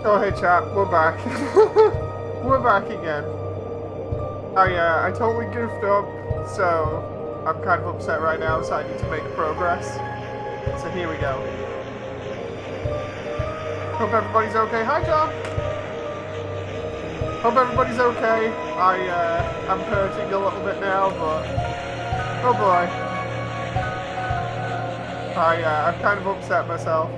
Oh, hey chat, we're back. We're back again. I totally goofed up, so I'm kind of upset right now, so I need to make progress. So here we go. Hope everybody's okay. Hi, John! Hope everybody's okay. I'm hurting a little bit now, but... Oh boy. I'm kind of upset myself.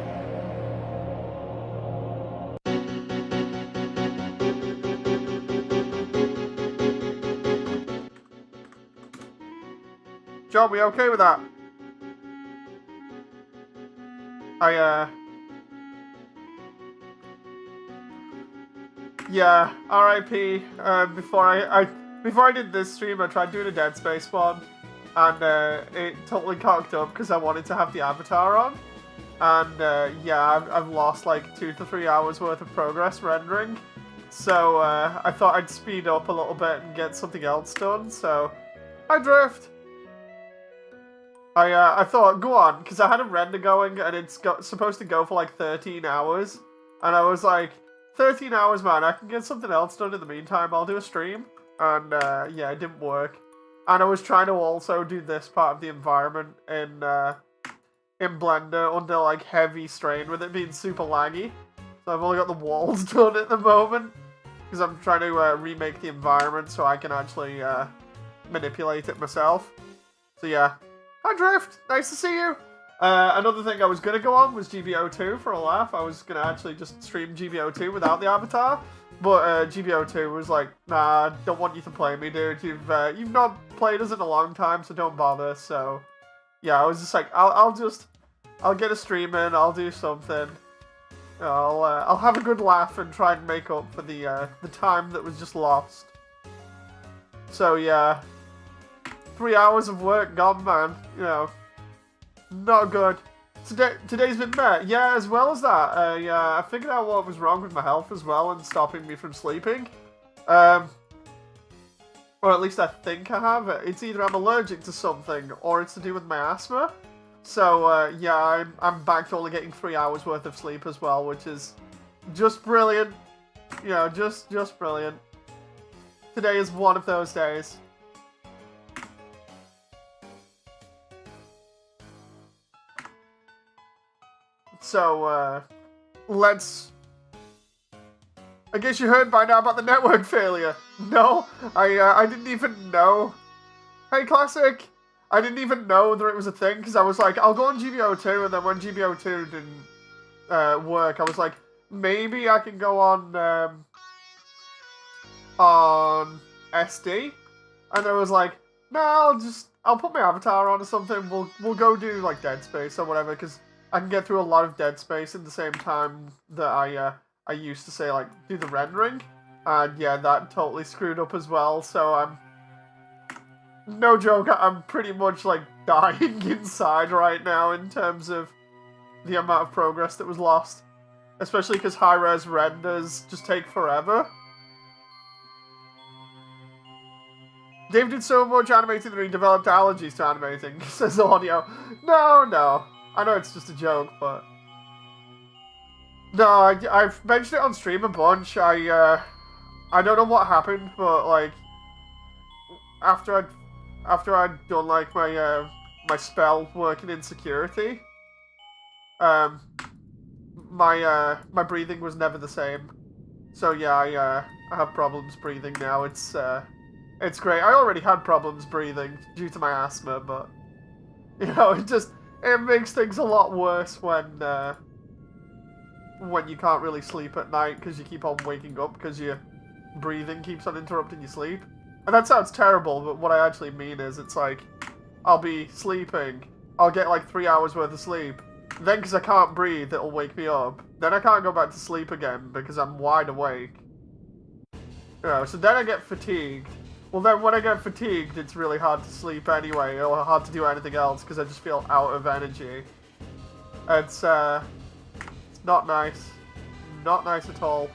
John, we okay with that? Yeah, RIP. Before I did this stream, I tried doing a Dead Space one, and it totally cocked up because I wanted to have the avatar on, and yeah, I've lost like 2 to 3 hours worth of progress rendering, so I thought I'd speed up a little bit and get something else done. So I drift. I thought, go on, because I had a render going, and it's supposed to go for like 13 hours, and I was like, 13 hours, man, I can get something else done in the meantime, I'll do a stream, and yeah, it didn't work. And I was trying to also do this part of the environment in Blender under like heavy strain with it being super laggy, so I've only got the walls done at the moment, because I'm trying to remake the environment so I can actually manipulate it myself. So yeah. Hi Drift, nice to see you. Another thing I was gonna go on was GBO2 for a laugh. I was gonna actually just stream GBO2 without the avatar, but GBO2 was like, nah, don't want you to play me, dude. You've not played us in a long time, so don't bother. So yeah, I was just like, I'll get a stream in, I'll do something. I'll have a good laugh and try and make up for the time that was just lost. So yeah. 3 hours of work gone, man. You know, not good. Today's been met. Yeah, as well as that, I figured out what was wrong with my health as well and stopping me from sleeping. Or at least I think I have. It's either I'm allergic to something or it's to do with my asthma. So, yeah, I'm back to only getting 3 hours worth of sleep as well, which is just brilliant. You know, just brilliant. Today is one of those days. So, let's... I guess you heard by now about the network failure. No, I didn't even know. Hey, Classic! I didn't even know that it was a thing, because I was like, I'll go on GBO2, and then when GBO2 didn't work, I was like, maybe I can go on SD? And I was like, no, I'll put my avatar on or something, we'll go do, like, Dead Space or whatever, because I can get through a lot of Dead Space in the same time that I used to say, like, do the rendering. And yeah, that totally screwed up as well, so I'm... No joke, I'm pretty much, like, dying inside right now in terms of the amount of progress that was lost. Especially because high-res renders just take forever. Dave did so much animating that he developed allergies to animating, says Audio. No. I know it's just a joke, but... No, I've mentioned it on stream a bunch. I don't know what happened, but, like... After I'd done, like, my spell working in security... my breathing was never the same. So, yeah, I have problems breathing now. It's great. I already had problems breathing due to my asthma, but... You know, it makes things a lot worse when you can't really sleep at night because you keep on waking up because your breathing keeps on interrupting your sleep. And that sounds terrible, but what I actually mean is it's like, I'll be sleeping, I'll get like 3 hours worth of sleep, then because I can't breathe, it'll wake me up, then I can't go back to sleep again because I'm wide awake. You know, so then I get fatigued. Well, then when I get fatigued, it's really hard to sleep anyway, or hard to do anything else, because I just feel out of energy. It's not nice. Not nice at all.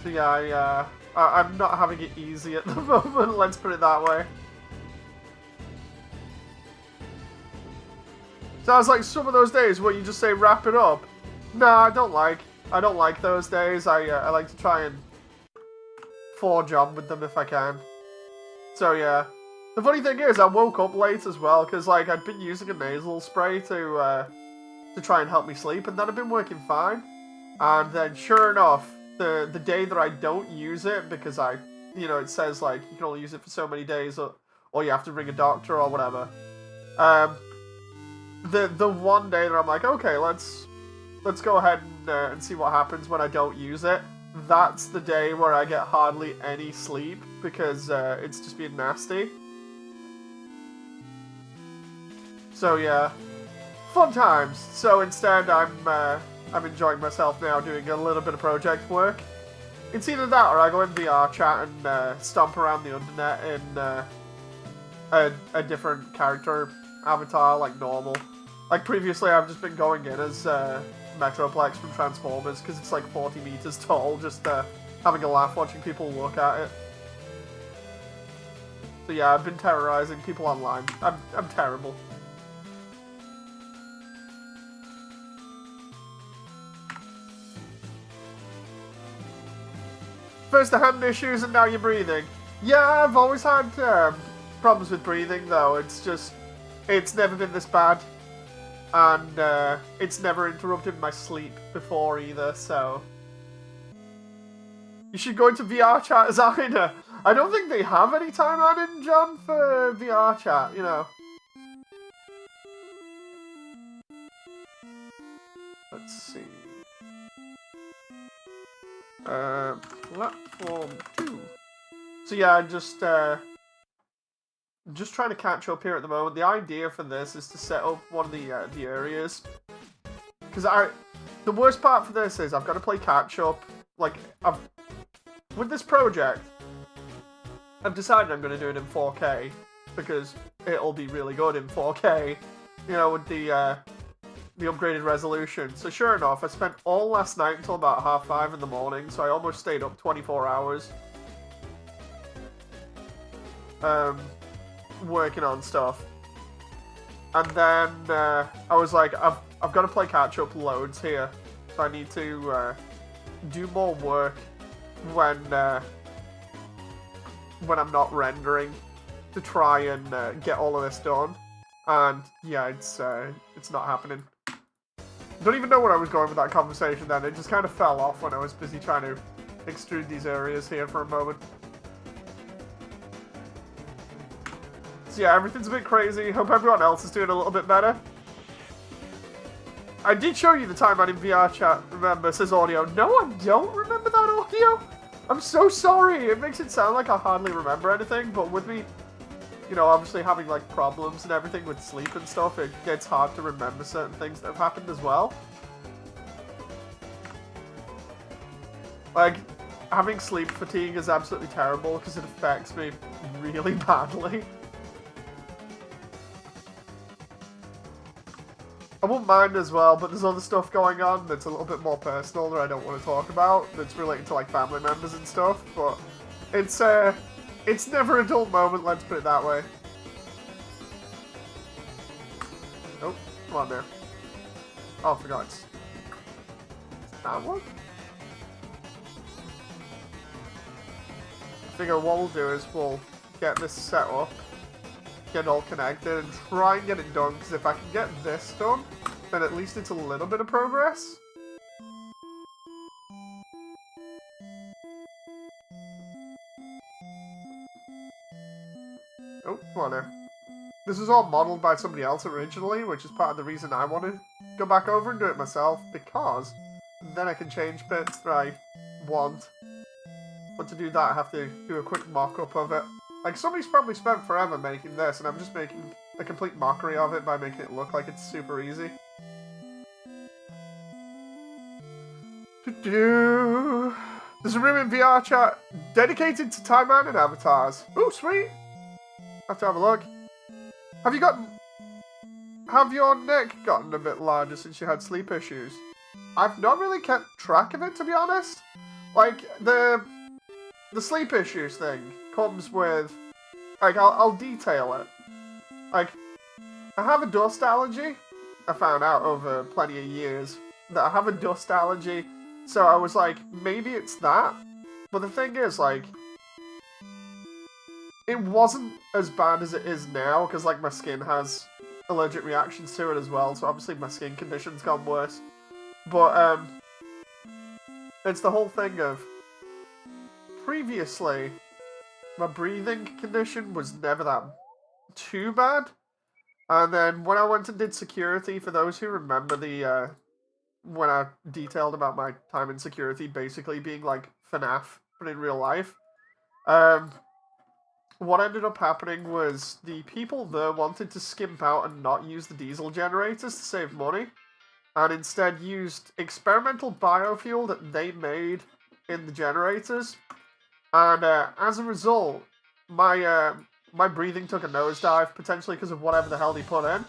So yeah, I'm not having it easy at the moment, let's put it that way. So I was like, some of those days where you just say wrap it up. Nah, I don't like those days. I like to try and forge on with them if I can. So yeah. The funny thing is, I woke up late as well, because like I'd been using a nasal spray to try and help me sleep, and that had been working fine. And then sure enough, the day that I don't use it, because it says like you can only use it for so many days, or you have to ring a doctor or whatever. The one day that I'm like, okay, let's go ahead and see what happens when I don't use it. That's the day where I get hardly any sleep because it's just been nasty. So yeah, fun times. So instead, I'm enjoying myself now, doing a little bit of project work. It's either that or I go in VR chat and stomp around the internet in a different character avatar, like normal. Like previously, I've just been going in as Metroplex from Transformers because it's like 40 meters tall, just having a laugh watching people look at it. So yeah, I've been terrorizing people online. I'm terrible. First the hand issues and now you're breathing. Yeah, I've always had problems with breathing though. It's never been this bad. And it's never interrupted my sleep before either, so... You should go into VR chat as Ina. I don't think they have any time added, John, for VR chat, you know. Let's see. Platform 2. So yeah, just trying to catch up here at the moment. The idea for this is to set up one of the areas. Because the worst part for this is I've got to play catch up. Like, with this project, I've decided I'm going to do it in 4K. Because it'll be really good in 4K. You know, with the upgraded resolution. So sure enough, I spent all last night until about 5:30 in the morning. So I almost stayed up 24 hours. Working on stuff. And then I was like, I've got to play catch up loads here. So I need to do more work when I'm not rendering to try and get all of this done. And yeah, it's not happening. Don't even know where I was going with that conversation then. It just kind of fell off when I was busy trying to extrude these areas here for a moment. So yeah, everything's a bit crazy. Hope everyone else is doing a little bit better. I did show you the time out in VR chat, remember, says audio. No, I don't remember that audio. I'm so sorry. It makes it sound like I hardly remember anything, but with me, you know, obviously having like problems and everything with sleep and stuff, it gets hard to remember certain things that have happened as well. Like, having sleep fatigue is absolutely terrible because it affects me really badly. I wouldn't mind as well, but there's other stuff going on that's a little bit more personal that I don't want to talk about, that's related to like family members and stuff, but it's never a dull moment, let's put it that way. Oh, come on there. Oh, I forgot. That one? I figure what we'll do is we'll get this set up, get it all connected, and try and get it done, because if I can get this done, then at least it's a little bit of progress. Oh, come on there. This was all modeled by somebody else originally, which is part of the reason I want to go back over and do it myself, because then I can change bits that I want. But to do that, I have to do a quick mock-up of it. Like, somebody's probably spent forever making this, and I'm just making a complete mockery of it by making it look like it's super easy. There's a room in VR chat dedicated to Time Man and avatars. Ooh, sweet! Have to have a look. Have your neck gotten a bit larger since you had sleep issues? I've not really kept track of it, to be honest. Like, the sleep issues thing comes with, like, I'll detail it. Like, I have a dust allergy, I found out over plenty of years that I have a dust allergy. So I was like, maybe it's that. But the thing is, like, it wasn't as bad as it is now, because, like, my skin has allergic reactions to it as well, so obviously my skin condition's gone worse. But, it's the whole thing of, previously, my breathing condition was never that too bad. And then when I went and did security, for those who remember when I detailed about my time in security basically being like FNAF, but in real life, what ended up happening was the people there wanted to skimp out and not use the diesel generators to save money, and instead used experimental biofuel that they made in the generators. And as a result, my breathing took a nosedive, potentially because of whatever the hell they put in.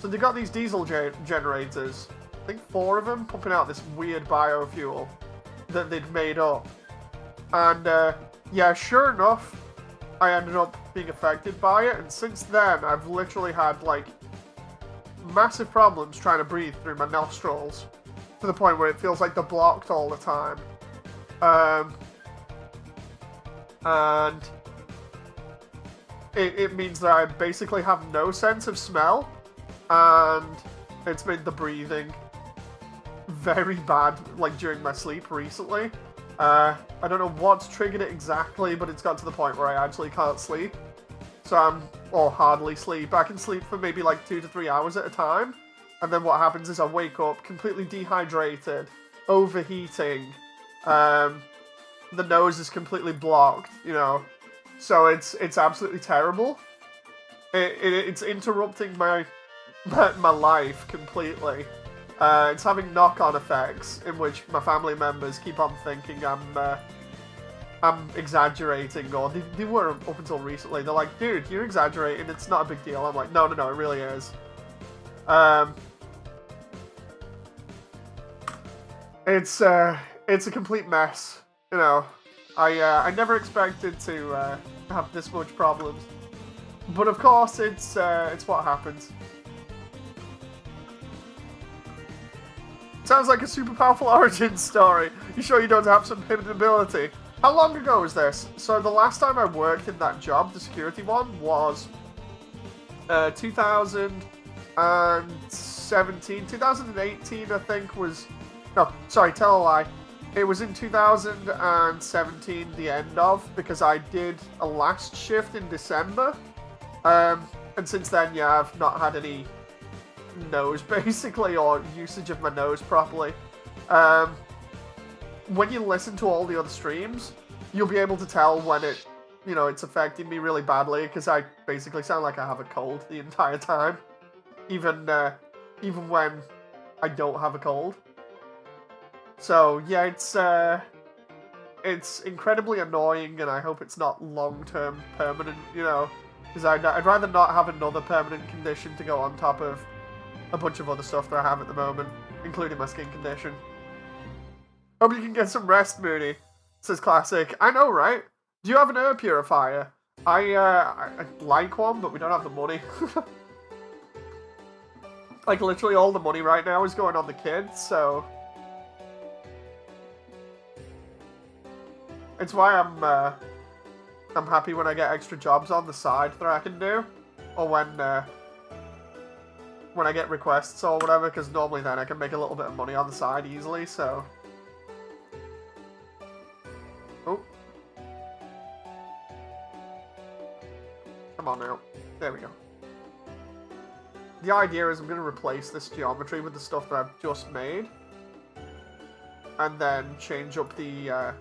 So they got these diesel generators, I think 4 of them, pumping out this weird biofuel that they'd made up. And yeah, sure enough, I ended up being affected by it, and since then, I've literally had, like, massive problems trying to breathe through my nostrils, to the point where it feels like they're blocked all the time. And it means that I basically have no sense of smell, and it's made the breathing very bad, like, during my sleep recently. I don't know what's triggered it exactly, but it's got to the point where I actually can't sleep. So or hardly sleep. I can sleep for maybe like 2 to 3 hours at a time, and then what happens is I wake up completely dehydrated, overheating, the nose is completely blocked, you know, so it's absolutely terrible. It's interrupting my life completely. It's having knock-on effects in which my family members keep on thinking I'm exaggerating, or they were up until recently. They're like, dude, you're exaggerating, it's not a big deal. I'm like, no, it really is. It's a complete mess, you know. I never expected to have this much problems, but of course it's what happens. Sounds like a super powerful origin story. You sure you don't have some hidden ability? How long ago was this? So the last time I worked in that job, the security one, was 2017. 2018, I think, was... No, sorry, tell a lie. It was in 2017, the end of, because I did a last shift in December. And since then, yeah, I've not had any nose, basically, or usage of my nose properly. When you listen to all the other streams, you'll be able to tell when it's affecting me really badly, because I basically sound like I have a cold the entire time, even when I don't have a cold. So yeah, it's incredibly annoying, and I hope it's not long-term permanent, you know, because I'd rather not have another permanent condition to go on top of a bunch of other stuff that I have at the moment, including my skin condition. Hope you can get some rest, Moody, says Classic. I know, right? Do you have an air purifier? I like one, but we don't have the money. Like, literally all the money right now is going on the kids, so... It's why I'm happy when I get extra jobs on the side that I can do, or when I get requests or whatever, because normally then I can make a little bit of money on the side easily, so... Oh. Come on now. There we go. The idea is I'm going to replace this geometry with the stuff that I've just made, and then change up the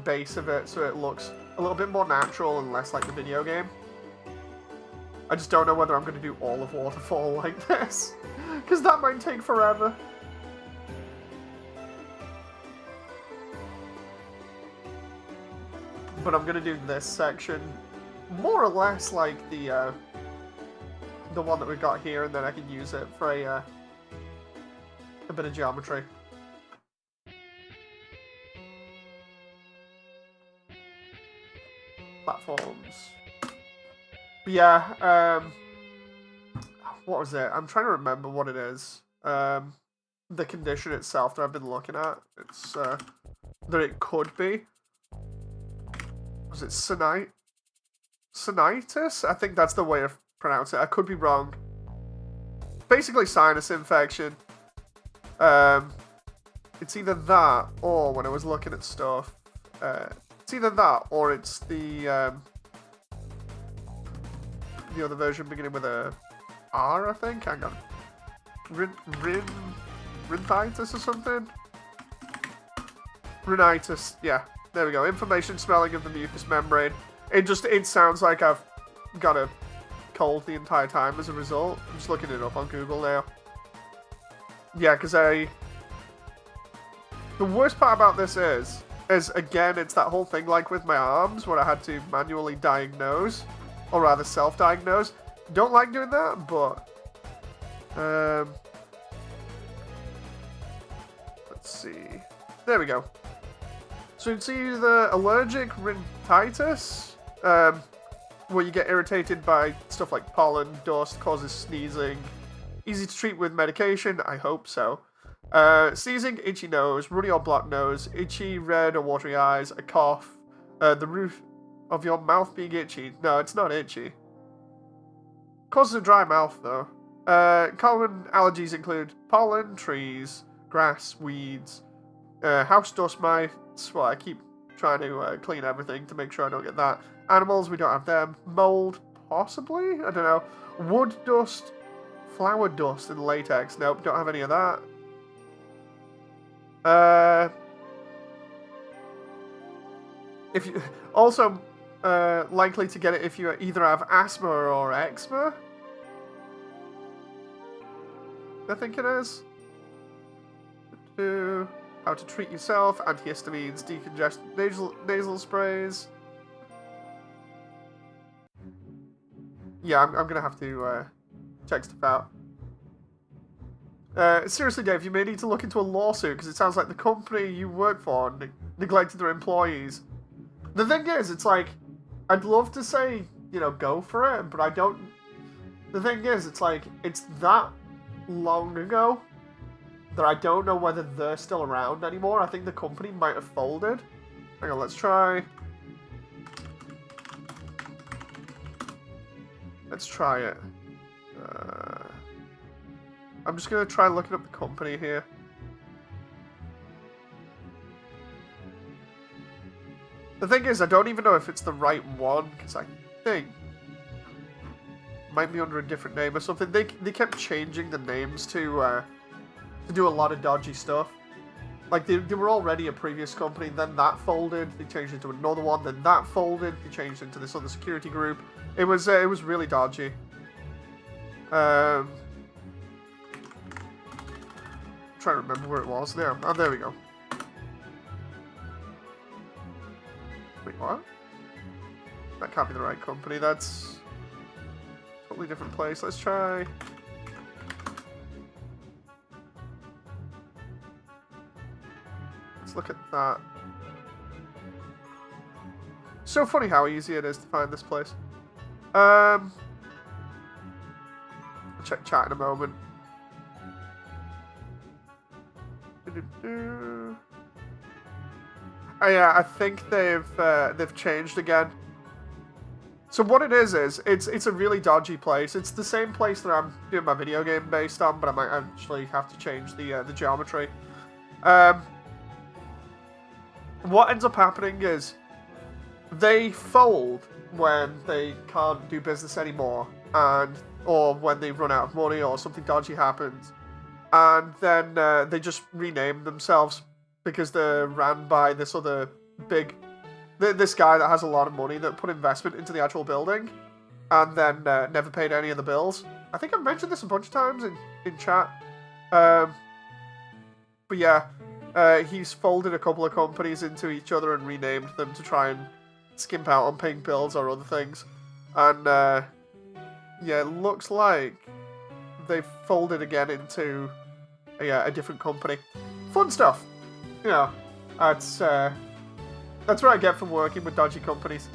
base of it so it looks a little bit more natural and less like the video game. I just don't know whether I'm going to do all of Waterfall like this, because that might take forever. But I'm going to do this section more or less like the one that we've got here, and then I can use it for a bit of geometry. Platforms. But yeah, oh what was it? I'm trying to remember what it is. The condition itself that I've been looking at. It's that it could be. Was it sinitis? I think that's the way to pronounce it. I could be wrong. Basically, sinus infection. It's either that or when I was looking at stuff, it's either that or it's the other version beginning with a R, I think. Hang on. Rhinitis or something? Rhinitis, yeah. There we go. Inflammation, swelling of the mucous membrane. It sounds like I've got a cold the entire time as a result. I'm just looking it up on Google now. Yeah, because the worst part about this is again, it's that whole thing like with my arms where I had to manually diagnose, or rather self-diagnose. Don't like doing that, but let's see. There we go. So it's either allergic rhinitis, where you get irritated by stuff like pollen, dust, causes sneezing. Easy to treat with medication, I hope so. Sneezing, itchy nose, runny or blocked nose, itchy, red or watery eyes, a cough, the roof of your mouth being itchy. No, it's not itchy. Causes a dry mouth, though. Common allergies include pollen, trees, grass, weeds, house dust mites. Well, I keep trying to clean everything to make sure I don't get that. Animals, we don't have them. Mold, possibly? I don't know. Wood dust, flower dust, and latex. Nope, don't have any of that. If you also likely to get it if you either have asthma or eczema. I think it is. How to treat yourself, antihistamines, decongestant nasal sprays. Yeah, I'm gonna have to check stuff out. Seriously, Dave, you may need to look into a lawsuit because it sounds like the company you work for neglected their employees. The thing is, it's like, I'd love to say, you know, go for it, but I don't. The thing is, it's like, it's that long ago that I don't know whether they're still around anymore. I think the company might have folded. Hang on, let's try. Let's try it. I'm just going to try looking up the company here. The thing is, I don't even know if it's the right one, because I think it might be under a different name or something. They kept changing the names to do a lot of dodgy stuff. Like, they were already a previous company, then that folded, they changed into another one, then that folded, they changed into this other security group. It was really dodgy. Trying to remember where it was now. Oh, there we go. Wait, what? That can't be the right company. That's a totally different place. Let's try. Let's look at that. So funny how easy it is to find this place. I'll check chat in a moment. Oh yeah, I think they've changed again. So what it is it's a really dodgy place. It's the same place that I'm doing my video game based on, but I might actually have to change the geometry. What ends up happening is they fold when they can't do business anymore, or when they run out of money or something dodgy happens. And then they just rename themselves because they're ran by this other this guy that has a lot of money that put investment into the actual building and then never paid any of the bills. I think I've mentioned this a bunch of times in chat. But yeah, he's folded a couple of companies into each other and renamed them to try and skimp out on paying bills or other things. And yeah, it looks like they've folded again into a different company. Fun stuff. You know, that's what I get from working with dodgy companies.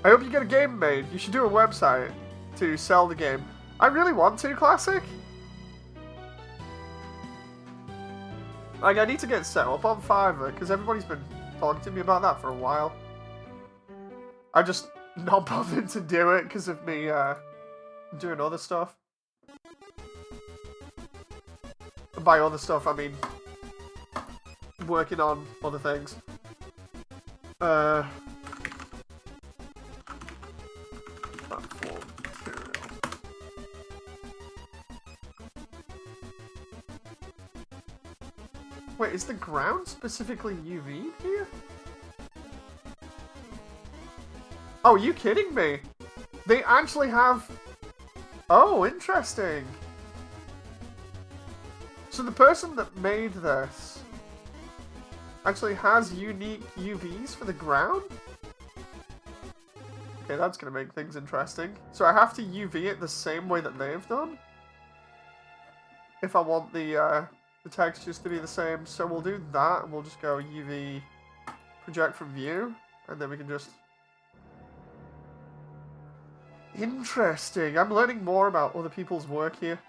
I hope you get a game made. You should do a website to sell the game. I really want to Classic. Like, I need to get set up on Fiverr, because everybody's been talking to me about that for a while. I just not bothered to do it because of me doing other stuff. And by other stuff, I mean working on other things. Platform material. Wait, is the ground specifically UV'd here? Oh, are you kidding me? They actually have... Oh, interesting. So the person that made this actually has unique UVs for the ground? Okay, that's going to make things interesting. So I have to UV it the same way that they've done? If I want the textures to be the same. So we'll do that, and we'll just go UV project from view, and then we can just... Interesting. I'm learning more about other people's work here.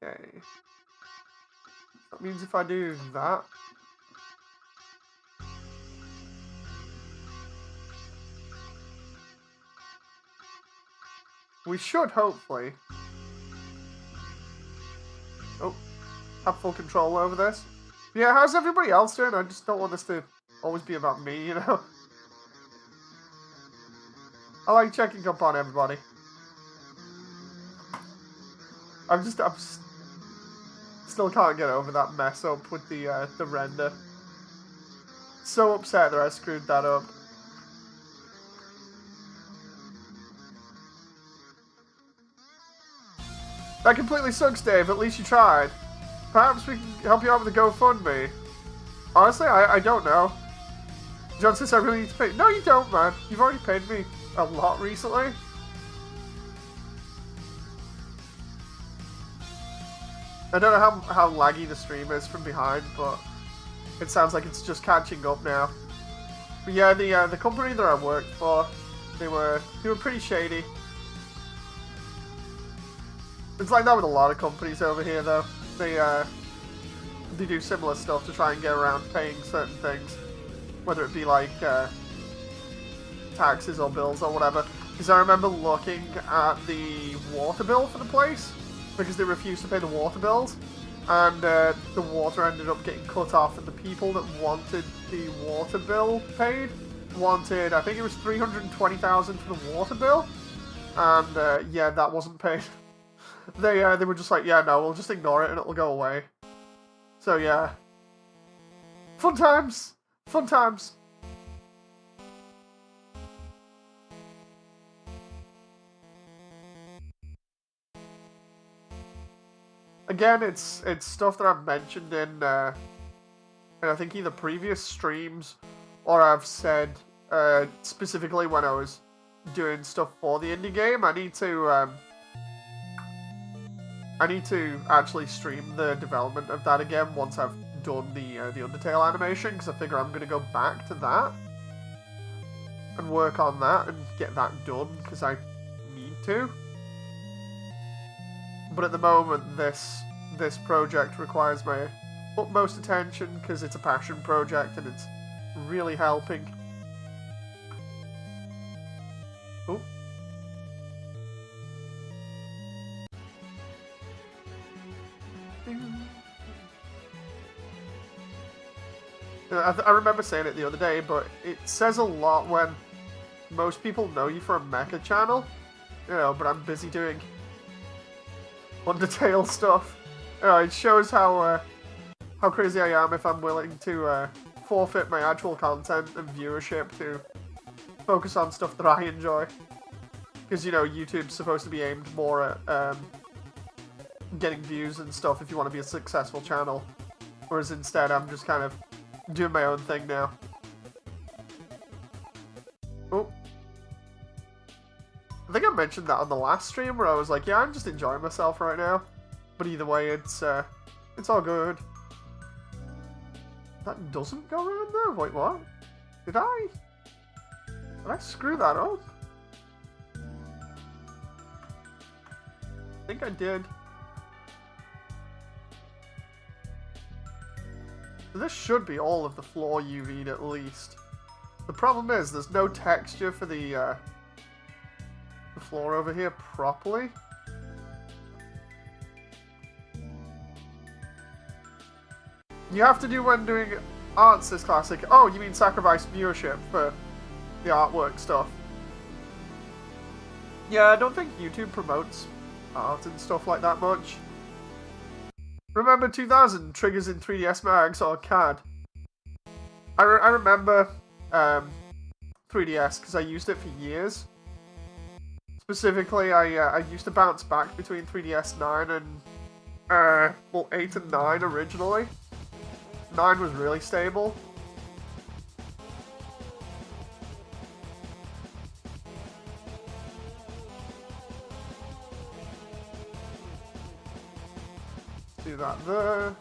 Okay. That means if I do that... We should, hopefully... Oh. Have full control over this. Yeah, how's everybody else doing? I just don't want this to always be about me, you know? I like checking up on everybody. I'm still can't get over that mess up with the render. So upset that I screwed that up. That completely sucks, Dave. At least you tried. Perhaps we can help you out with the GoFundMe. Honestly, I don't know. John says I really need to pay. No, you don't, man. You've already paid me a lot recently. I don't know how laggy the stream is from behind, but it sounds like it's just catching up now. But yeah, the company that I worked for, they were pretty shady. It's like that with a lot of companies over here, though. They do similar stuff to try and get around paying certain things, whether it be like taxes or bills or whatever. Because I remember looking at the water bill for the place, because they refused to pay the water bills, and the water ended up getting cut off, and the people that wanted the water bill paid wanted, I think it was $320,000 for the water bill, and yeah, that wasn't paid. They were just like, yeah, no, we'll just ignore it and it'll go away. So yeah. Fun times! Fun times! Again, it's stuff that I've mentioned in I think either previous streams or I've said specifically when I was doing stuff for the indie game. I need to actually stream the development of that again once I've done the Undertale animation, because I figure I'm going to go back to that and work on that and get that done, because I need to. But at the moment, this project requires my utmost attention, because it's a passion project and it's really helping. Oh. I remember saying it the other day, but it says a lot when most people know you for a mecha channel, you know, but I'm busy doing Undertale stuff. You know, it shows how crazy I am if I'm willing to forfeit my actual content and viewership to focus on stuff that I enjoy. Because, you know, YouTube's supposed to be aimed more at getting views and stuff if you want to be a successful channel. Whereas instead, I'm just kind of doing my own thing now. Oh. I think I mentioned that on the last stream where I was like, yeah, I'm just enjoying myself right now. But either way, it's all good. That doesn't go around there? Wait, what? Did I screw that up? I think I did. So this should be all of the floor UV'd at least. The problem is there's no texture for the floor over here properly. You have to do when doing arts this classic. Oh, you mean sacrifice viewership for the artwork stuff. Yeah, I don't think YouTube promotes art and stuff like that much. Remember 2000 triggers in 3DS Max or CAD? I remember 3DS because I used it for years. Specifically, I used to bounce back between 3DS 9 and well, 8 and 9 originally. 9 was really stable. Do that there.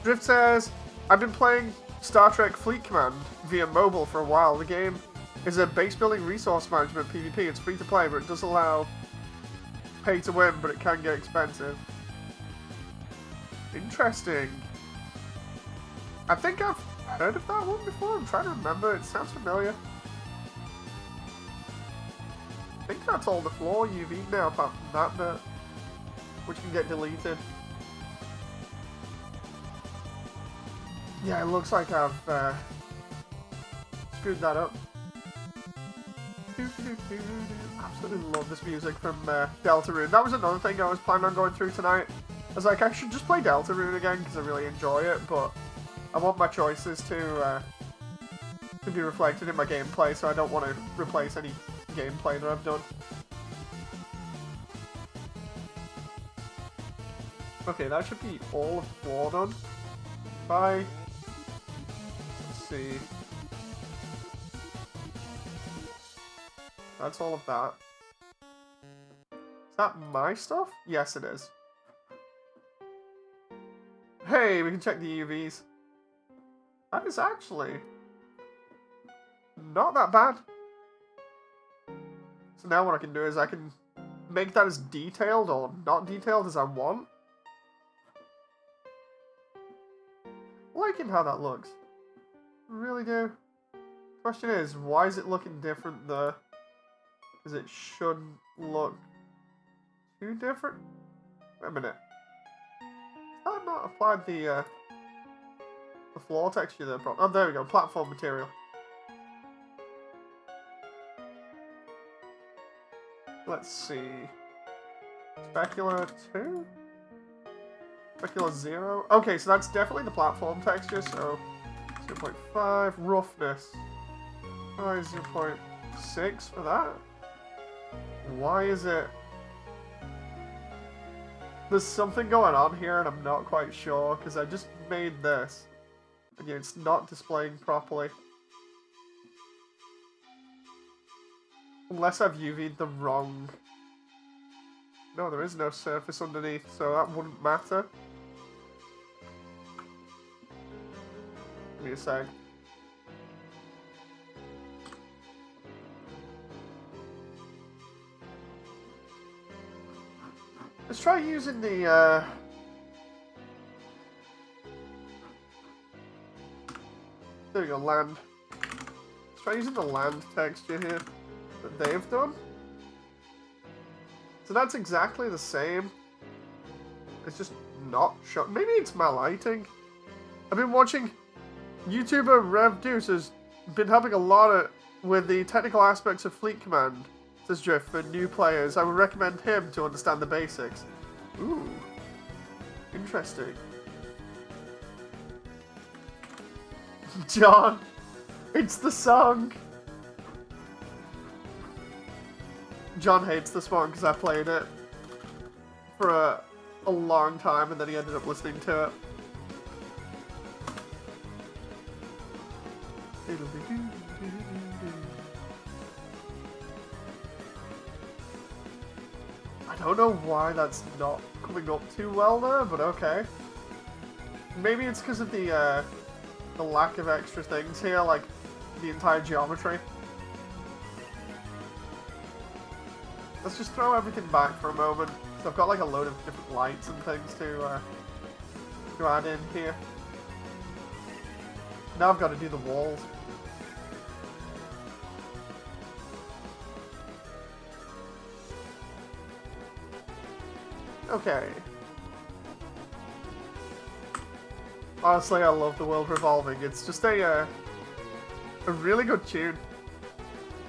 Drift says, I've been playing Star Trek Fleet Command via mobile for a while. The game is a base building resource management PvP. It's free to play, but it does allow pay to win, but it can get expensive. Interesting. I think I've heard of that one before. I'm trying to remember. It sounds familiar. I think that's all the floor UV now, apart from that bit, which can get deleted. Yeah, it looks like I've screwed that up. Absolutely love this music from Deltarune. That was another thing I was planning on going through tonight. I was like, I should just play Deltarune again because I really enjoy it, but I want my choices to be reflected in my gameplay, so I don't want to replace any gameplay that I've done. Okay, that should be all of 4 done. Bye. Let's see. That's all of that. Is that my stuff? Yes, it is. Hey, we can check the UVs. That is actually not that bad. So now what I can do is I can make that as detailed or not detailed as I want. Liking how that looks. Really do. Question is, why is it looking different there? Because it shouldn't look too different. Wait a minute. Has that not applied the floor texture there? Oh, there we go. Platform material. Let's see. Specular 2? Specular 0? Okay, so that's definitely the platform texture, so 0.5. Roughness. 0.6 for that. Why is it... There's something going on here and I'm not quite sure, because I just made this. And yeah, it's not displaying properly. Unless I've UV'd the wrong... No, there is no surface underneath, so that wouldn't matter. Give me a sec. Let's try using the, there we go, land. Let's try using the land texture here that they've done. So that's exactly the same. It's just not shot. Maybe it's my lighting. I've been watching YouTuber Rev Deuce has been helping a lot with the technical aspects of Fleet Command. Says Drift, for new players. I would recommend him to understand the basics. Ooh. Interesting. John, it's the song. John hates this one because I played it for a long time and then he ended up listening to it. I don't know why that's not coming up too well there, but okay. Maybe it's because of the lack of extra things here, like the entire geometry. Let's just throw everything back for a moment. So I've got like a load of different lights and things to add in here. Now I've got to do the walls. Okay. Honestly, I love the world revolving. It's just a really good tune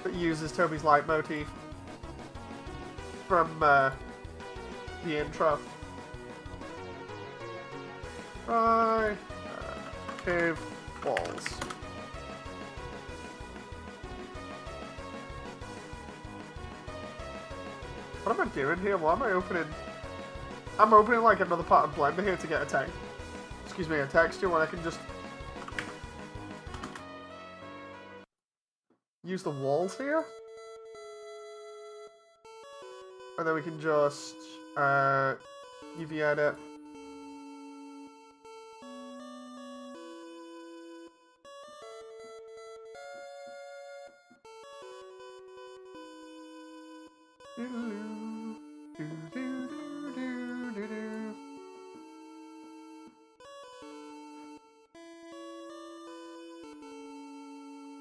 that uses Toby's leitmotif from the intro. Right. Cave walls. What am I doing here? Why am I opening? I'm opening like another part of Blender here to get a texture where I can just use the walls here. And then we can just UV edit.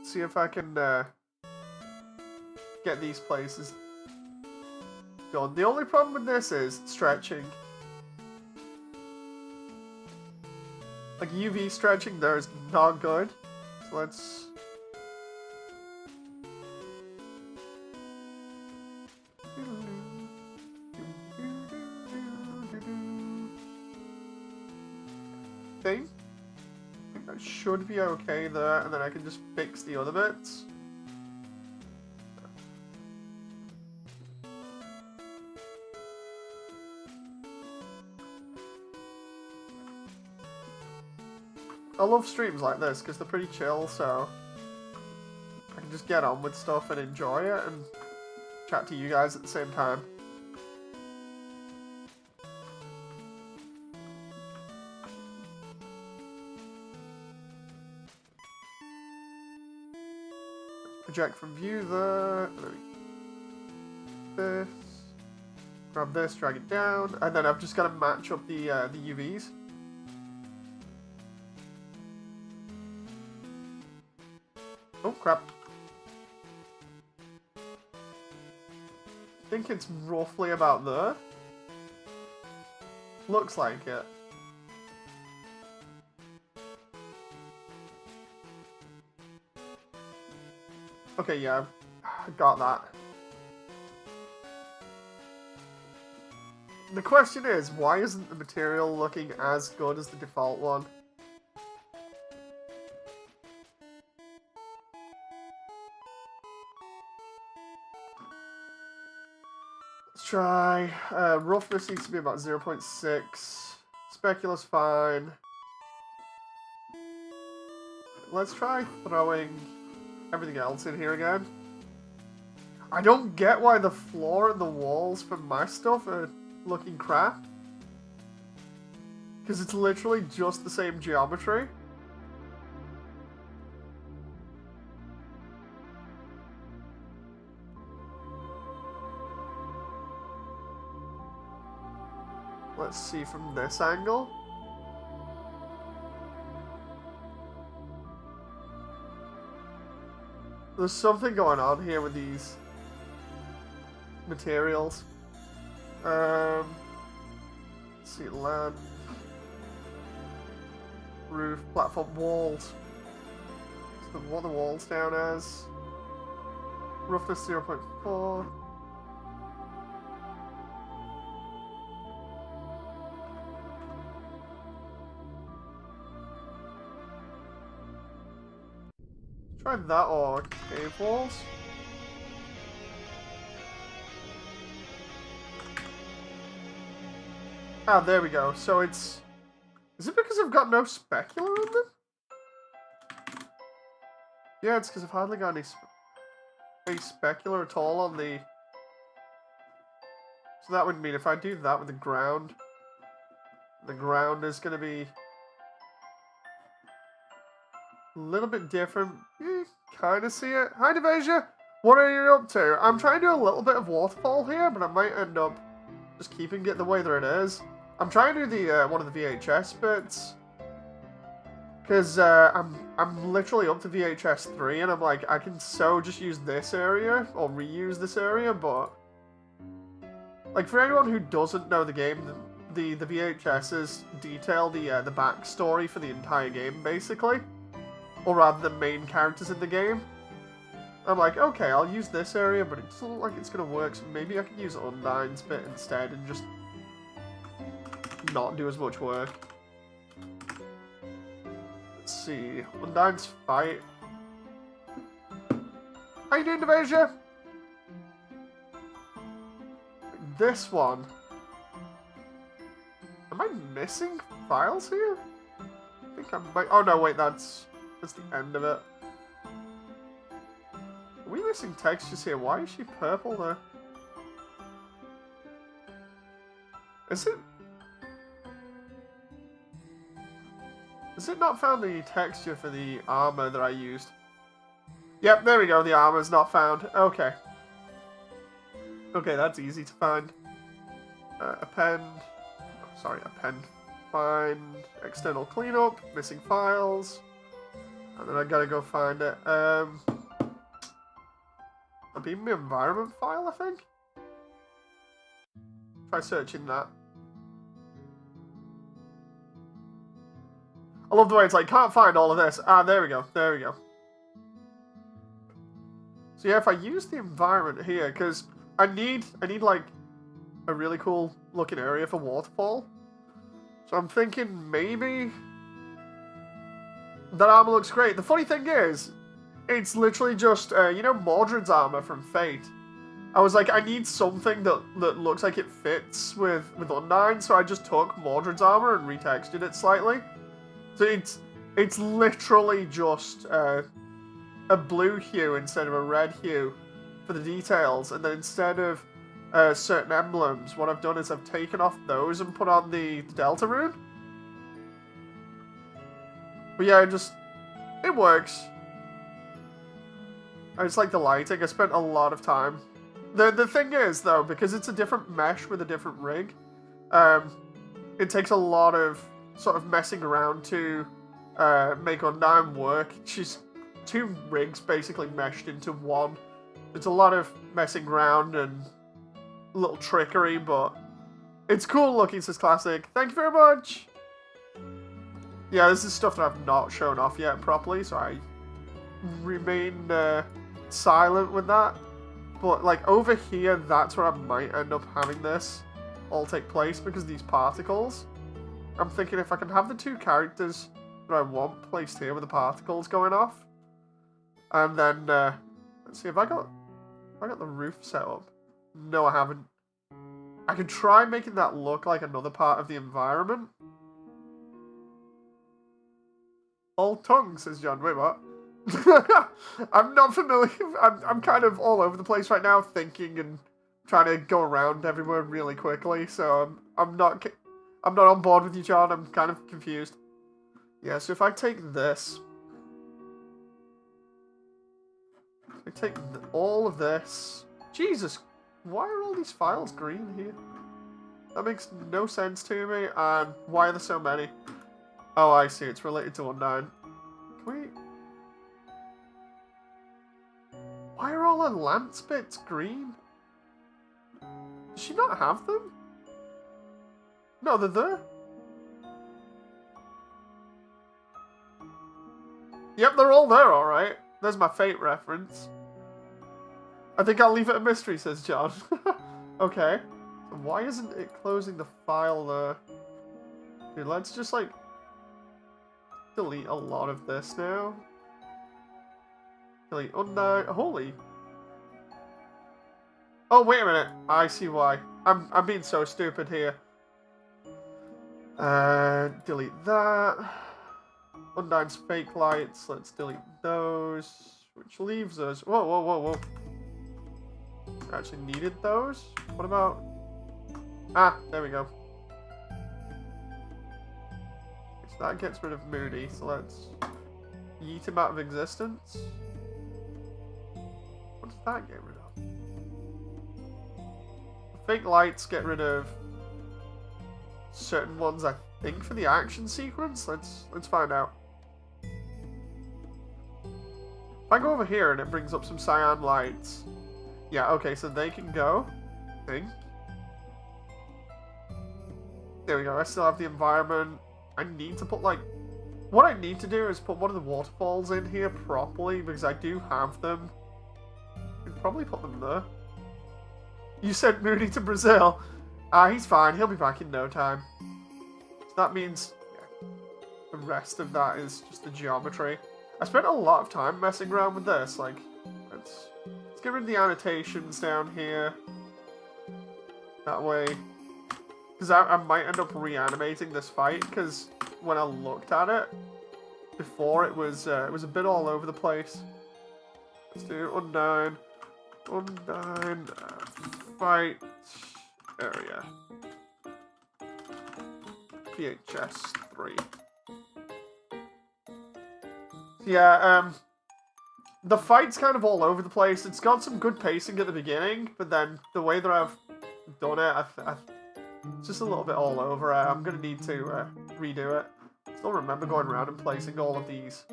See if I can get these places done. The only problem with this is stretching. Like UV stretching there is not good. So let's think that should be okay there, and then I can just fix the other bits. I love streams like this because they're pretty chill, so I can just get on with stuff and enjoy it and chat to you guys at the same time. Project from view there. This. Grab this, drag it down, and then I've just got to match up the UVs. Oh crap! I think it's roughly about there. Looks like it. Okay, yeah, I got that. The question is, why isn't the material looking as good as the default one? Let's try. Roughness needs to be about 0.6. Specular's fine. Let's try throwing everything else in here again. I don't get why the floor and the walls for my stuff are looking crap. Because it's literally just the same geometry. Let's see from this angle. There's something going on here with these materials. Let's see, land, roof, platform, walls. So what are the walls down as? Roughness 0.4. Try that or cave walls. Ah, there we go. So it's... Is it because I've got no specular in them? Yeah, it's because I've hardly got any specular at all on the So that would mean if I do that with the ground is going to be a little bit different. Kind of see it. Hi, Devasia. What are you up to? I'm trying to do a little bit of waterfall here, but I might end up just keeping it the way that it is. I'm trying to do the one of the VHS bits. Because I'm literally up to VHS3, and I'm like, I can so just use this area, or reuse this area, but... Like, for anyone who doesn't know the game, the VHSs detail the backstory for the entire game, basically. Or rather, the main characters in the game. I'm like, okay, I'll use this area, but it doesn't look like it's going to work, so maybe I can use Undyne's bit instead and just not do as much work. Let's see. Undyne's fight. How you doing, Devasia? This one. Am I missing files here? I think I might. Oh no, wait, that's the end of it. Are we missing textures here? Why is she purple there? Is it? Has it not found the texture for the armor that I used? Yep, there we go. The armor's not found. Okay. Okay, that's easy to find. Append. Oh, sorry, append. Find external cleanup. Missing files. And then I gotta go find it. It'll be my environment file, I think. Try searching that. I love the way it's like, can't find all of this. Ah, there we go. There we go. So yeah, if I use the environment here, because I need like a really cool looking area for waterfall. So I'm thinking maybe that armor looks great. The funny thing is, it's literally just, you know, Mordred's armor from Fate. I was like, I need something that looks like it fits with Undyne, so I just took Mordred's armor and retextured it slightly. So it's literally just a blue hue instead of a red hue for the details, and then instead of certain emblems, what I've done is I've taken off those and put on the Delta rune. But yeah, it works. I just like the lighting. I spent a lot of time. The thing is, though, because it's a different mesh with a different rig, it takes a lot of sort of messing around to make Undyne work. She's two rigs basically meshed into one. It's a lot of messing around and a little trickery, but it's cool looking, says Classic. Thank you very much! Yeah, this is stuff that I've not shown off yet properly, so I remain silent with that. But, like, over here, that's where I might end up having this all take place, because of these particles. I'm thinking if I can have the two characters that I want placed here with the particles going off. And then, let's see, have I got the roof set up? No, I haven't. I could try making that look like another part of the environment. All tongue, says John. Wait, what? I'm not familiar. I'm kind of all over the place right now, thinking and trying to go around everywhere really quickly. So I'm not on board with you, John. I'm kind of confused. Yeah. So if I take this, I take all of this. Jesus, why are all these files green here? That makes no sense to me. And why are there so many? Oh, I see. It's related to Undyne. Can we? Why are all her lance bits green? Does she not have them? No, they're there. Yep, they're all there, alright. There's my Fate reference. I think I'll leave it a mystery, says John. Okay. So why isn't it closing the file there? Dude, let's just, like, delete a lot of this now. Delete Undyne. Holy. Oh, wait a minute. I see why. I'm being so stupid here. Delete that. Undyne's fake lights. Let's delete those. Which leaves us... Whoa, whoa, whoa, whoa. I actually needed those. What about Ah, there we go. So that gets rid of Moody, so let's yeet him out of existence. What does that get rid of? Fake lights get rid of certain ones, I think, for the action sequence. Let's find out. If I go over here and it brings up some cyan lights. Yeah, okay, so they can go. I think. There we go. I still have the environment. I need to put, like... What I need to do is put one of the waterfalls in here properly, because I do have them. I could probably put them there. You sent Moody to Brazil. He's fine. He'll be back in no time. So that means the rest of that is just the geometry. I spent a lot of time messing around with this. Like, let's get rid of the annotations down here. That way... Because I might end up reanimating this fight, because when I looked at it before, it was a bit all over the place. Let's do Undyne, fight area, VHS3. Yeah, the fight's kind of all over the place. It's got some good pacing at the beginning, but then the way that I've done it, it's just a little bit all over. I'm going to need to redo it. I still remember going around and placing all of these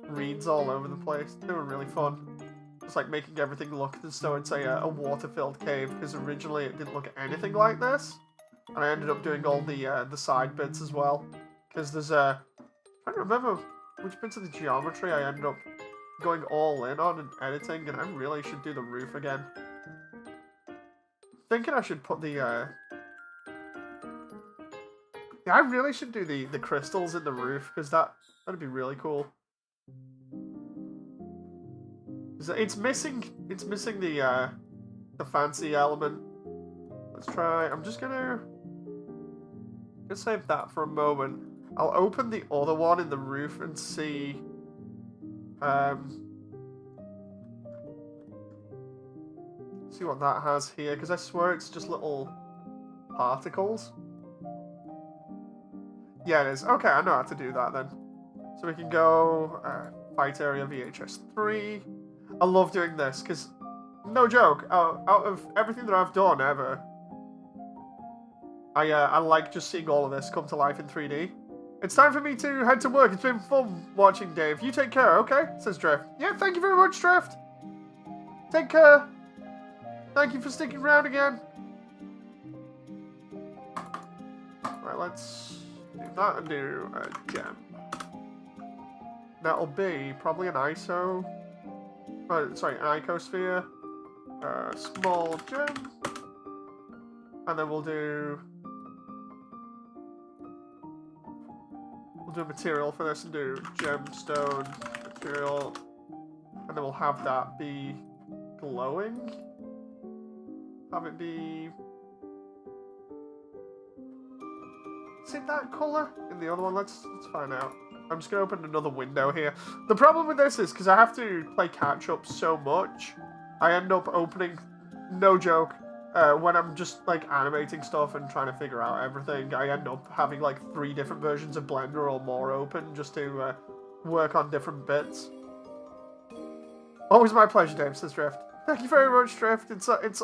reeds all over the place. They were really fun. It's like making everything look as though it's a water-filled cave, because originally it didn't look anything like this. And I ended up doing all the side bits as well. Because there's I don't remember which bits of the geometry I ended up going all in on and editing, and I really should do the roof again. Thinking I should put the yeah, I really should do the crystals in the roof, because that'd be really cool. It's missing the fancy element. Let's try. I'm just gonna save that for a moment. I'll open the other one in the roof and see see what that has here, because I swear it's just little particles. Yeah, it is. Okay, I know how to do that then. So we can go fight area VHS3. I love doing this, because, no joke, out of everything that I've done ever, I like just seeing all of this come to life in 3D. It's time for me to head to work. It's been fun watching, Dave. You take care, okay? Says Drift. Yeah, thank you very much, Drift. Take care. Thank you for sticking around again. Right, let's do that and do a gem. That'll be probably an ISO. Sorry, an icosphere. Small gem. And then we'll do material for this and do gemstone material. And then we'll have that be glowing. Have it be... Is it that colour? In the other one? Let's find out. I'm just going to open another window here. The problem with this is, because I have to play catch-up so much, I end up opening, no joke, when I'm just, like, animating stuff and trying to figure out everything, I end up having, like, 3 different versions of Blender or more open just to work on different bits. Always my pleasure, Dave, says Drift. Thank you very much, Drift. It's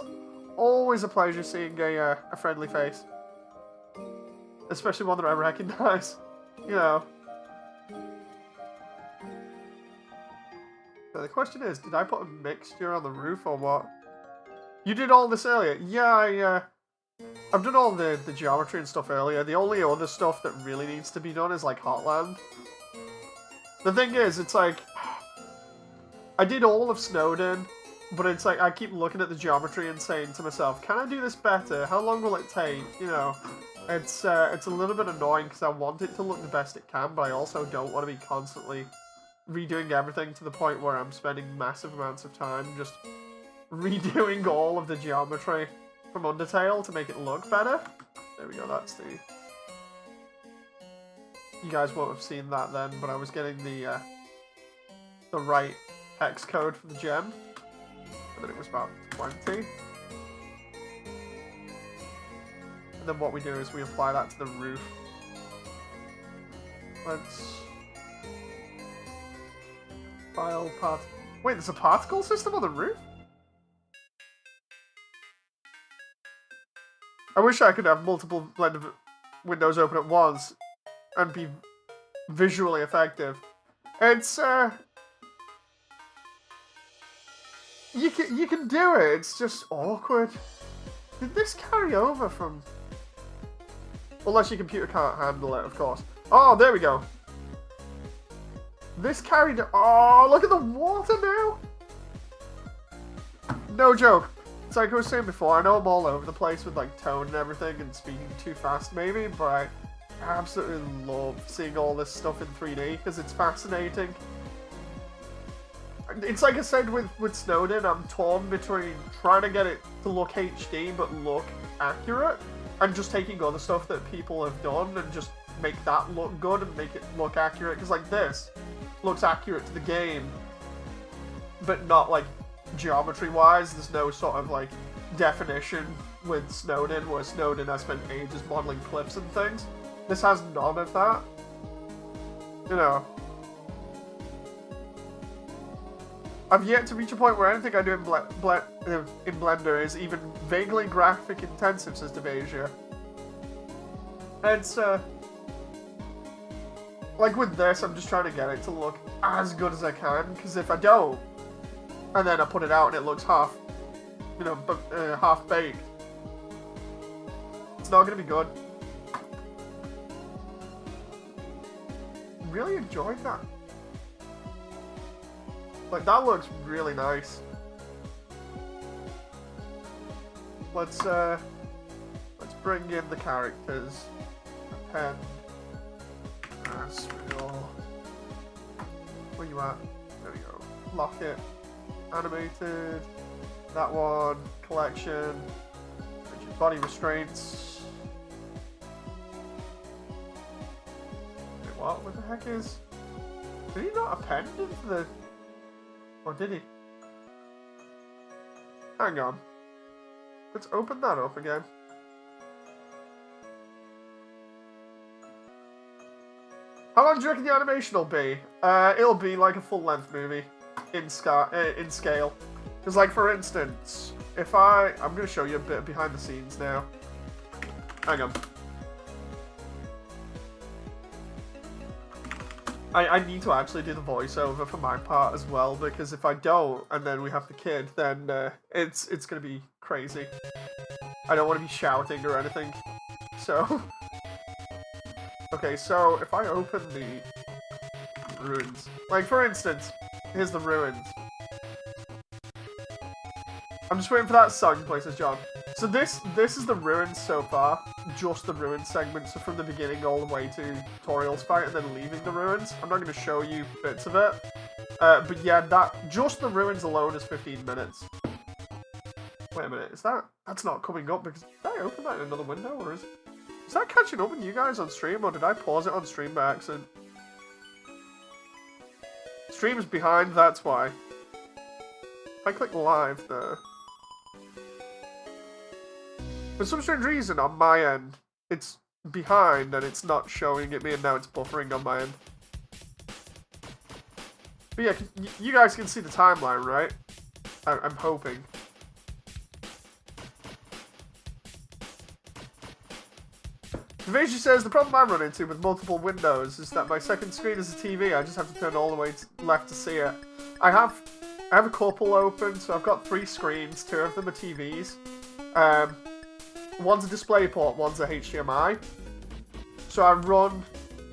always a pleasure seeing a friendly face. Especially one that I recognize. You know. So the question is, did I put a mixture on the roof or what? You did all this earlier? Yeah, I've done all the geometry and stuff earlier. The only other stuff that really needs to be done is, like, Hotland. The thing is, it's like... I did all of Snowden, but it's like, I keep looking at the geometry and saying to myself, can I do this better? How long will it take? You know, it's a little bit annoying because I want it to look the best it can, but I also don't want to be constantly redoing everything to the point where I'm spending massive amounts of time just redoing all of the geometry from Undertale to make it look better. There we go, that's the... You guys won't have seen that then, but I was getting the right hex code for the gem. And then it was about 20. then what we do is we apply that to the roof. Let's... File part... Wait, there's a particle system on the roof? I wish I could have multiple Blender windows open at once and be visually effective. It's, You can do it, it's just awkward. Did this carry over from... Unless your computer can't handle it, of course. Oh, there we go. This carried... Oh, look at the water now! No joke. It's like I was saying before, I know I'm all over the place with like tone and everything and speaking too fast maybe, but I absolutely love seeing all this stuff in 3D because it's fascinating. It's like I said with Snowden, I'm torn between trying to get it to look HD but look accurate and just taking other stuff that people have done and just make that look good and make it look accurate, because like this looks accurate to the game but not like geometry wise. There's no sort of like definition with Snowden, where Snowden has spent ages modeling cliffs and things. This has none of that, you know. I've yet to reach a point where anything I do in Blender is even vaguely graphic intensive, says Devasia. It's, like with this, I'm just trying to get it to look as good as I can, because if I don't, and then I put it out and it looks half, you know, half-baked, it's not going to be good. Really enjoyed that. Like, that looks really nice. Let's bring in the characters. A pen. Spill. Where you at? There we go. Lock it. Animated. That one. Collection. Body restraints. Wait, what? What the heck is... Did he not append into the... Or did he? Hang on. Let's open that up again. How long do you reckon the animation will be? It'll be like a full-length movie in scale. Because, like, for instance, if I'm going to show you a bit behind the scenes now. Hang on. I need to actually do the voiceover for my part as well, because if I don't, and then we have the kid, then it's going to be crazy. I don't want to be shouting or anything. So... Okay, so if I open the ruins... Like, for instance, here's the ruins. I'm just waiting for that song, places, John. So this is the ruins so far. Just the ruins segment, so from the beginning all the way to tutorials fight and then leaving the ruins. I'm not going to show you bits of it. But yeah, just the ruins alone is 15 minutes. Wait a minute, that's not coming up because... Did I open that in another window, or is that catching up with you guys on stream, or did I pause it on stream by accident? Stream's behind, that's why. If I click live there... For some strange reason, on my end, it's behind and it's not showing it me, and now it's buffering on my end. But yeah, you guys can see the timeline, right? I'm hoping. Devasia says, the problem I run into with multiple windows is that my second screen is a TV. I just have to turn all the way left to see it. I have a couple open, so I've got 3 screens. 2 of them are TVs. One's a DisplayPort, one's a HDMI. So I run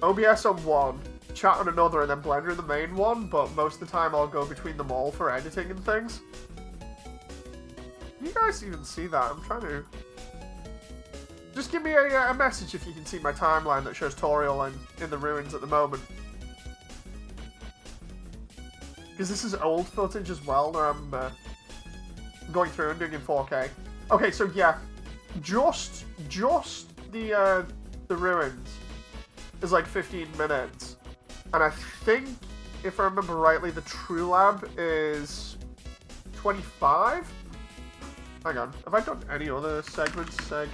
OBS on one, chat on another, and then Blender in the main one, but most of the time I'll go between them all for editing and things. Can you guys even see that? I'm trying to... Just give me a message if you can see my timeline that shows tutorial and in the ruins at the moment. Because this is old footage as well, where I'm going through and doing in 4K. Okay, so yeah. Just the ruins is like 15 minutes, and I think, if I remember rightly, the True Lab is 25? Hang on, have I done any other segments? No.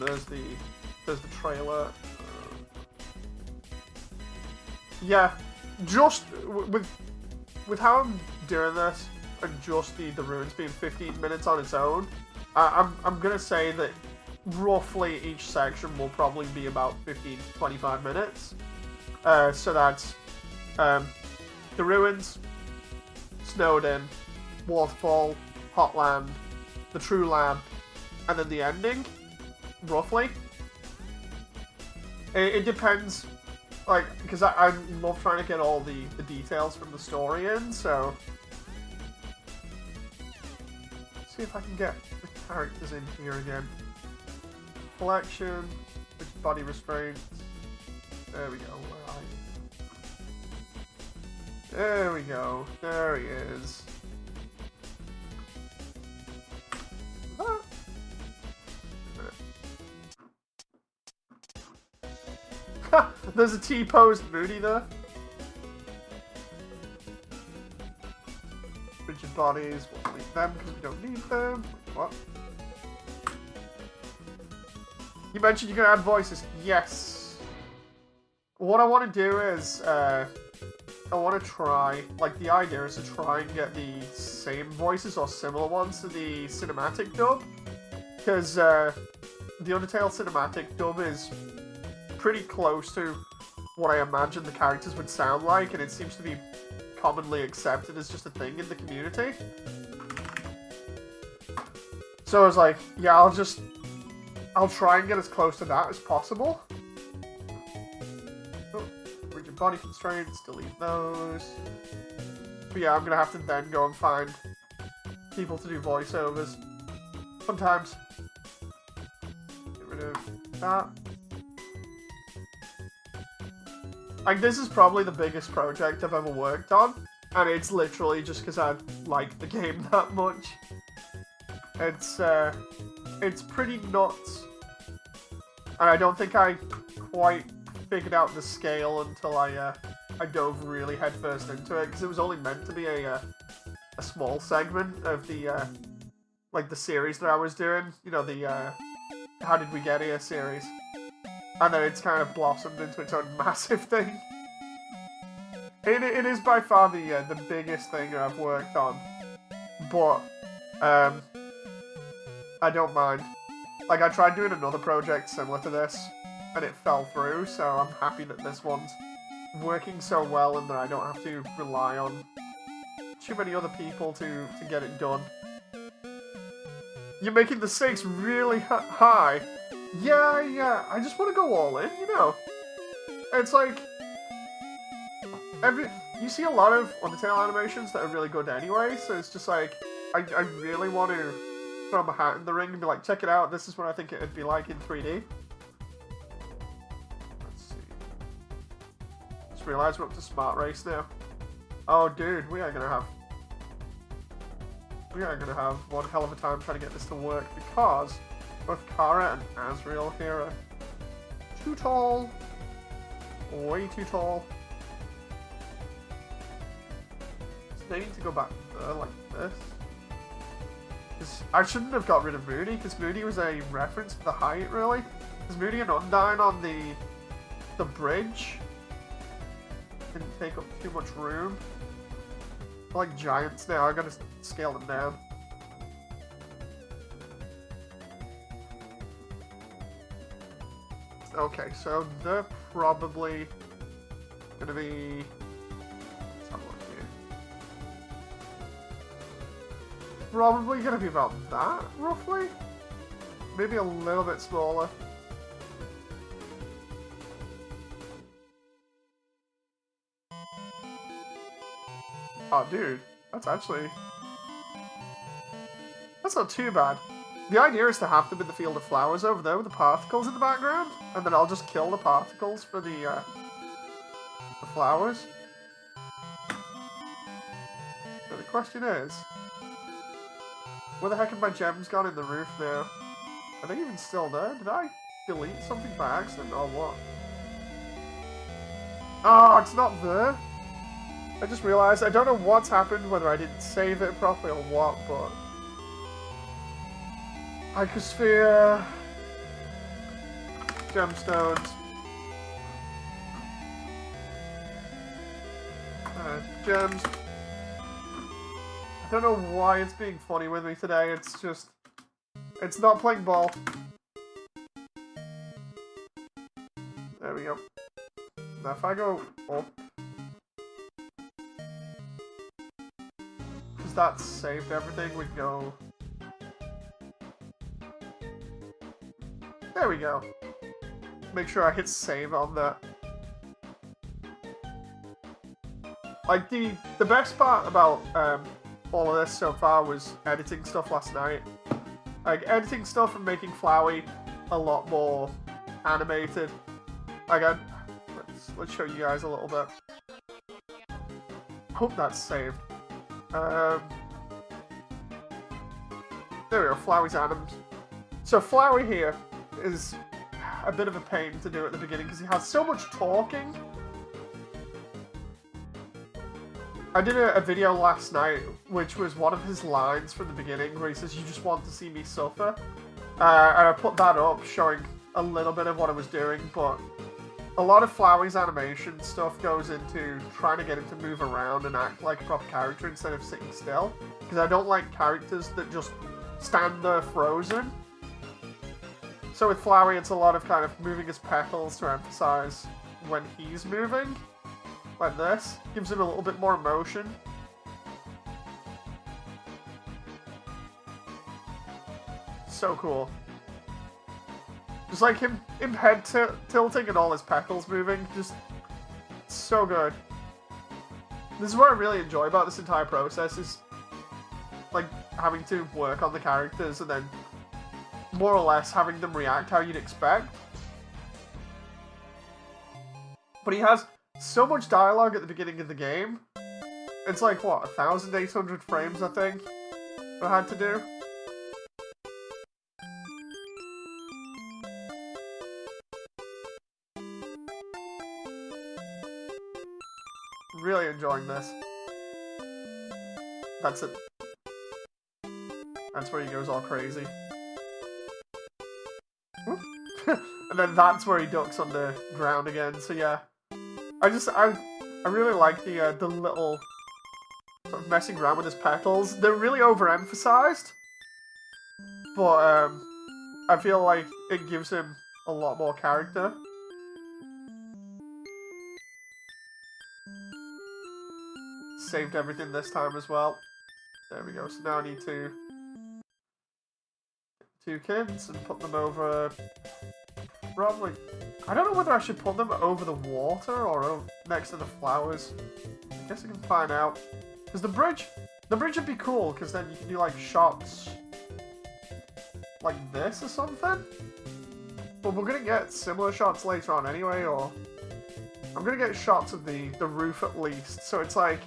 there's the trailer. Yeah, just with how I'm doing this, and just the ruins being 15 minutes on its own, I'm gonna say that roughly each section will probably be about 15 to 25 minutes. So that's the ruins, Snowden, Waterfall, Hotland, the True Lab, and then the ending, roughly. It depends, like, because I love trying to get all the details from the story in, so... Let's see if I can get the characters in here again. Collection, body restraints. There we go, where are you? There we go, there he is. There's a T-posed Moody there. Rigid bodies, we'll delete them because we don't need them. What? You mentioned you can add voices. Yes. What I want to do is, I want to try, like, the idea is to try and get the same voices or similar ones to the cinematic dub. Because, the Undertale cinematic dub is pretty close to what I imagine the characters would sound like, and it seems to be commonly accepted as just a thing in the community. So I was like, yeah, I'll try and get as close to that as possible. Oh, rigid body constraints, delete those. But yeah, I'm gonna have to then go and find people to do voiceovers. Fun times. Get rid of that. Like, this is probably the biggest project I've ever worked on, and it's literally just because I like the game that much. It's pretty nuts, and I don't think I quite figured out the scale until I dove really headfirst into it, because it was only meant to be a small segment of the, like, the series that I was doing, you know, the, How Did We Get Here series. And then it's kind of blossomed into its own massive thing. It is by far the biggest thing I've worked on. But, I don't mind. Like, I tried doing another project similar to this, and it fell through, so I'm happy that this one's working so well and that I don't have to rely on too many other people to get it done. You're making the stakes really high. Yeah, I just want to go all in, you know. It's like, you see a lot of Undertale animations that are really good anyway, so it's just like, I really want to throw my hat in the ring and be like, check it out, this is what I think it'd be like in 3D. Let's see. Just realised we're up to Smart Race now. Oh dude, we are gonna have one hell of a time trying to get this to work, because both Kara and Asriel here are too tall. Way too tall. So they need to go back there like this. I shouldn't have got rid of Moody, because Moody was a reference to the height, really. Because Moody and Undyne on the bridge didn't take up too much room. They're like giants now, I gotta scale them down. Okay, so they're probably gonna be... Let's have a look here. Probably gonna be about that, roughly? Maybe a little bit smaller. Oh, dude, that's not too bad. The idea is to have them in the field of flowers over there with the particles in the background, and then I'll just kill the particles for the flowers. So the question is, where the heck have my gems gone in the roof now? Are they even still there? Did I delete something by accident or what? Oh, it's not there. I just realised, I don't know what's happened, whether I didn't save it properly or what, but... Icosphere... gemstones. Gems. I don't know why it's being funny with me today. It's just... It's not playing ball. There we go. Now if I go up... Because that saved everything, we go... There we go. Make sure I hit save on that. Like, the best part about all of this so far was editing stuff last night. Like, editing stuff and making Flowey a lot more animated. Like, let's show you guys a little bit. Hope that's saved. There we go, Flowey's anims. So Flowey here is a bit of a pain to do at the beginning because he has so much talking. I did a video last night, which was one of his lines from the beginning, where he says, "You just want to see me suffer." And I put that up, showing a little bit of what I was doing, but a lot of Flowey's animation stuff goes into trying to get him to move around and act like a proper character instead of sitting still. Because I don't like characters that just stand there frozen. So with Flowey, it's a lot of kind of moving his petals to emphasize when he's moving. Like this. Gives him a little bit more emotion. So cool. Just like him head tilting and all his petals moving. Just so good. This is what I really enjoy about this entire process, is like having to work on the characters and then more or less having them react how you'd expect. But he has so much dialogue at the beginning of the game. It's like, what, 1,800 frames, I think, I had to do. Really enjoying this. That's it. That's where he goes all crazy. And then that's where he ducks underground again, so yeah. I really like the little sort of messing around with his petals. They're really overemphasized, but I feel like it gives him a lot more character. Saved everything this time as well. There we go. So now I need to two kids and put them over. Probably. I don't know whether I should put them over the water or next to the flowers. I guess I can find out. Because the bridge would be cool, because then you can do like shots like this or something. But we're gonna get similar shots later on anyway, or I'm gonna get shots of the roof at least. So it's like,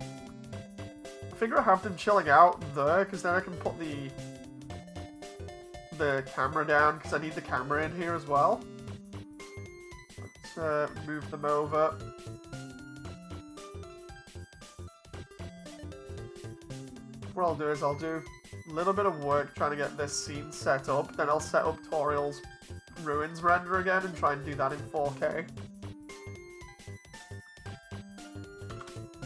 I figure I have them chilling out there, because then I can put the camera down, because I need the camera in here as well. Let's move them over. What I'll do is I'll do a little bit of work trying to get this scene set up, then I'll set up Toriel's ruins render again and try and do that in 4K.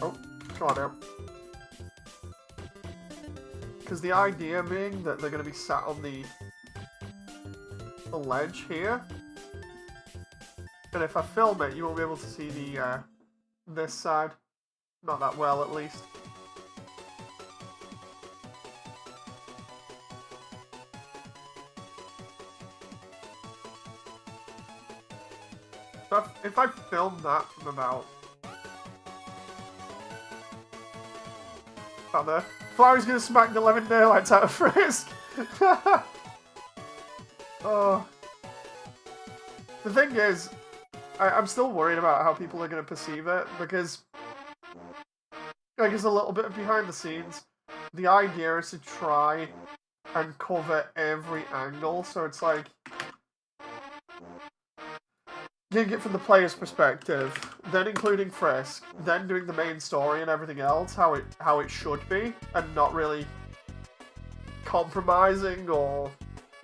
Oh, come on now. Because the idea being that they're going to be sat on the ledge here, and if I film it, you won't be able to see the this side, not that well at least. But if I film that from about there, Flower's gonna smack the 11 daylights out of Frisk. Oh. The thing is, I'm still worried about how people are going to perceive it, because I guess a little bit of behind the scenes, the idea is to try and cover every angle, so it's like, getting it from the player's perspective, then including Frisk, then doing the main story and everything else, how it should be, and not really compromising or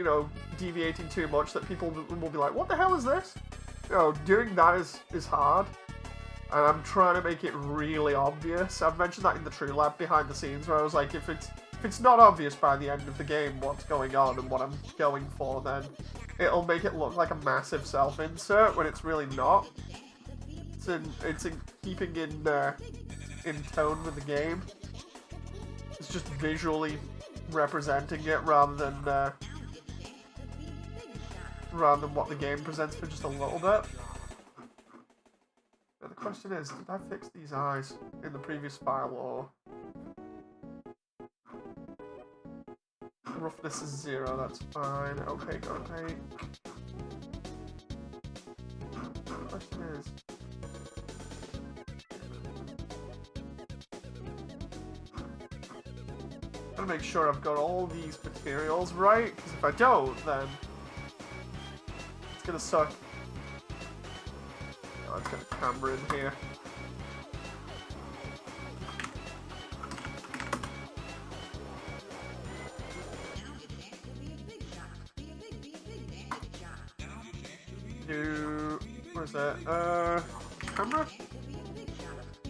you know, deviating too much that people will be like, what the hell is this? You know, doing that is hard. And I'm trying to make it really obvious. I've mentioned that in the True Lab behind the scenes, where I was like, if it's not obvious by the end of the game what's going on and what I'm going for, then it'll make it look like a massive self-insert when it's really not. It's in keeping in tone with the game. It's just visually representing it rather than what the game presents for just a little bit. But the question is, did I fix these eyes in the previous file, or roughness is 0? That's fine. Opaque. The question is, I'm gonna make sure I've got all these materials right, because if I don't, then it's gonna suck. Oh, let's get a camera in here. Where's that? Camera?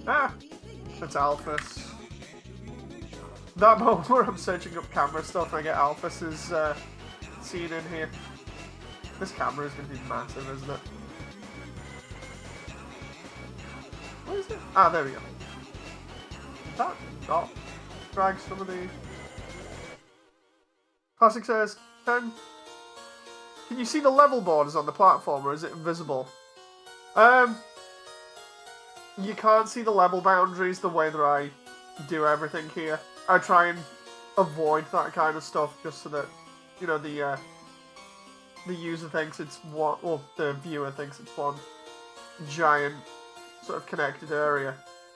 Ah! That's Alphys. That moment where I'm searching up camera stuff and I get Alphys's scene in here. This camera is going to be massive, isn't it? What is it? Ah, there we go. That not drag some of the... Classic says, can you see the level borders on the platform, or is it invisible? You can't see the level boundaries the way that I do everything here. I try and avoid that kind of stuff just so that, you know, the user thinks it's one, or the viewer thinks it's one giant sort of connected area.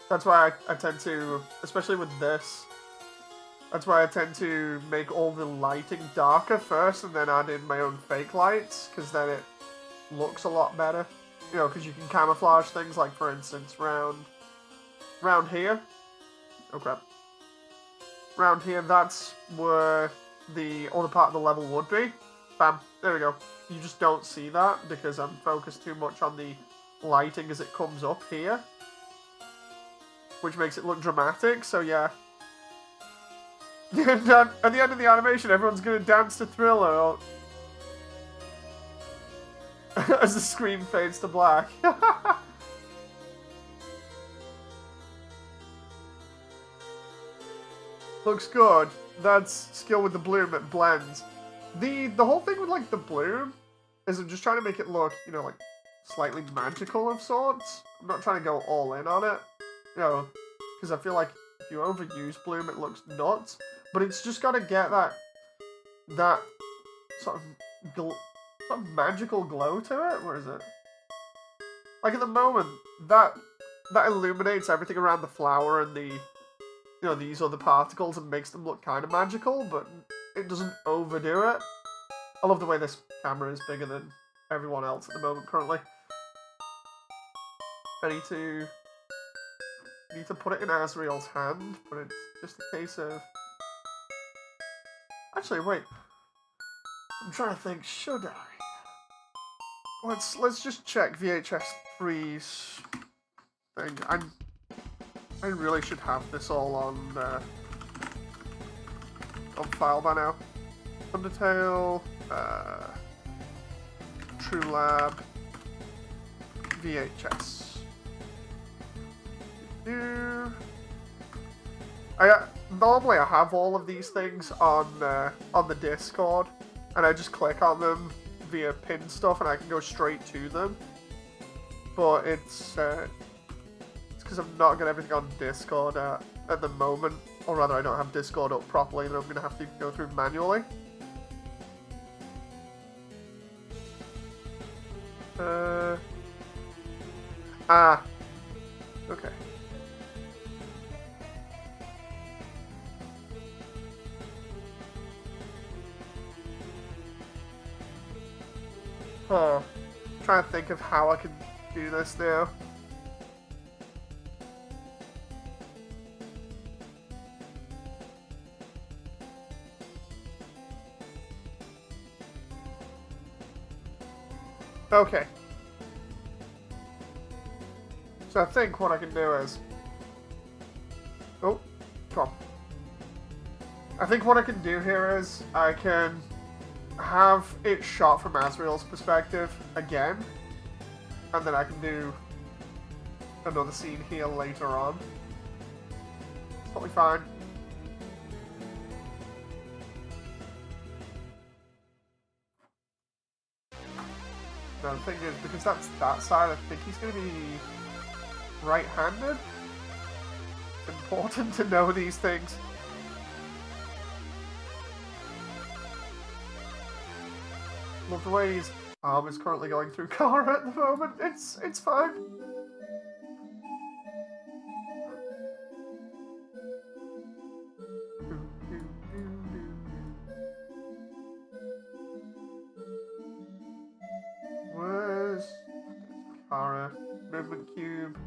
That's why I tend to, especially with this, that's why I tend to make all the lighting darker first and then add in my own fake lights, because then it looks a lot better. You know, because you can camouflage things, like, for instance, round here. Oh, crap. Round here, that's where the other part of the level would be. Bam. There we go. You just don't see that because I'm focused too much on the lighting as it comes up here, which makes it look dramatic, so yeah. At the end of the animation, everyone's going to dance to Thriller, or... as the screen fades to black. Looks good. That's skill with the bloom, it blends. The whole thing with, like, the bloom is I'm just trying to make it look, you know, like, slightly magical of sorts. I'm not trying to go all in on it, you know, because I feel like if you overuse bloom, it looks nuts. But it's just got to get that sort of magical glow to it. Where is it? Like, at the moment, that illuminates everything around the flower and the, you know, these other particles and makes them look kind of magical, but it doesn't overdo it. I love the way this camera is bigger than everyone else at the moment currently. I need to put it in Asriel's hand, but it's just a case of... Actually, wait. I'm trying to think, should I? Let's just check VHS3's thing. I really should have this all on file by now. Undertale, True Lab, VHS. Normally I have all of these things on the Discord, and I just click on them via pin stuff, and I can go straight to them. But it's because I've not got everything on Discord at the moment, or rather I don't have Discord up properly, that I'm going to have to go through manually. Okay. Huh. I'm trying to think of how I can do this now. Okay. So I think what I can do is... Oh, come on. I think what I can do here is I can have it shot from Asriel's perspective again, and then I can do another scene here later on. It's totally fine. Now the thing is, because that's that side, I think he's going to be right-handed. Important to know these things. Love the way his arm is currently going through Kara at the moment. It's fine. Where's Kara? Movement cube.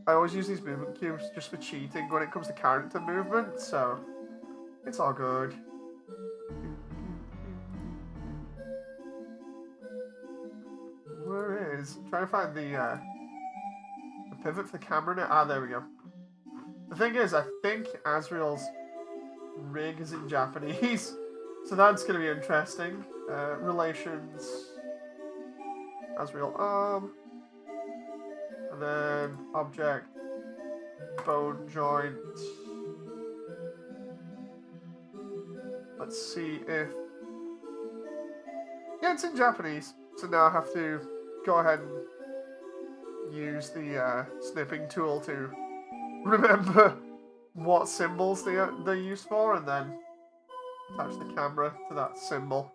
I always use these movement cubes just for cheating when it comes to character movement, so it's all good. Where is... I'm trying to find the pivot for the camera now. Ah, there we go. The thing is, I think Asriel's rig is in Japanese, so that's going to be interesting. Relations... Asriel arm... And then object, bone joint. Let's see if... Yeah, it's in Japanese. So now I have to go ahead and use the snipping tool to remember what symbols they're used for, and then attach the camera to that symbol.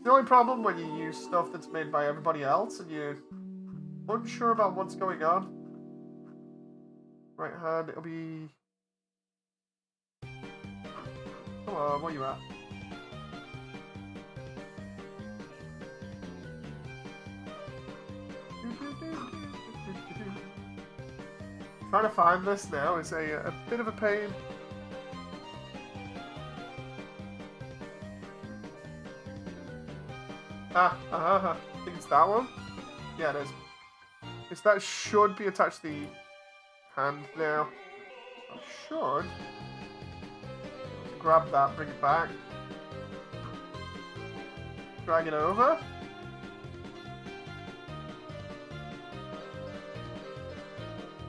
The only problem when you use stuff that's made by everybody else and you're unsure about what's going on. Right hand, it'll be... Come on, where you at? Trying to find this now is a bit of a pain. I think it's that one. Yeah, it is. That should be attached to the hand now. I should grab that, bring it back, drag it over.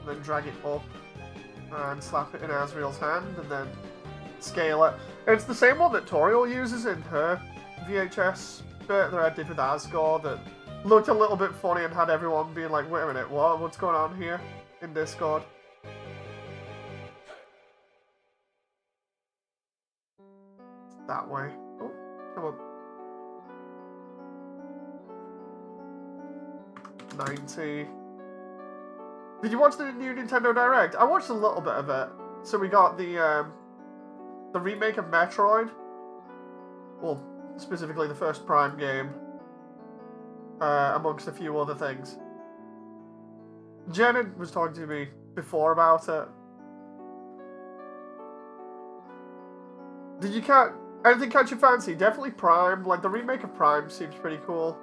Then drag it up and slap it in Asriel's hand, and then scale it. It's the same one that Toriel uses in her VHS bit that I did with Asgore that looked a little bit funny and had everyone being like, wait a minute, what's going on here in Discord? That way. Oh, come on. 90. Did you watch the new Nintendo Direct? I watched a little bit of it. So we got the remake of Metroid. Well, specifically the first Prime game. Amongst a few other things. Jen was talking to me before about it. Did you anything catch your fancy? Definitely Prime. Like, the remake of Prime seems pretty cool.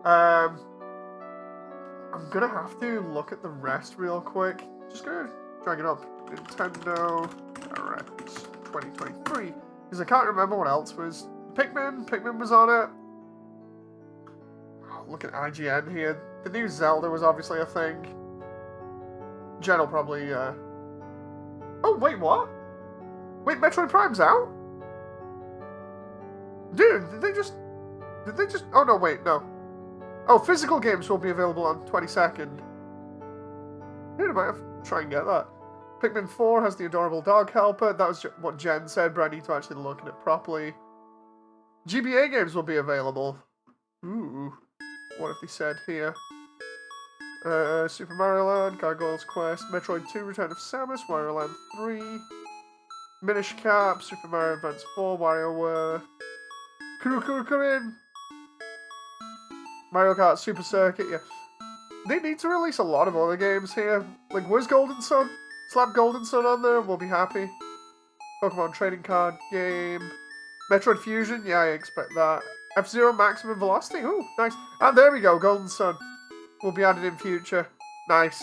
I'm gonna have to look at the rest real quick. Just gonna drag it up. Nintendo Direct 2023. Because I can't remember what else was. Pikmin was on it. Oh, look at IGN here. The new Zelda was obviously a thing. Jen will probably, Oh, wait, what? Wait, Metroid Prime's out? Dude, did they just... Oh, no, wait, no. Oh, physical games will be available on 22nd. Dude, I might have to try and get that. Pikmin 4 has the adorable dog helper. That was what Jen said, but I need to actually look at it properly. GBA games will be available. Ooh. What have they said here? Super Mario Land, Gargoyle's Quest, Metroid 2, Return of Samus, Wario Land 3, Minish Cap, Super Mario Advance 4, WarioWare, Kurukurukurin, Mario Kart Super Circuit, yeah. They need to release a lot of other games here. Like, where's Golden Sun? Slap Golden Sun on there, we'll be happy. Pokemon trading card game. Metroid Fusion, yeah, I expect that. F-Zero maximum velocity, ooh, nice. And there we go, Golden Sun. Will be added in future. Nice.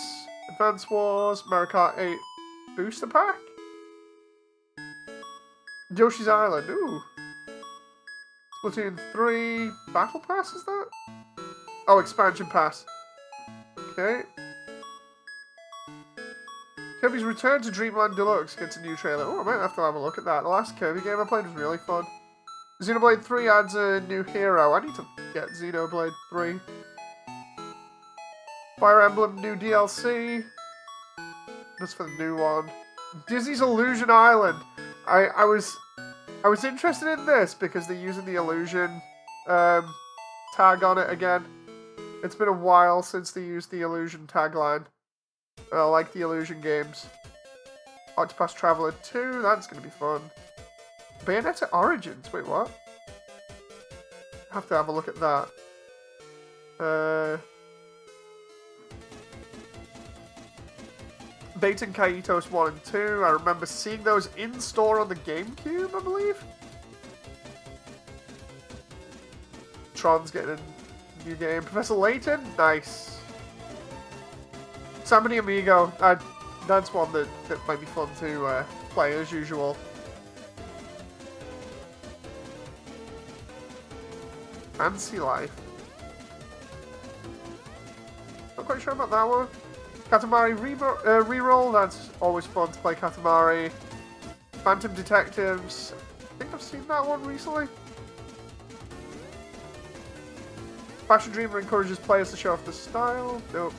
Advance Wars, Mario Kart 8 booster pack? Yoshi's Island, ooh. Splatoon 3 Battle Pass, is that? Oh, Expansion Pass. Okay. Kirby's Return to Dreamland Deluxe gets a new trailer. Oh, I might have to have a look at that. The last Kirby game I played was really fun. Xenoblade 3 adds a new hero. I need to get Xenoblade 3. Fire Emblem new DLC. That's for the new one. Disney's Illusion Island. I was interested in this because they're using the Illusion tag on it again. It's been a while since they used the Illusion tagline. I like the Illusion games. Octopath Traveler 2, that's going to be fun. Bayonetta Origins, wait, what? Have to have a look at that. Baten Kaitos 1 and 2, I remember seeing those in store on the GameCube, I believe? Tron's getting a new game. Professor Layton, nice. Samba Amigo, that's one that might be fun to play as usual. Fancy Life. Not quite sure about that one. Katamari reroll, that's always fun to play Katamari. Phantom Detectives, I think I've seen that one recently. Fashion Dreamer encourages players to show off the style. Nope.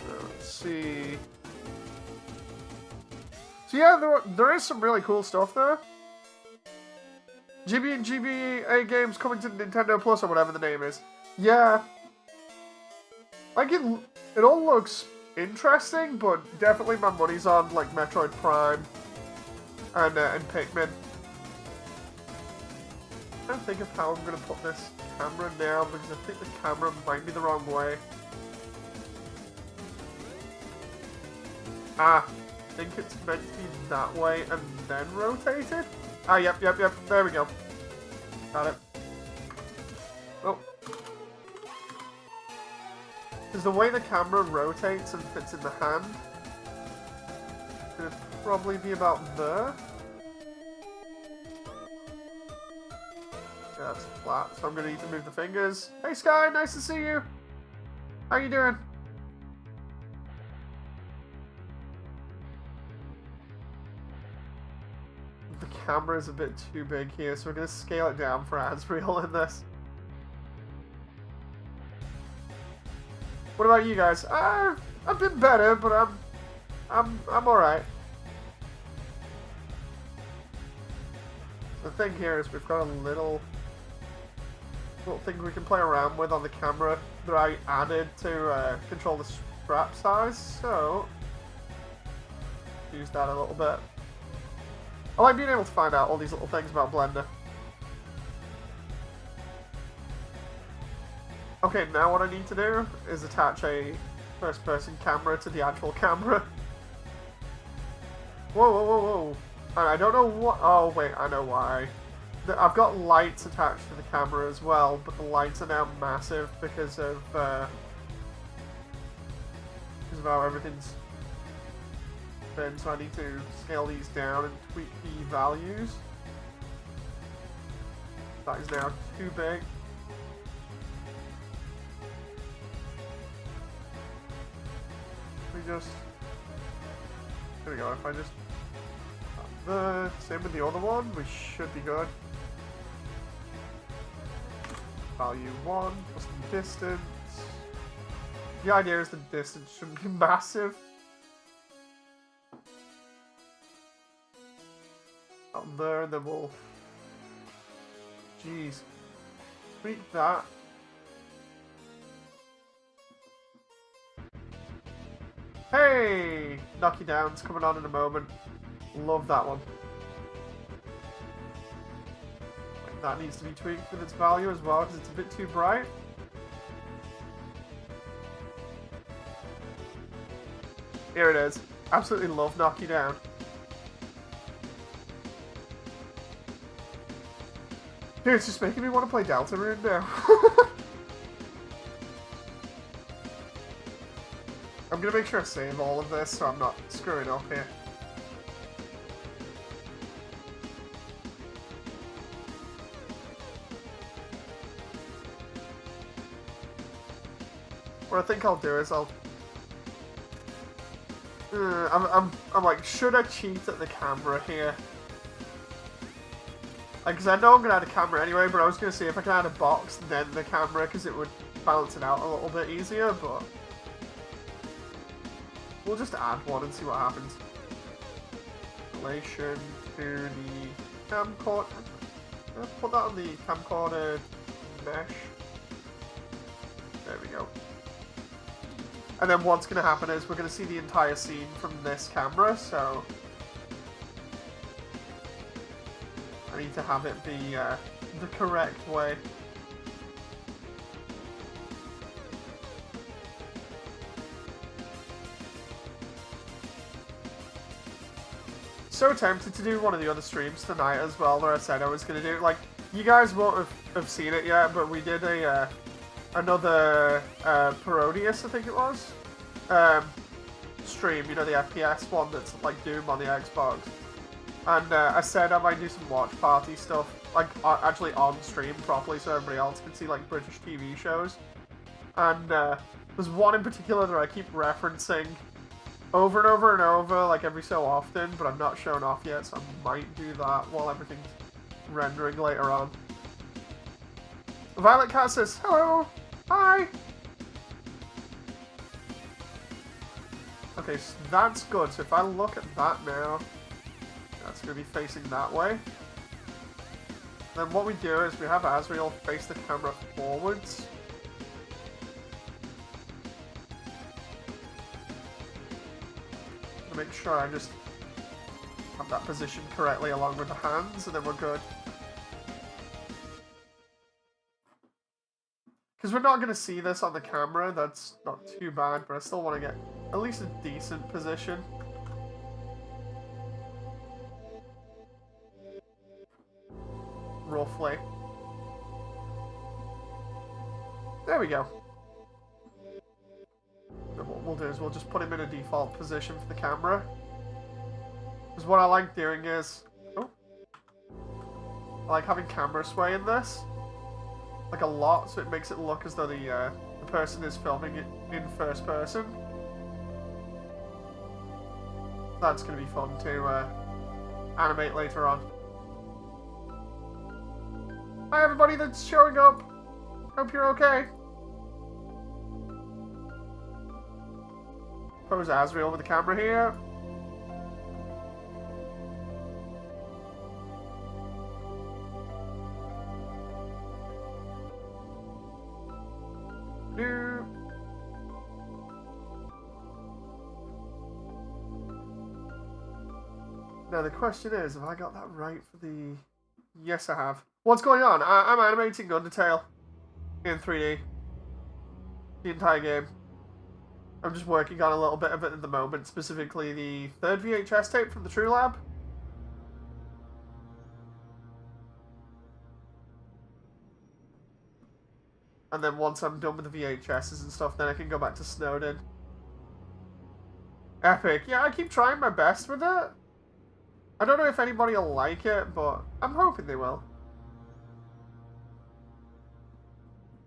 Let's see. So yeah, there is some really cool stuff there. GB and GBA games coming to Nintendo Plus or whatever the name is. Yeah. Like it all looks interesting, but definitely my money's on like Metroid Prime and Pikmin. I'm trying to think of how I'm gonna put this camera now because I think the camera might be the wrong way. I think it's meant to be that way and then rotated. Ah, yep, there we go. Got it. Oh. Because the way the camera rotates and fits in the hand, it's going to probably be about there. Yeah, that's flat, so I'm going to need to move the fingers. Hey Sky, nice to see you! How you doing? The camera is a bit too big here, so we're going to scale it down for Asriel in this. What about you guys? I've been better, but I'm alright. The thing here is we've got a little thing we can play around with on the camera that I added to control the strap size, so use that a little bit. I like being able to find out all these little things about Blender. Okay, now what I need to do is attach a first-person camera to the actual camera. Whoa. I don't know what... Oh, wait, I know why. I've got lights attached to the camera as well, but the lights are now massive because of how everything's been, so I need to scale these down and tweak the values. That is now too big. There we go, if I just... same with the other one, we should be good. Value 1, plus the distance. The idea is the distance shouldn't be massive. Up there, and then we'll... Jeez. Tweak that. Hey! Knock You Down's coming on in a moment. Love that one. That needs to be tweaked with its value as well, because it's a bit too bright. Here it is. Absolutely love Knock You Down. Dude, it's just making me want to play Deltarune now. I'm gonna make sure I save all of this so I'm not screwing up here. What I think I'll do is I'm like, should I cheat at the camera here? Like, cause I know I'm gonna add a camera anyway, but I was gonna see if I can add a box then the camera, cause it would balance it out a little bit easier. But we'll just add one and see what happens. Relation to the camcorder. Put that on the camcorder mesh. There we go. And then what's going to happen is we're going to see the entire scene from this camera, so I need to have it be the correct way. So tempted to do one of the other streams tonight as well, where I said I was going to do. Like, you guys won't have seen it yet, but we did a another Parodius, I think it was, stream, you know, the FPS one that's like Doom on the Xbox. And I said I might do some watch party stuff, like actually on stream properly so everybody else can see like British TV shows. And there's one in particular that I keep referencing over and over and over, like every so often, but I'm not showing off yet, so I might do that while everything's rendering later on. Violet Cat says, hello! Hi! Okay, so that's good. So if I look at that now, that's going to be facing that way. Then what we do is we have Asriel face the camera forwards. To make sure I just have that position correctly along with the hands, and then we're good. Because we're not going to see this on the camera, that's not too bad, but I still want to get at least a decent position. Roughly. There we go. And what we'll do is we'll just put him in a default position for the camera. Because what I like doing is... Oh, I like having camera sway in this. Like a lot, so it makes it look as though the person is filming it in first person. That's going to be fun to animate later on. Hi everybody that's showing up! Hope you're okay. Pose Asriel with the camera here. Now the question is, have I got that right for the... Yes, I have. What's going on? I'm animating Undertale in 3D. The entire game. I'm just working on a little bit of it at the moment, specifically the third VHS tape from the True Lab. And then once I'm done with the VHSs and stuff, then I can go back to Snowden. Epic. Yeah, I keep trying my best with it. I don't know if anybody will like it, but I'm hoping they will.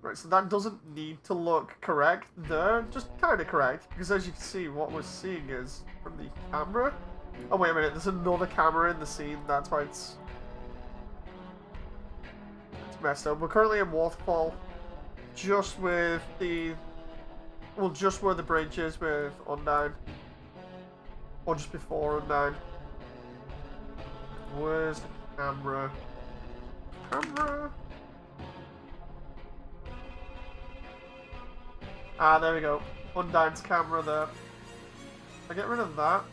Right, so that doesn't need to look correct there, just kind of correct, because as you can see, what we're seeing is from the camera. Oh, wait a minute, there's another camera in the scene, that's why it's messed up. We're currently in Waterfall, just with the, well, just where the bridge is with Undyne, or just before Undyne. Where's the camera? Camera? Ah, there we go. Undyne's camera there. I get rid of that.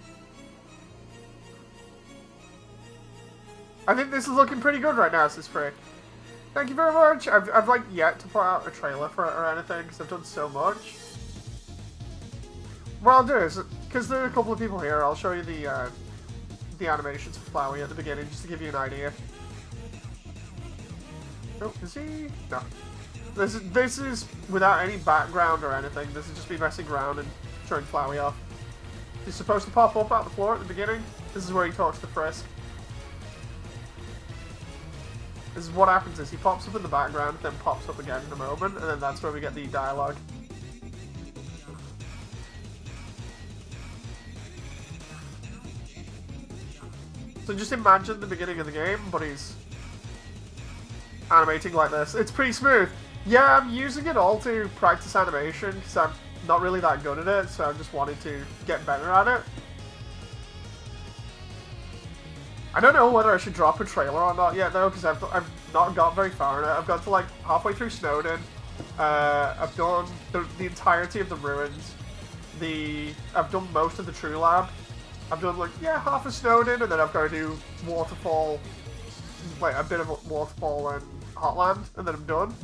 I think this is looking pretty good right now, says Frick. Thank you very much. I've like yet to put out a trailer for it or anything because I've done so much. What I'll do is because there are a couple of people here, I'll show you the animations for Flowey at the beginning, just to give you an idea. Oh, is he? No. This is without any background or anything. This is just me messing around and showing Flowey off. He's supposed to pop up out the floor at the beginning. This is where he talks to Frisk. This is what happens is he pops up in the background, then pops up again in a moment, and then that's where we get the dialogue. So just imagine the beginning of the game, but he's animating like this. It's pretty smooth. Yeah, I'm using it all to practice animation, because I'm not really that good at it, so I just wanted to get better at it. I don't know whether I should drop a trailer or not yet, though, because I've not got very far in it. I've got to, like, halfway through Snowden. I've done the entirety of the ruins. I've done most of the True Lab. I've done, like, yeah, half of Snowden, and then I've got to do Waterfall, like, a bit of Waterfall and Hotland, and then I'm done.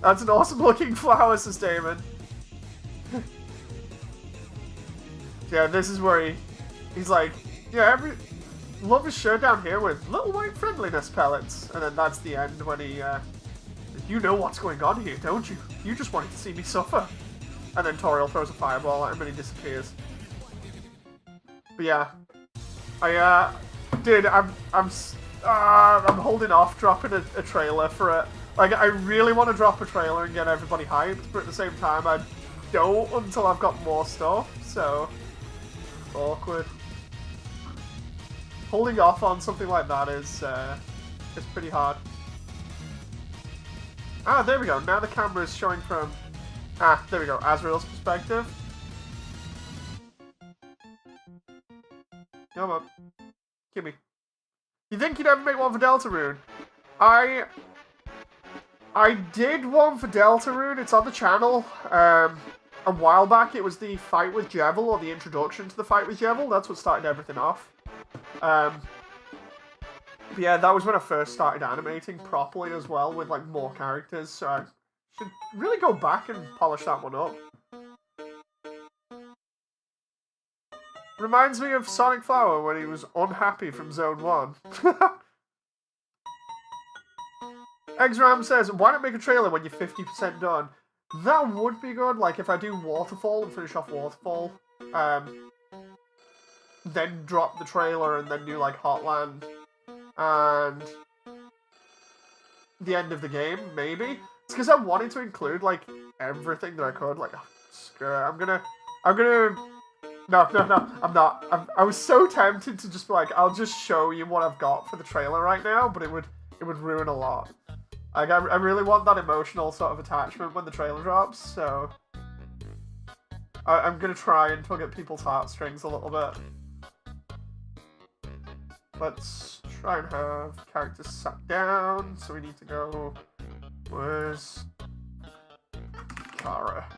That's an awesome looking flower, says Damon. Yeah, this is where he's like, yeah, love his show down here with little white friendliness pellets. And then that's the end when he, you know what's going on here, don't you? You just wanted to see me suffer. And then Toriel throws a fireball at him and he disappears. But yeah, I'm holding off dropping a trailer for it. Like, I really want to drop a trailer and get everybody hyped, but at the same time, I don't until I've got more stuff, so it's awkward. Holding off on something like that is pretty hard. Ah, there we go. Now the camera is showing from... Ah, there we go. Azrael's perspective. Come on. Gimme. You think you'd ever make one for Deltarune? I did one for Deltarune. It's on the channel. A while back, it was the fight with Jevil, or the introduction to the fight with Jevil. That's what started everything off. But yeah, that was when I first started animating properly as well, with like more characters. So I should really go back and polish that one up. Reminds me of Sonic Flower when he was unhappy from Zone 1. Exram says, why not make a trailer when you're 50% done? That would be good, like if I do Waterfall and finish off Waterfall, then drop the trailer and then do like Hotland and the end of the game, maybe. It's because I wanted to include like everything that I could, like, screw it, I'm gonna, no, I'm not. I was so tempted to just be like, I'll just show you what I've got for the trailer right now, but it would ruin a lot. Like, I really want that emotional sort of attachment when the trailer drops, so I'm gonna try and tug at people's heartstrings a little bit. Let's try and have characters sat down, so we need to go... Where's... Kara?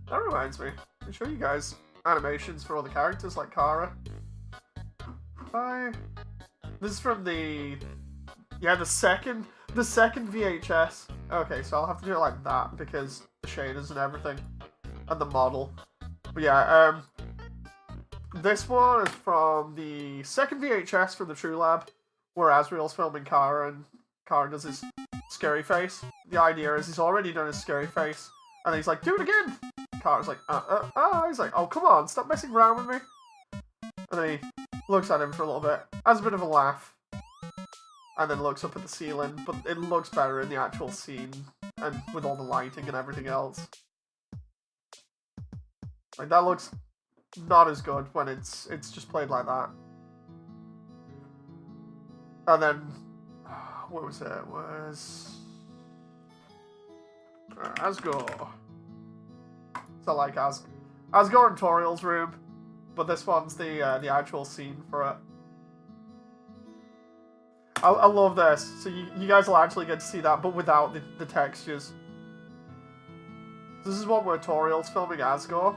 That reminds me, I'll show you guys animations for all the characters like Kara. Bye. This is from the second VHS. Okay, so I'll have to do it like that because the shaders and everything, and the model. But yeah, this one is from the second VHS from the True Lab, where Azrael's filming Kara, and Kara does his scary face. The idea is he's already done his scary face, and he's like, do it again! Kara's like, he's like, oh, come on, stop messing around with me. And then he looks at him for a little bit, has a bit of a laugh, and then looks up at the ceiling, but it looks better in the actual scene, and with all the lighting and everything else. Like, that looks not as good when it's just played like that. And then, what was it? It was... Asgore. So like Asgore and Toriel's room, but this one's the actual scene for it. I love this. So you guys will actually get to see that, but without the textures. This is one where Toriel's filming Asgore,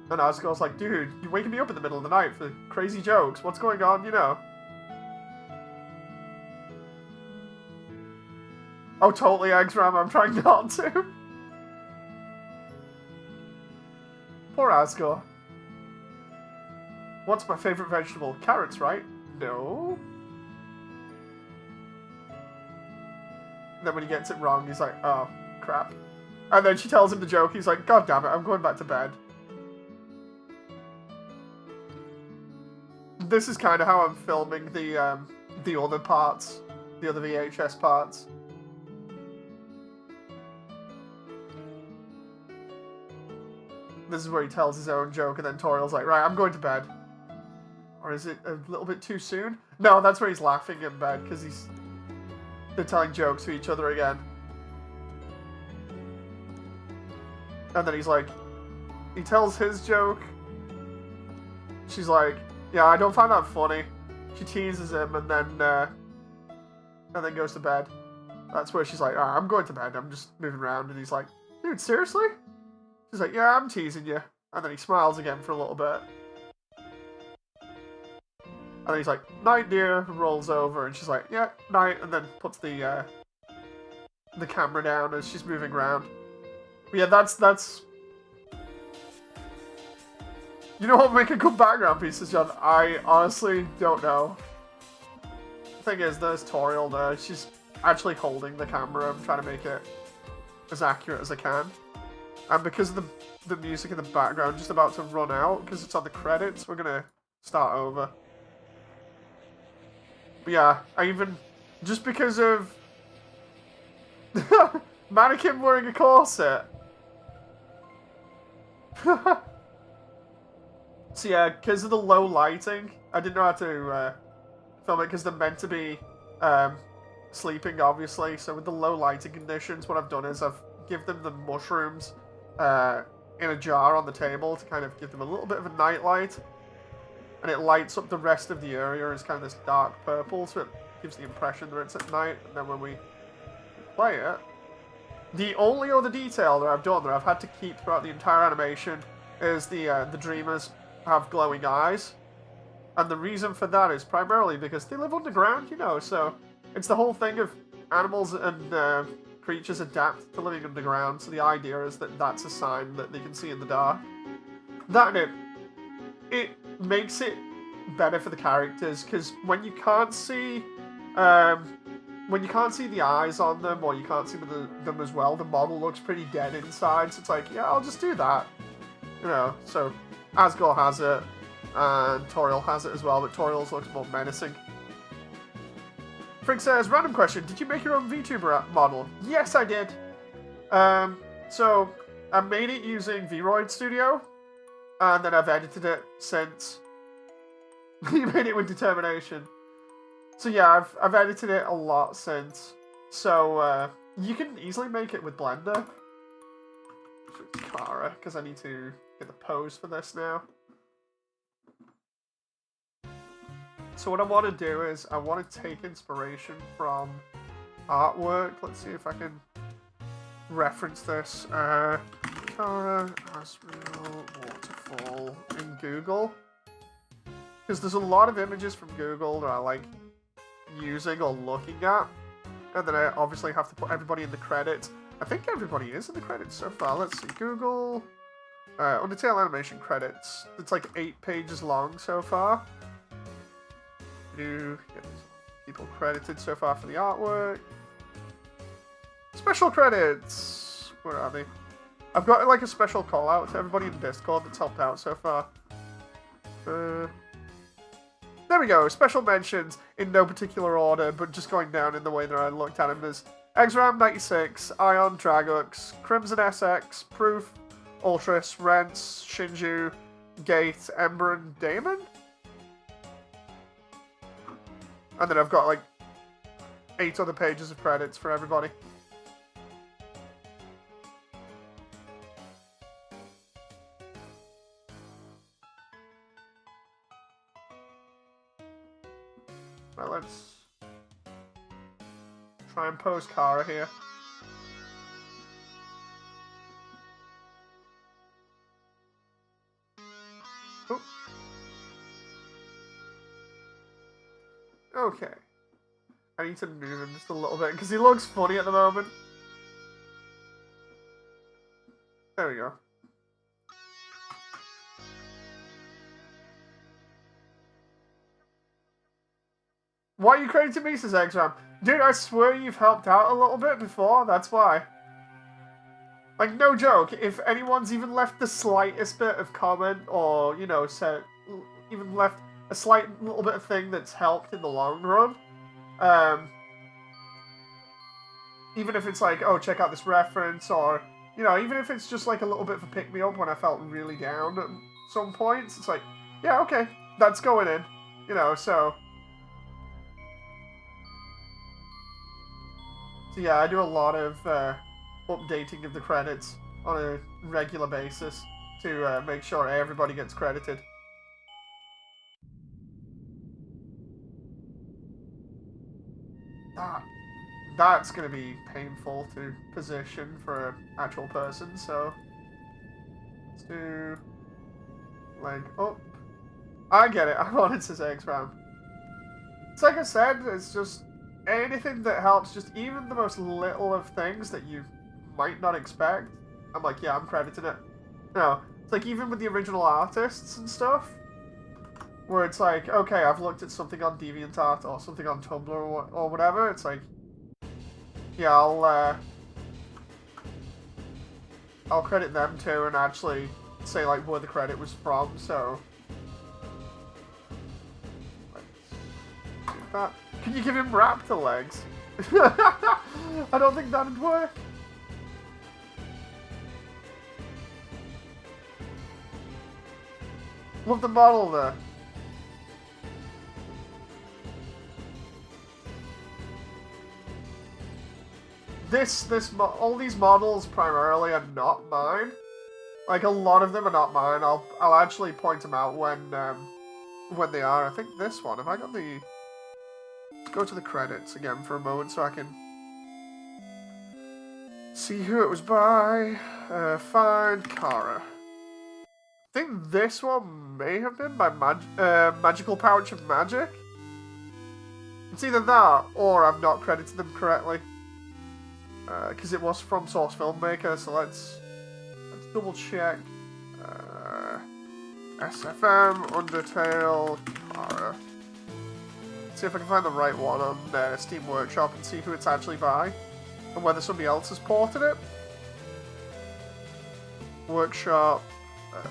and Asgore's like, dude, you're waking me up in the middle of the night for crazy jokes. What's going on, you know? Oh, totally, Exram. I'm trying not to. Poor Asgore. What's my favorite vegetable? Carrots, right? No. And then when he gets it wrong, he's like, oh, crap. And then she tells him the joke. He's like, God damn it, I'm going back to bed. This is kind of how I'm filming the other parts, the other VHS parts. This is where he tells his own joke, and then Toriel's like, right, I'm going to bed. Or is it a little bit too soon? No, that's where he's laughing in bed, because they're telling jokes to each other again. And then he's like, he tells his joke. She's like, yeah, I don't find that funny. She teases him and then goes to bed. That's where she's like, oh, I'm going to bed. I'm just moving around. And he's like, dude, seriously? She's like, yeah, I'm teasing you. And then he smiles again for a little bit. And then he's like, night, dear, and rolls over. And she's like, yeah, night. And then puts the camera down as she's moving around. But yeah, that's... You know what would make a good background pieces, John? I honestly don't know. The thing is, there's Toriel there. She's actually holding the camera. I'm trying to make it as accurate as I can. And because of the music in the background just about to run out, because it's on the credits, we're going to start over. But yeah, I even... Just because of... Mannequin wearing a corset. So yeah, because of the low lighting, I didn't know how to film it because they're meant to be sleeping, obviously. So with the low lighting conditions, what I've done is I've given them the mushrooms in a jar on the table to kind of give them a little bit of a night light. And it lights up the rest of the area as kind of this dark purple, so it gives the impression that it's at night. And then when we play it, the only other detail that I've done that I've had to keep throughout the entire animation is the dreamers have glowing eyes. And the reason for that is primarily because they live underground, you know, so it's the whole thing of animals and creatures adapt to living underground, so the idea is that that's a sign that they can see in the dark. That and it makes it better for the characters, because when you can't see the eyes on them, or you can't see them as well, the model looks pretty dead inside, so it's like, yeah, I'll just do that. You know, so Asgore has it, and Toriel has it as well, but Toriel's looks more menacing. Frick says, random question, did you make your own VTuber model? Yes, I did. So, I made it using Vroid Studio, and then I've edited it since. You made it with determination. So yeah, I've edited it a lot since. So, you can easily make it with Blender. Kara, because I need to get the pose for this now. So what I want to do is, I want to take inspiration from artwork. Let's see if I can reference this. Kara Asriel waterfall in Google. Because there's a lot of images from Google that I like using or looking at. And then I obviously have to put everybody in the credits. I think everybody is in the credits so far. Let's see, Google, Undertale animation credits. It's like 8 pages long so far. Get people credited so far for the artwork. Special credits! Where are they? I've got like a special call out to everybody in Discord that's helped out so far. There we go, special mentions in no particular order, but just going down in the way that I looked at them as Exram96, Ion Dragux, Crimson SX, Proof, Ultras, Rents, Shinju, Gate, Ember, and Damon? And then I've got like 8 other pages of credits for everybody. Right, let's try and pose Kara here. Oop. Okay. I need to move him just a little bit because he looks funny at the moment. There we go. Why are you crediting me, says X-Ram? Dude, I swear you've helped out a little bit before, that's why. Like, no joke, if anyone's even left the slightest bit of comment or, you know, said, even left a slight little bit of thing that's helped in the long run, even if it's like, oh, check out this reference, or, you know, even if it's just like a little bit of a pick-me-up when I felt really down at some points, it's like, yeah, okay, that's going in, you know, so yeah, I do a lot of updating of the credits on a regular basis to make sure everybody gets credited. That's going to be painful to position for an actual person, so let's do leg up. I get it, I wanted to say X-Ram. It's like I said, it's just anything that helps, just even the most little of things that you might not expect. I'm like, yeah, I'm crediting it. No, it's like even with the original artists and stuff, where it's like, okay, I've looked at something on DeviantArt or something on Tumblr or whatever, it's like, yeah, I'll credit them too and actually say like where the credit was from, so let's do that. Can you give him raptor legs? I don't think that'd work. Love the model there. All these models primarily are not mine. Like, a lot of them are not mine. I'll actually point them out when they are. I think this one, have I got the... Let's go to the credits again for a moment so I can see who it was by. Find Kara. I think this one may have been by Magical Pouch of Magic. It's either that or I've not credited them correctly. Because it was from Source Filmmaker, so let's double check. SFM, Undertale, Kara. See if I can find the right one on Steam Workshop and see who it's actually by, and whether somebody else has ported it. Workshop,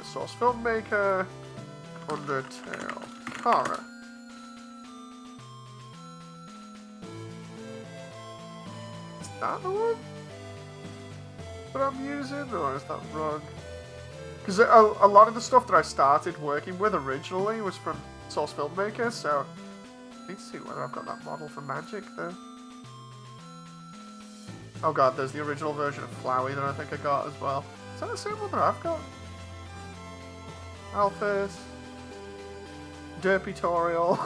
Source Filmmaker, Undertale, Kara. Is that the one that I'm using, or is that wrong? Because a lot of the stuff that I started working with originally was from Source Filmmaker, so I need to see whether I've got that model for Magic there. Oh god, there's the original version of Flowey that I think I got as well. Is that the same one that I've got? Alphys. Derpytorial.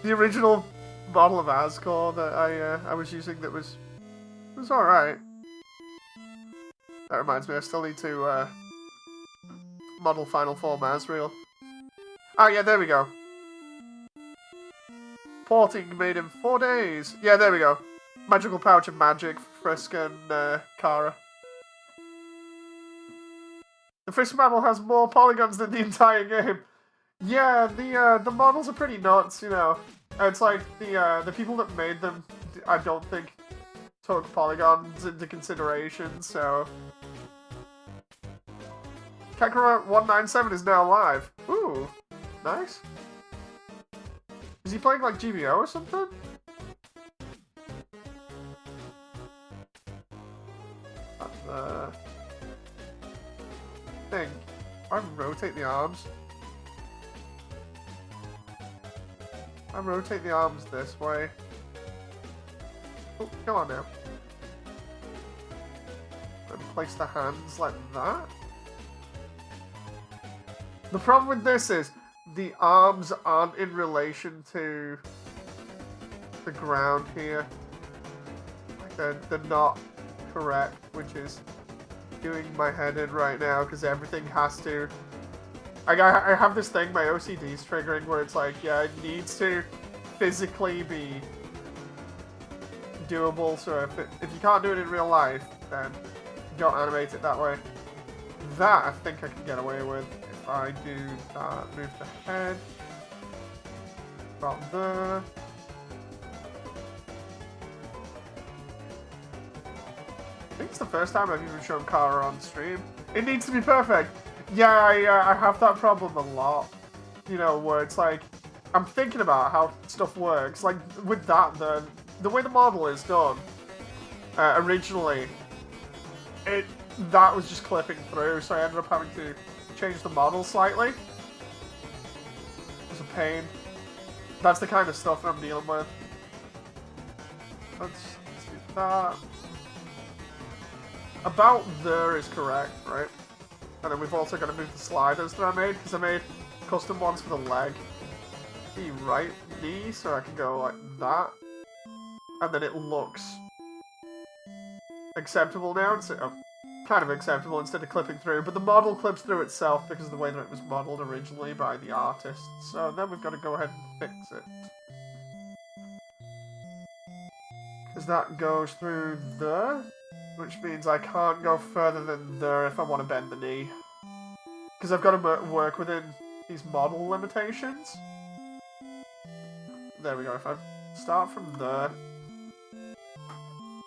The original model of Asgore that I was using that was alright. That reminds me, I still need to model Final Form Asriel. Oh yeah, there we go. Porting made in 4 days. Yeah, there we go. Magical Pouch of Magic, Frisk and Kara. The Frisk model has more polygons than the entire game. Yeah, the models are pretty nuts, you know. It's like the people that made them, I don't think took polygons into consideration, so... Kakarot197 is now live. Ooh, nice. Is he playing like GBO or something? Thing. I rotate the arms. I rotate the arms this way. Oh, come on now. And place the hands like that. The problem with this is the arms aren't in relation to the ground here. Like they're not correct, which is doing my head in right now because everything has to... I have this thing, my OCD's triggering, where it's like, yeah, it needs to physically be doable, so if you can't do it in real life, then don't animate it that way. That I think I can get away with if I do that, move the head. About there. I think it's the first time I've even shown Kara on stream. It needs to be perfect. Yeah, I have that problem a lot. You know, where it's like, I'm thinking about how stuff works. Like, with that, the way the model is done, originally, that was just clipping through, so I ended up having to change the model slightly. It was a pain. That's the kind of stuff that I'm dealing with. Let's do that. About there is correct, right? And then we've also got to move the sliders that I made, because I made custom ones for the leg. The right knee, so I can go like that. And then it looks acceptable now. It's kind of acceptable instead of clipping through, but the model clips through itself because of the way that it was modeled originally by the artist. So then we've got to go ahead and fix it. Because that goes through there, which means I can't go further than there if I want to bend the knee. Because I've got to work within these model limitations. There we go. If I start from there,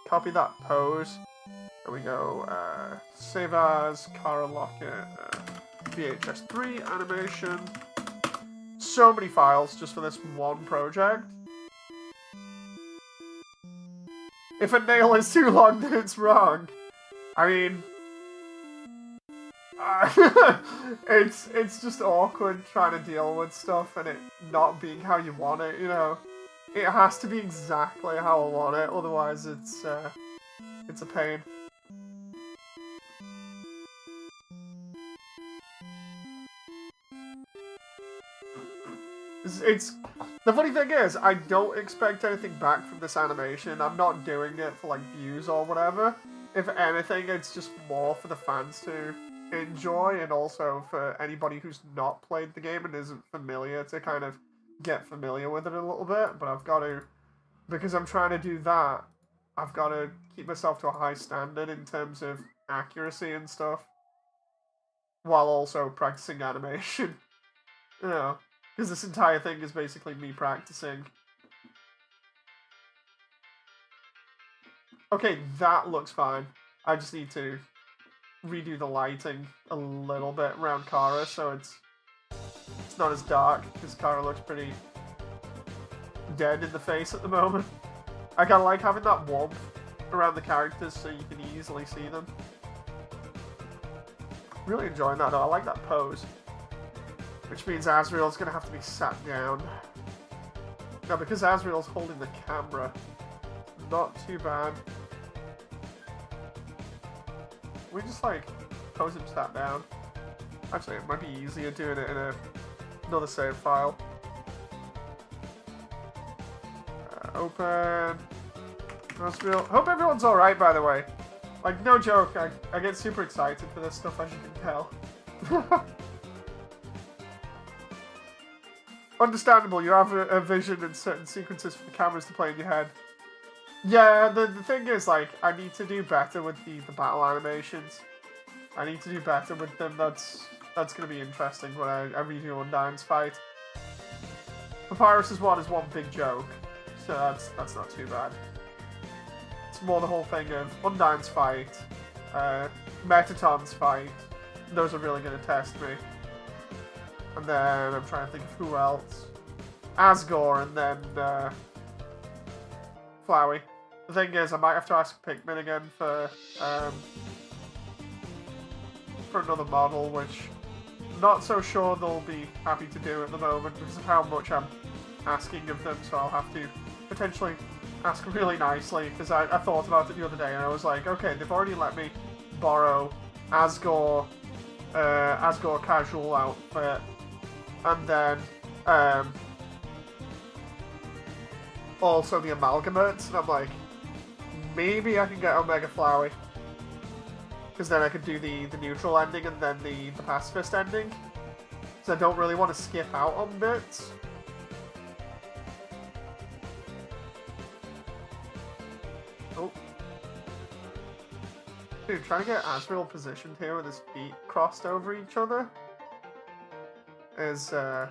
copy that pose. There we go. Save as, Kara Locket, VHS3 animation. So many files just for this one project. If a nail is too long, then it's wrong. I mean, it's just awkward trying to deal with stuff and it not being how you want it, you know. It has to be exactly how I want it, otherwise it's a pain. It's the funny thing is, I don't expect anything back from this animation. I'm not doing it for like views or whatever. If anything, it's just more for the fans to enjoy, and also for anybody who's not played the game and isn't familiar to kind of get familiar with it a little bit. But I've got to, because I'm trying to do that, I've got to keep myself to a high standard in terms of accuracy and stuff, while also practicing animation. You know. Because this entire thing is basically me practicing. Okay, that looks fine. I just need to redo the lighting a little bit around Kara so it's not as dark, because Kara looks pretty dead in the face at the moment. I kinda like having that warmth around the characters so you can easily see them. Really enjoying that though, I like that pose. Which means Asriel's going to have to be sat down. Now, because Asriel's holding the camera, not too bad. We just, like, pose him sat down. Actually, it might be easier doing it in another save file. Open. Asriel. Hope everyone's alright, by the way. Like, no joke, I get super excited for this stuff, as you can tell. Understandable, you have a vision and certain sequences for the cameras to play in your head. Yeah, the thing is, like, I need to do better with the battle animations. I need to do better with them. That's going to be interesting when I redo Undyne's fight. Papyrus's one is one big joke, so that's not too bad. It's more the whole thing of Undyne's fight, Metaton's fight. Those are really going to test me. And then I'm trying to think of who else. Asgore, and then Flowey. The thing is, I might have to ask Pikmin again for another model, which I'm not so sure they'll be happy to do at the moment because of how much I'm asking of them, so I'll have to potentially ask really nicely, because I thought about it the other day and I was like, okay, they've already let me borrow Asgore casual outfit, and then also the amalgamates, and I'm like, maybe I can get Omega Flowey, because then I could do the neutral ending and then the pacifist ending, because I don't really want to skip out on bits. Oh. Dude, trying to get Asriel positioned here with his feet crossed over each other is a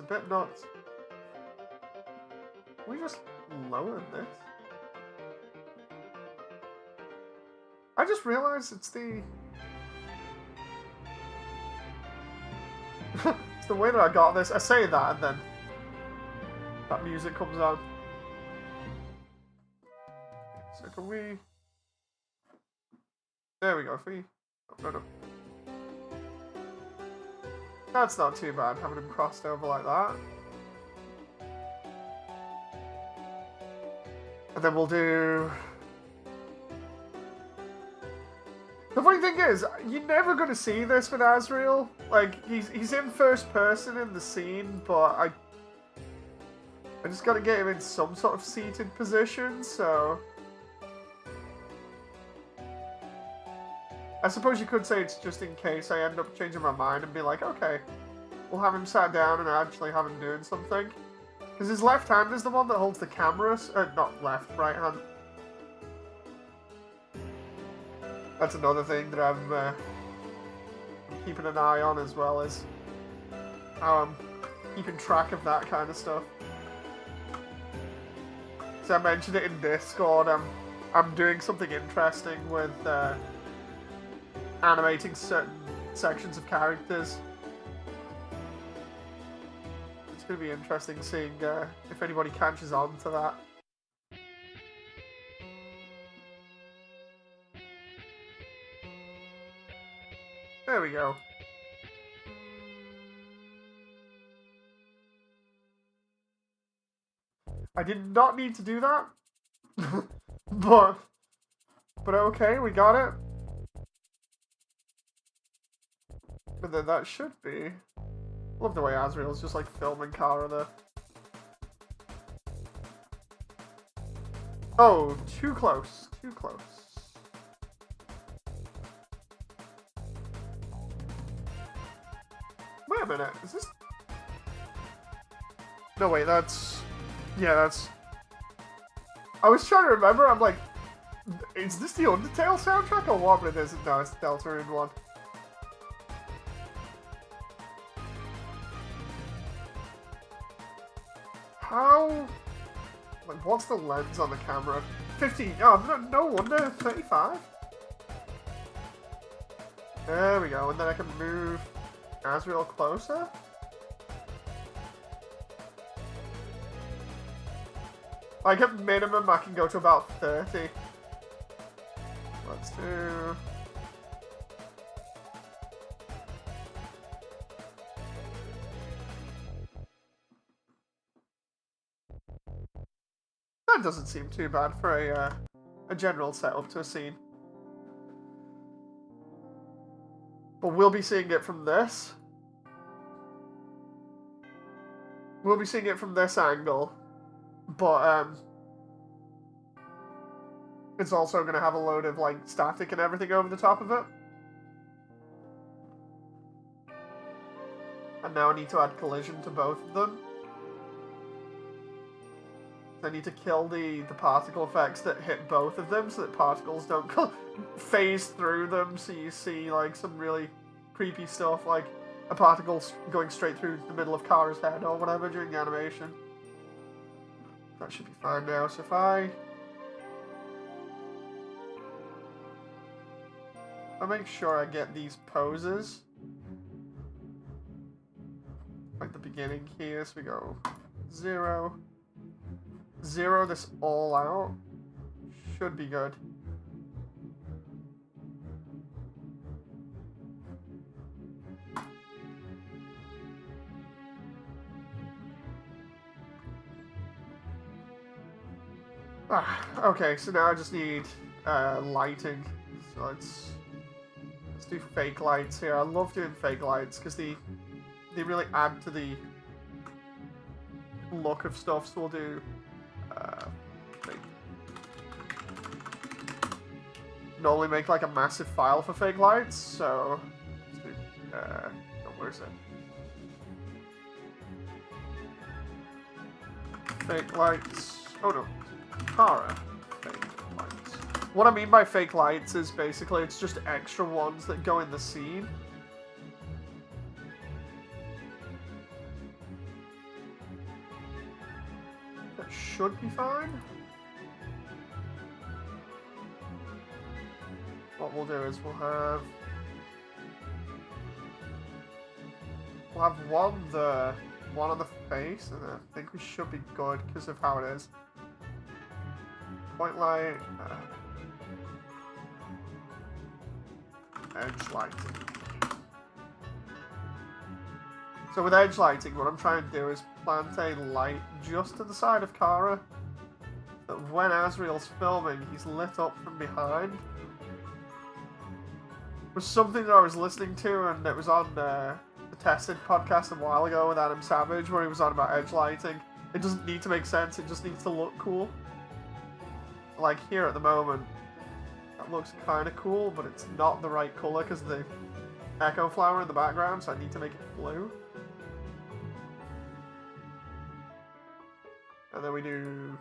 bit nuts. we just lower this? I just realized it's the... it's the way that I got this. I say that and then that music comes on. So can we... There we go. If we... Oh, no. That's not too bad, having them crossed over like that. And then we'll do... The funny thing is, you're never going to see this with Asriel. Like, he's in first person in the scene, but I just got to get him in some sort of seated position, so... I suppose you could say it's just in case I end up changing my mind and be like, okay, we'll have him sat down and actually have him doing something. Because his left hand is the one that holds the camera, not left, right hand. That's another thing that I'm keeping an eye on as well, is how I'm keeping track of that kind of stuff. So I mentioned it in Discord, I'm doing something interesting with animating certain sections of characters. It's going to be interesting seeing if anybody catches on to that. There we go. I did not need to do that. but okay, we got it. But then that should be... Love the way Asriel's just like filming Kara there. Oh, too close. Too close. Wait a minute, is this... No, wait, that's... Yeah, that's... I was trying to remember, I'm like... Is this the Undertale soundtrack or what? But it isn't. No, it's the Deltarune one. How... Like, what's the lens on the camera? 50... Oh, no wonder. 35? There we go. And then I can move Asriel closer? Like, at minimum, I can go to about 30. Let's do... That doesn't seem too bad for a general setup to a scene. But we'll be seeing it from this. We'll be seeing it from this angle. But, it's also going to have a load of, like, static and everything over the top of it. And now I need to add collision to both of them. I need to kill the particle effects that hit both of them so that particles don't phase through them, so you see, like, some really creepy stuff, like a particle going straight through the middle of Kara's head or whatever during the animation. That should be fine now, so if I make sure I get these poses, like the beginning here, so we go 0, 0 this all out, should be good. Okay, so now I just need lighting. So let's do fake lights here. I love doing fake lights because they really add to the look of stuff. So we'll do fake. Normally make like a massive file for fake lights. So let's do, oh, where is it? Fake lights. Oh no. Kara. Fake lights. What I mean by fake lights is basically it's just extra ones that go in the scene. That should be fine. What we'll do is we'll have one there, one on the face, and I think we should be good because of how it is. Point light, edge lighting. So with edge lighting, what I'm trying to do is plant a light just to the side of Kara, that when Asriel's filming, he's lit up from behind. It was something that I was listening to, and it was on the Tested podcast a while ago with Adam Savage, where he was on about edge lighting. It doesn't need to make sense, it just needs to look cool. Like here at the moment, that looks kind of cool, but it's not the right color because of the echo flower in the background, so I need to make it blue. And then we do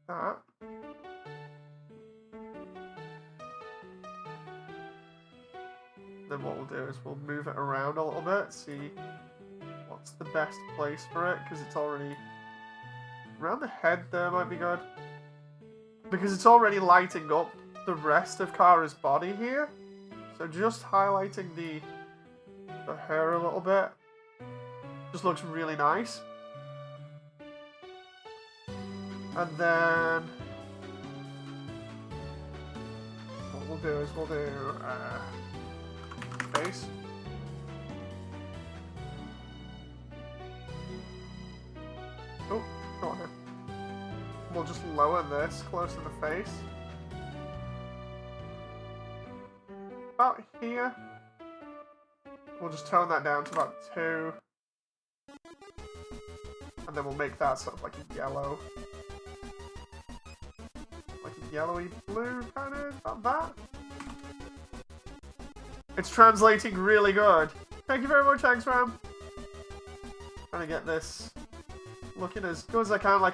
that. Then what we'll do is we'll move it around a little bit, see what's the best place for it, because it's already... Around the head there might be good. Because it's already lighting up the rest of Kara's body here. So just highlighting the hair a little bit just looks really nice. And then what we'll do is we'll do face. Oh, go on then. We'll just lower this close to the face. About here. We'll just tone that down to about 2. And then we'll make that sort of like a yellow. Like a yellowy blue kind of, about that. It's translating really good. Thank you very much, Angsram. Trying to get this looking as good as I can. Like,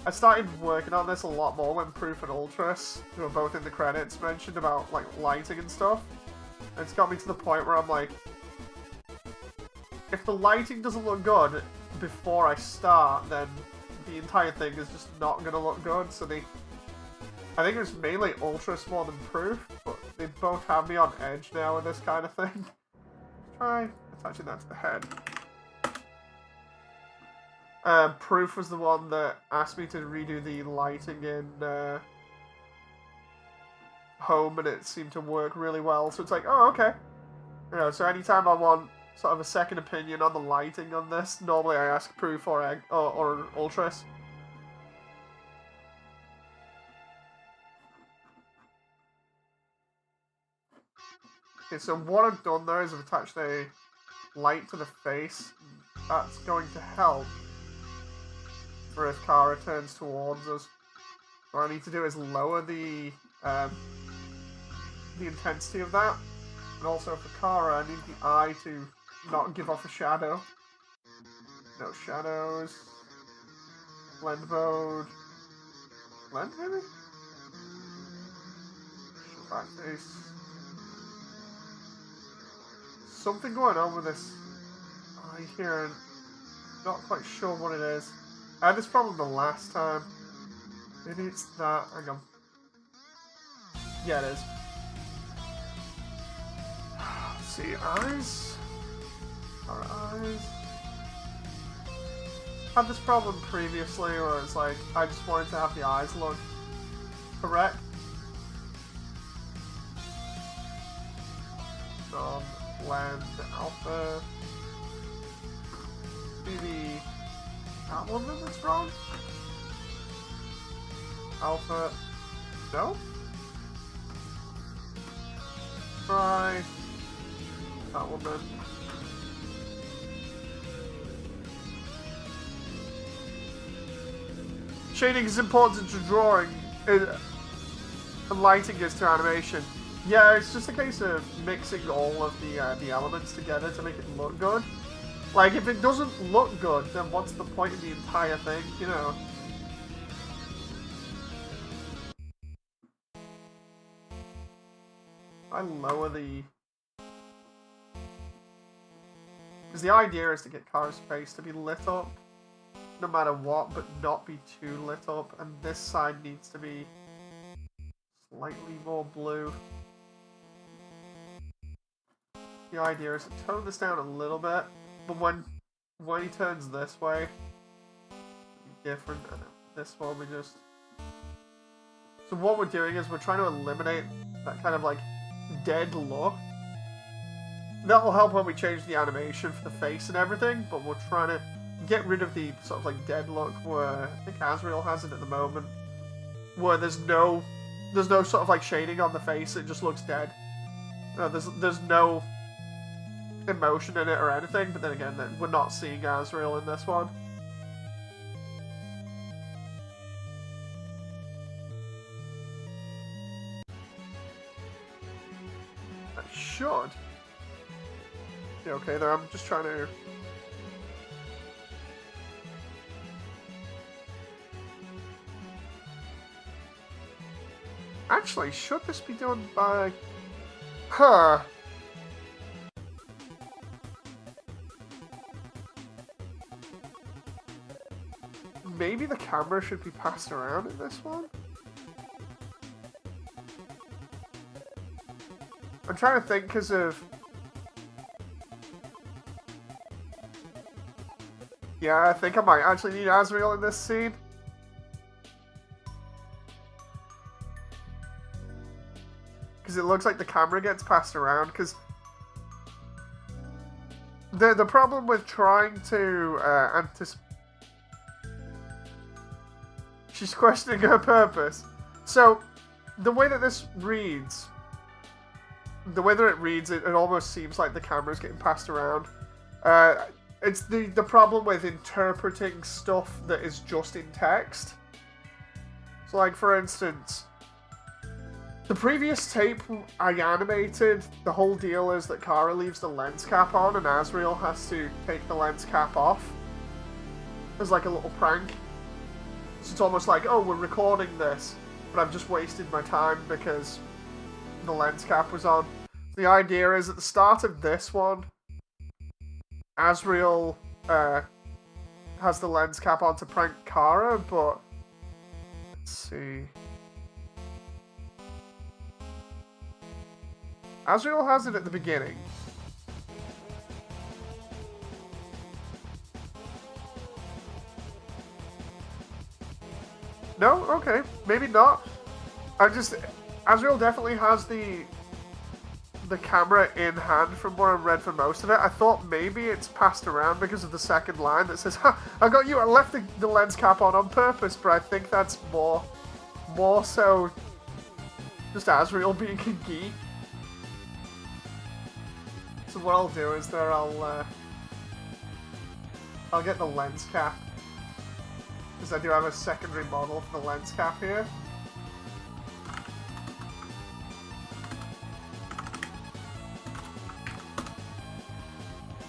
I started working on this a lot more when Proof and Ultras, who are both in the credits, mentioned about like lighting and stuff. And it's got me to the point where I'm like, if the lighting doesn't look good before I start, then the entire thing is just not gonna look good. So I think it was mainly Ultras more than Proof, but they both have me on edge now with this kind of thing. Let's try attaching that to the head. Proof was the one that asked me to redo the lighting in Home, and it seemed to work really well. So it's like, oh, okay. You know, so anytime I want sort of a second opinion on the lighting on this, normally I ask Proof or Ultras. Okay, so what I've done there is I've attached a light to the face. That's going to help for if Kara turns towards us. What I need to do is lower the intensity of that. And also for Kara, I need the eye to not give off a shadow. No shadows. Blend mode. Blend, maybe? Back face. Something going on with this eye here, and not quite sure what it is. I had this problem the last time. Maybe it's that. Hang on. Yeah, it is. Let's see, eyes. Our eyes. Had this problem previously where it's like, I just wanted to have the eyes look correct. Blend alpha. Maybe that one that's wrong? Alpha. No? Try that one then. Shading is important to drawing, and lighting is to animation. Yeah, it's just a case of mixing all of the elements together to make it look good. Like, if it doesn't look good, then what's the point of the entire thing, you know? I lower the... Because the idea is to get Kara's face to be lit up no matter what, but not be too lit up. And this side needs to be slightly more blue. The idea is to tone this down a little bit, but when he turns this way, different. And this one we just... So what we're doing is we're trying to eliminate that kind of like dead look. That'll help when we change the animation for the face and everything, but we're trying to get rid of the sort of like dead look where I think Azrael has it at the moment, where there's no sort of like shading on the face. It just looks dead. There's no emotion in it or anything. But then again, we're not seeing Azrael in this one. I should. Yeah, okay, there. I'm just trying to. Actually, should this be done by... Huh. Maybe the camera should be passed around in this one? I'm trying to think because of... Yeah, I think I might actually need Azrael in this scene. Because it looks like the camera gets passed around, because the problem with trying to anticipate... She's questioning her purpose. So, the way that this reads... The way that it reads, it almost seems like the camera's getting passed around. It's the problem with interpreting stuff that is just in text. So, like, for instance... The previous tape I animated, the whole deal is that Kara leaves the lens cap on and Azrael has to take the lens cap off. As like a little prank. So it's almost like, oh, we're recording this, but I've just wasted my time because the lens cap was on. The idea is at the start of this one, Azrael has the lens cap on to prank Kara, but let's see... Azrael has it at the beginning. No? Okay. Maybe not. Azrael definitely has the camera in hand from what I've read for most of it. I thought maybe it's passed around because of the second line that says, ha! I got you, I left the lens cap on purpose, but I think that's more so just Azrael being a geek. So what I'll do is there I'll get the lens cap, because I do have a secondary model for the lens cap here.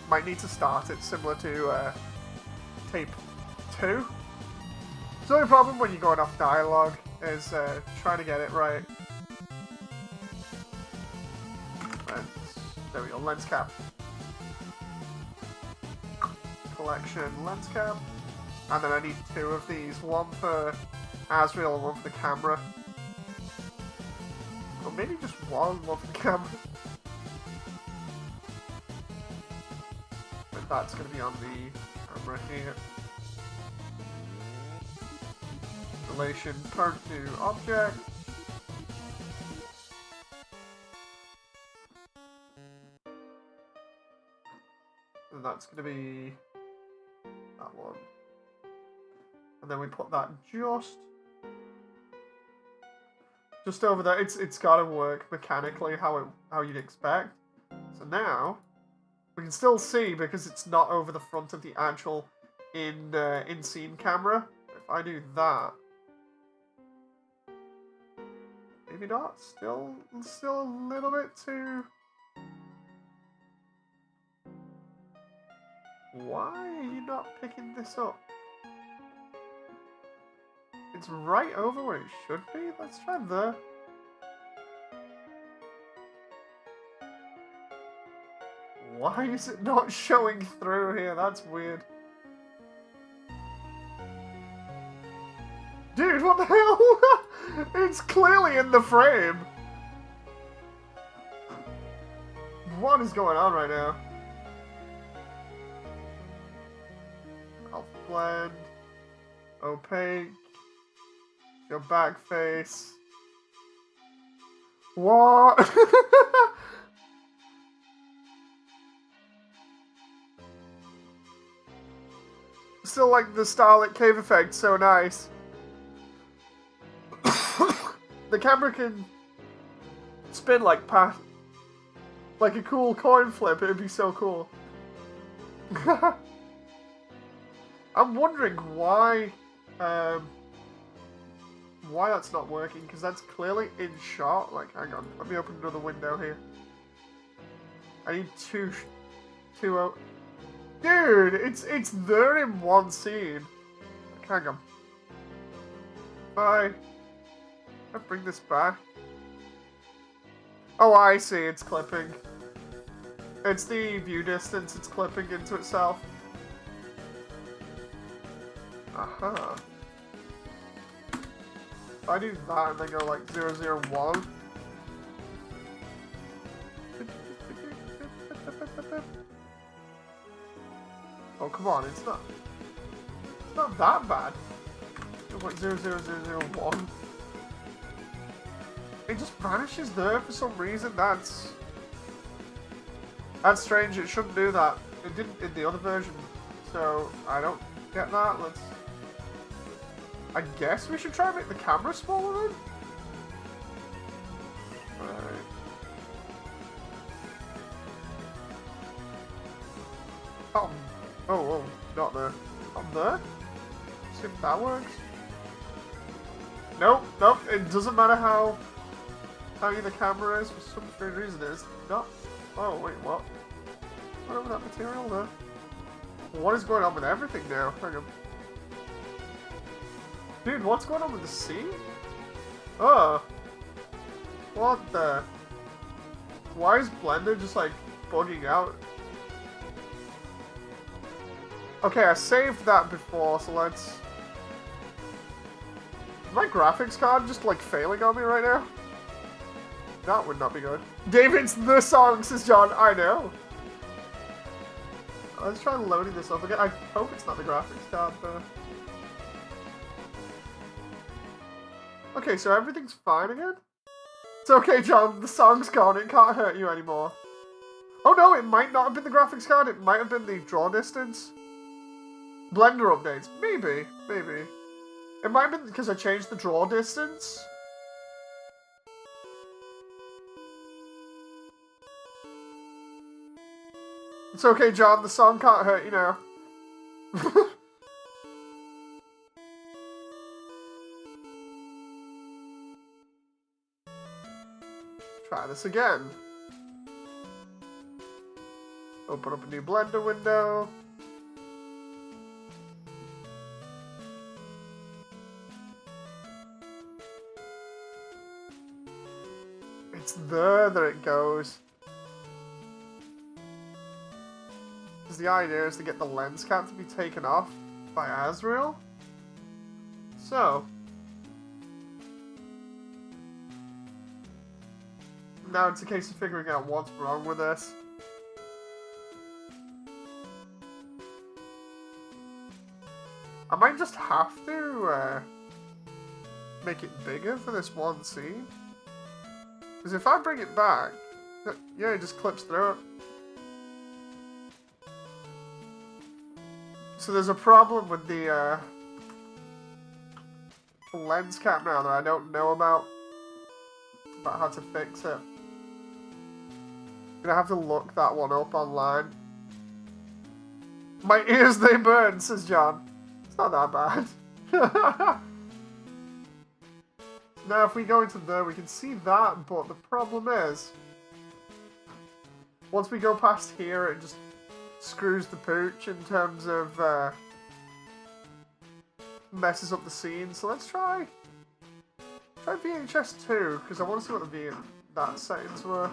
Might need to start it similar to tape 2. The only problem when you're going off dialogue is trying to get it right. There we go, lens cap. Collection lens cap. And then I need 2 of these. One for Azrael and one for the camera. Or maybe just one for the camera. But that's going to be on the camera here. Relation parent to object. And that's going to be that one. And then we put that just over there. It's got to work mechanically how you'd expect. So now we can still see because it's not over the front of the actual in-scene camera. If I do that, maybe not. Still a little bit too. Why are you not picking this up? It's right over where it should be. Let's try there. Why is it not showing through here? That's weird. Dude, what the hell? It's clearly in the frame. What is going on right now? Alpha blend. Opaque. Your back face. What? Still like the Starlit Cave effect, so nice. The camera can spin like like a cool coin flip, it'd be so cool. I'm wondering why that's not working, because that's clearly in shot. Like, hang on, let me open another window here. I need two. Dude, it's there in one scene. Like, hang on. Bye. I bring this back. Oh, I see. It's clipping. It's the view distance. It's clipping into itself. Aha. If I do that and then go like 001. Oh, come on, it's not that bad. It's like 00001. It just vanishes there for some reason. That's strange. It shouldn't do that. It didn't in the other version, so I don't get that. I guess we should try and make the camera smaller then. Alright. Oh, not there. Not there? See if that works. Nope, it doesn't matter how the camera is, for some strange reason it's not. Oh, wait, what? What over that material there? What is going on with everything now? Hang on. Dude, what's going on with the sea? Oh. What the? Why is Blender just like bugging out? Okay, I saved that before, so let's... Is my graphics card just like failing on me right now? That would not be good. David's the song, says John. I know. Let's try loading this up again. I hope it's not the graphics card, though. Okay, so everything's fine again? It's okay, John. The song's gone. It can't hurt you anymore. Oh no, it might not have been the graphics card. It might have been the draw distance. Blender updates. Maybe. It might have been because I changed the draw distance. It's okay, John. The song can't hurt you now. Try this again. Open up a new Blender window. It's there it goes. Because the idea is to get the lens cap to be taken off by Azrael. So now it's a case of figuring out what's wrong with this. I might just have to make it bigger for this one scene. Because if I bring it back, yeah, it just clips through it. So there's a problem with the lens cap now that I don't know about how to fix it. Gonna have to look that one up online. My ears, they burn, says John. It's not that bad. Now if we go into there, we can see that, but the problem is, once we go past here, it just screws the pooch in terms of messes up the scene. So let's try VHS2, because I want to see what that settings were.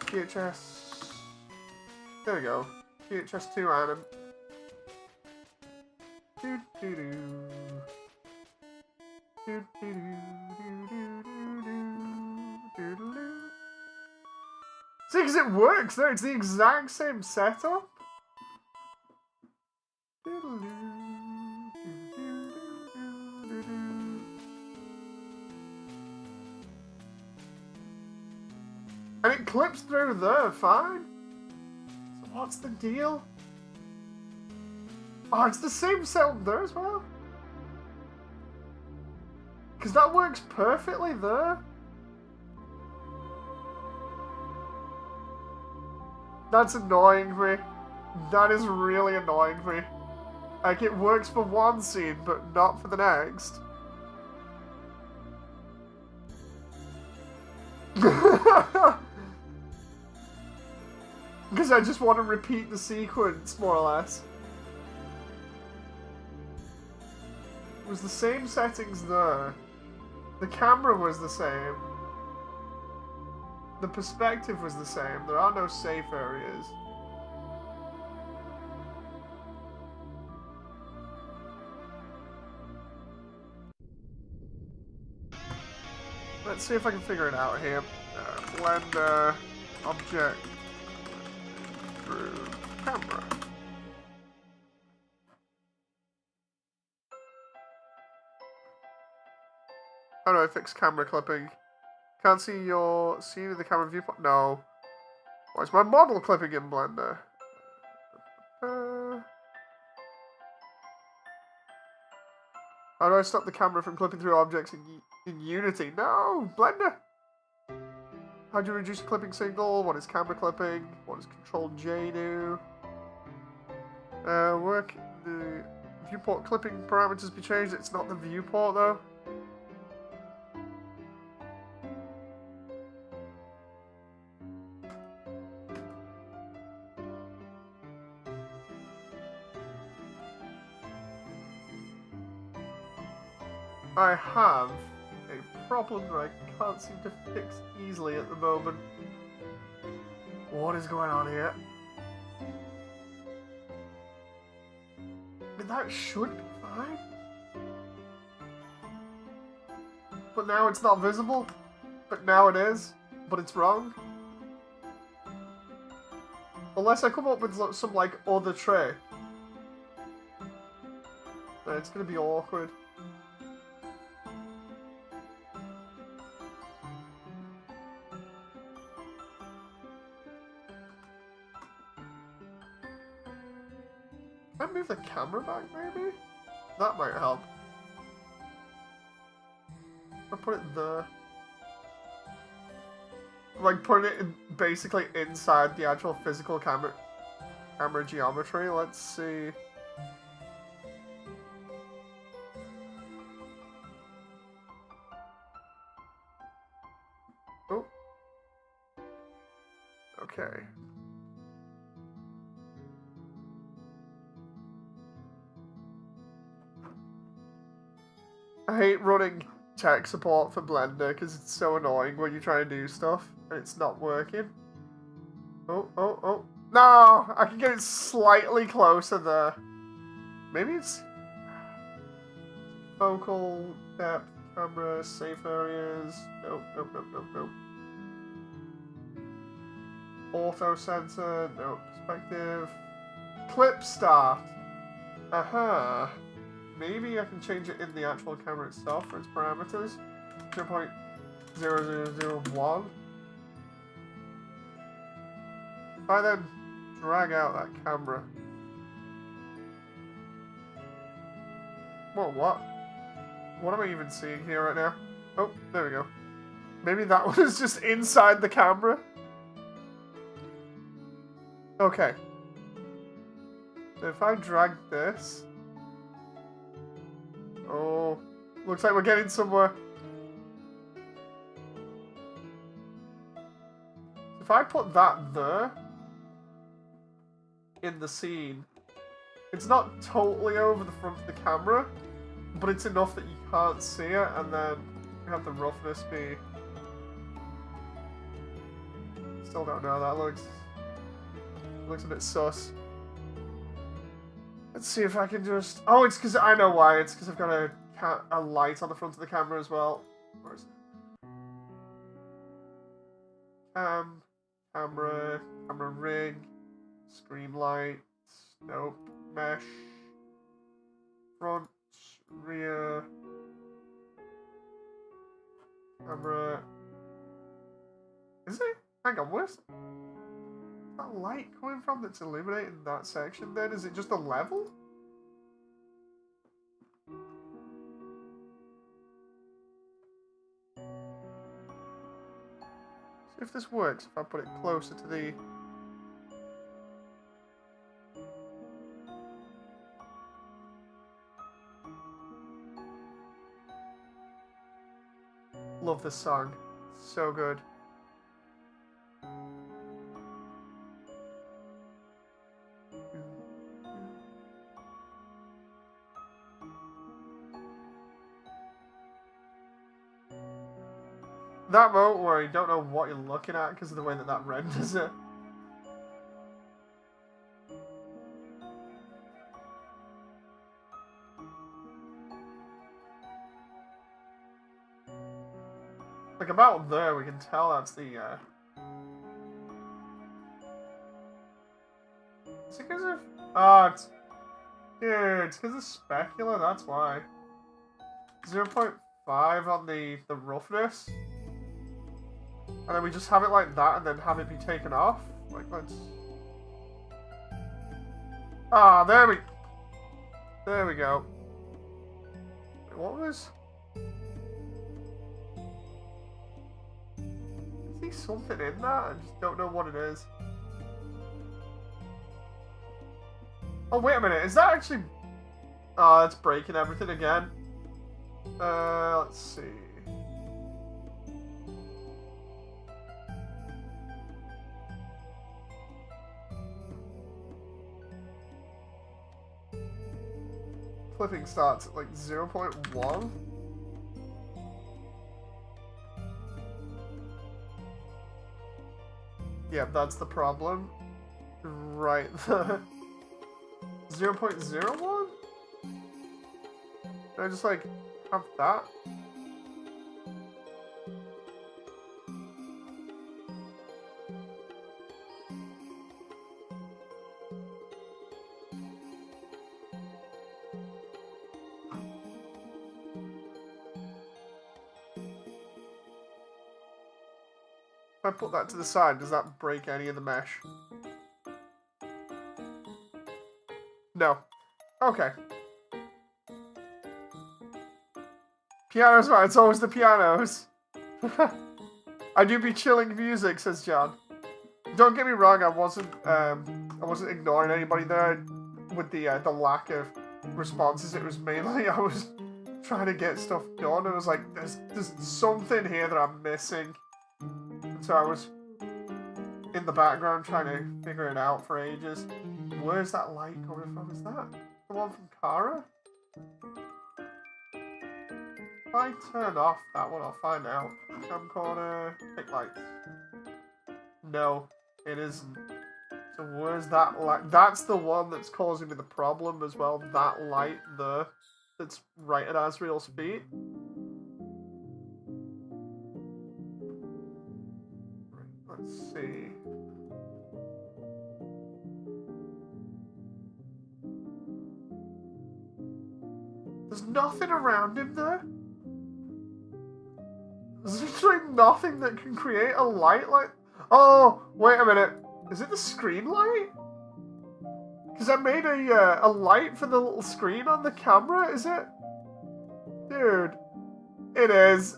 VHS. There we go. VHS2 anim. See, because it works, though. It's the exact same setup. And it clips through there, fine. So what's the deal? Oh, it's the same setup there as well. Because that works perfectly there. That's annoying me. That is really annoying me. Like, it works for one scene, but not for the next. Because I just want to repeat the sequence, more or less. It was the same settings there. The camera was the same. The perspective was the same. There are no safe areas. Let's see if I can figure it out here. Blender, object, through camera. How do I fix camera clipping? Can't see your scene in the camera viewport. No. Why is my model clipping in Blender? How do I stop the camera from clipping through objects in Unity? No! Blender! How do you reduce the clipping signal? What is camera clipping? What does Control J do? Work the viewport clipping parameters be changed? It's not the viewport though. I have a problem that I can't seem to fix easily at the moment. What is going on here? I mean, that should be fine. But now it's not visible. But now it is. But it's wrong. Unless I come up with some, like, other trick. Then it's gonna be awkward. Can I move the camera back, maybe? That might help. Or put it there. Like, put it in, basically inside the actual physical camera geometry. Let's see. Oh. Okay. I hate running tech support for Blender because it's so annoying when you try to do stuff and it's not working. Oh. No! I can get it slightly closer there. Maybe it's focal depth, camera, safe areas. Nope. Auto sensor, no. Perspective. Clip start. Aha. Maybe I can change it in the actual camera itself for its parameters. 0.0001. If I then drag out that camera. Whoa, what? What am I even seeing here right now? Oh, there we go. Maybe that was just inside the camera? Okay. So if I drag this... Oh, looks like we're getting somewhere. If I put that there, in the scene, it's not totally over the front of the camera, but it's enough that you can't see it, and then you have the roughness be... Still don't know, that looks a bit sus. Let's see if I can just... Oh, it's because I know why. It's because I've got a a light on the front of the camera as well. Where is it? Camera rig, screen light, nope, mesh, front, rear, camera. Is it? Hang on, where's that light coming from that's illuminating that section then? Is it just a level? See if this works if I put it closer to the... Love this song. So good. That moment where you don't know what you're looking at because of the way that renders it. Like about there, we can tell that's the, Is it because of... Oh, it's... Dude, it's because of specular, that's why. 0.5 on the roughness. And then we just have it like that and then have it be taken off. Like, let's... Ah, there we go. Wait, what was... I see something in that, I just don't know what it is. Oh, wait a minute, is that actually... Oh, it's breaking everything again. Let's see. Clipping starts at like 0.1. Yeah, that's the problem. Right there. 0.01? Can I just like have that? If I put that to the side, does that break any of the mesh? No. Okay. Pianos, man. It's always the pianos. I do be chilling music, says John. Don't get me wrong. I wasn't ignoring anybody there with the lack of responses. It was mainly I was trying to get stuff done. It was like there's something here that I'm missing. So I was in the background trying to figure it out for ages. Where's that light coming from? Is that the one from Kara? If I turn off that one, I'll find out. Camcorder, pick lights. No, it isn't. So where's that light? That's the one that's causing me the problem as well. That light there, that's right at Asriel's feet. Let's see. There's nothing around him there. There's literally nothing that can create a light like... Oh, wait a minute. Is it the screen light? Because I made a light for the little screen on the camera, is it? Dude. It is.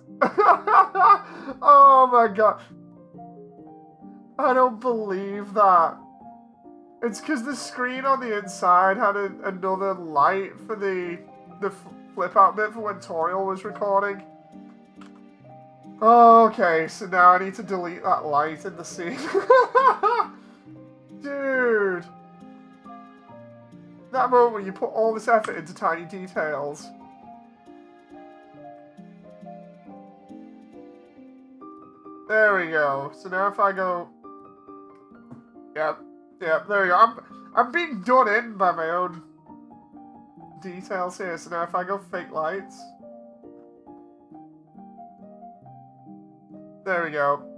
Oh my god. I don't believe that. It's because the screen on the inside had another light for the flip out bit for when Toriel was recording. Oh, okay, so now I need to delete that light in the scene. Dude. That moment when you put all this effort into tiny details. There we go. So now if I go... Yep, there we go. I'm being done in by my own details here. So now if I go fake lights... There we go.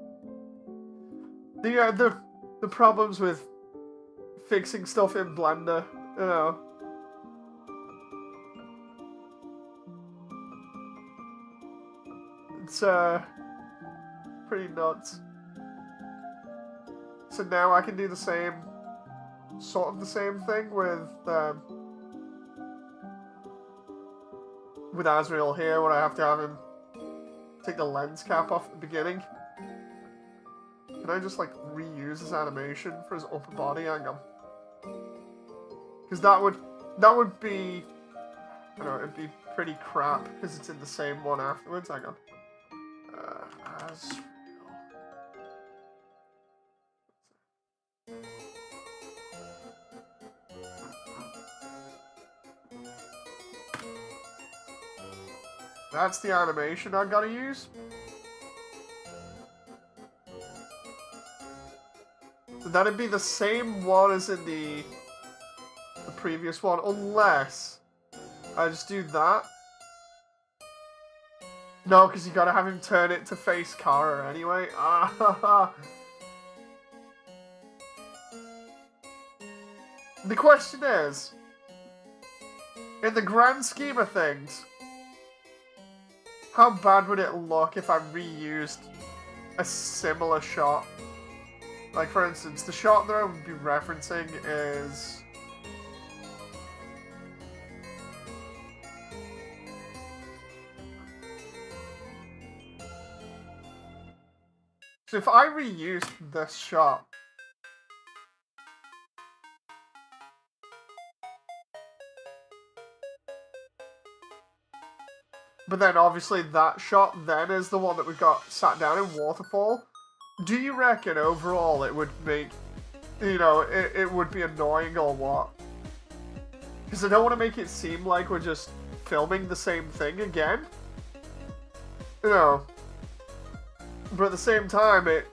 The problems with fixing stuff in Blender, you know. It's pretty nuts. So now I can do the same, sort of the same thing with Asriel here, where I have to have him take the lens cap off at the beginning. Can I just like reuse his animation for his upper body? Hang on. Because that would be, I don't know, it'd be pretty crap because it's in the same one afterwards. Hang on. Asriel. That's the animation I gotta use. So that'd be the same one as in the previous one, unless I just do that. No, because you gotta have him turn it to face Kara anyway. The question is, in the grand scheme of things, how bad would it look if I reused a similar shot? Like, for instance, the shot that I would be referencing is... So if I reused this shot... But then, obviously, that shot then is the one that we got sat down in Waterfall. Do you reckon, overall, it would make... You know, it would be annoying or what? Because I don't want to make it seem like we're just filming the same thing again. You know. But at the same time, it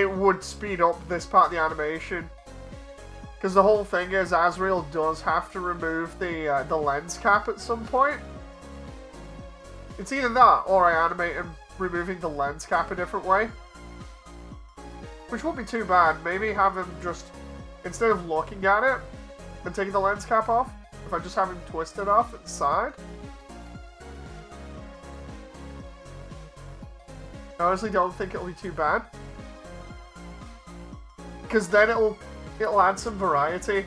would speed up this part of the animation. Because the whole thing is, Asriel does have to remove the lens cap at some point. It's either that, or I animate him removing the lens cap a different way. Which won't be too bad. Maybe have him just, instead of looking at it and taking the lens cap off, if I just have him twist it off at the side. I honestly don't think it'll be too bad. Because then it'll add some variety.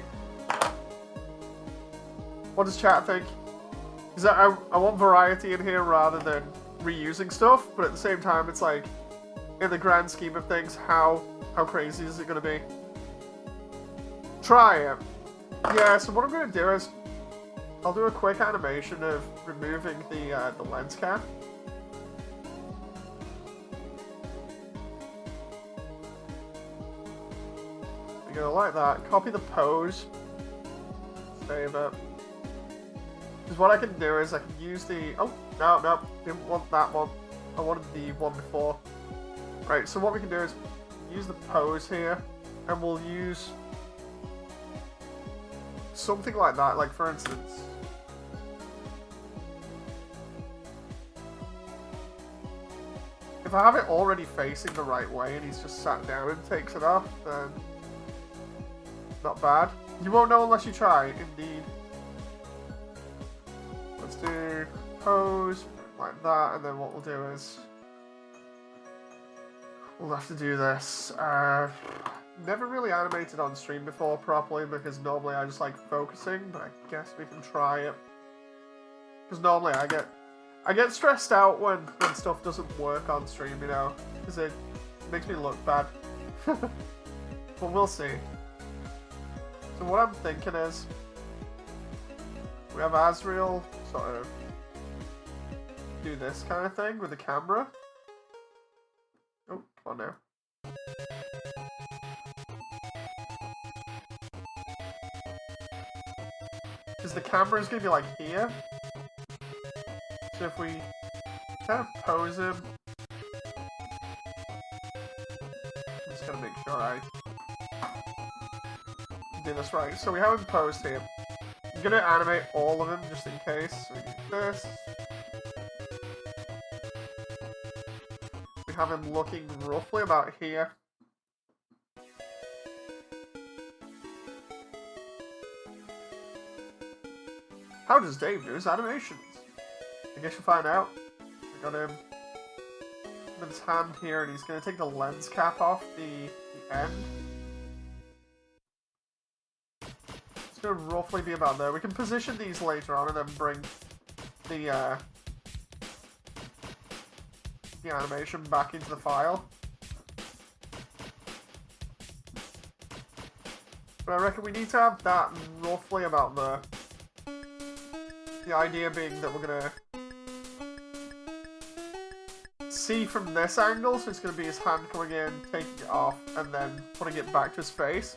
What does chat think? Because I want variety in here rather than reusing stuff, but at the same time, it's like, in the grand scheme of things, how crazy is it going to be? Try it. Yeah, so what I'm going to do is, I'll do a quick animation of removing the lens cap. You go like that, copy the pose, save it. Because what I can do is I can use the... Oh, no, didn't want that one. I wanted the one before. Right, so what we can do is use the pose here, and we'll use something like that, like for instance... If I have it already facing the right way and he's just sat down and takes it off, then not bad. You won't know unless you try, indeed. Let's do pose like that, and then what we'll do is we'll have to do this. Never really animated on stream before properly because normally I just like focusing, but I guess we can try it. Because normally I get stressed out when stuff doesn't work on stream, you know, because it makes me look bad. But we'll see. So what I'm thinking is, we have Asriel sort of do this kind of thing with the camera. Oh, come on now. Because the camera is going to be like here. So if we kind of pose him, I'm just going to make sure I do this right. So we have him posed here. I'm gonna animate all of them just in case. So we do this. We have him looking roughly about here. How does Dave do his animations? I guess you'll find out. We got him with his hand here, and he's going to take the lens cap off the end. It's going to roughly be about there. We can position these later on and then bring the animation back into the file. But I reckon we need to have that roughly about there. The idea being that we're gonna see from this angle, so it's gonna be his hand coming in, taking it off, and then putting it back to his face.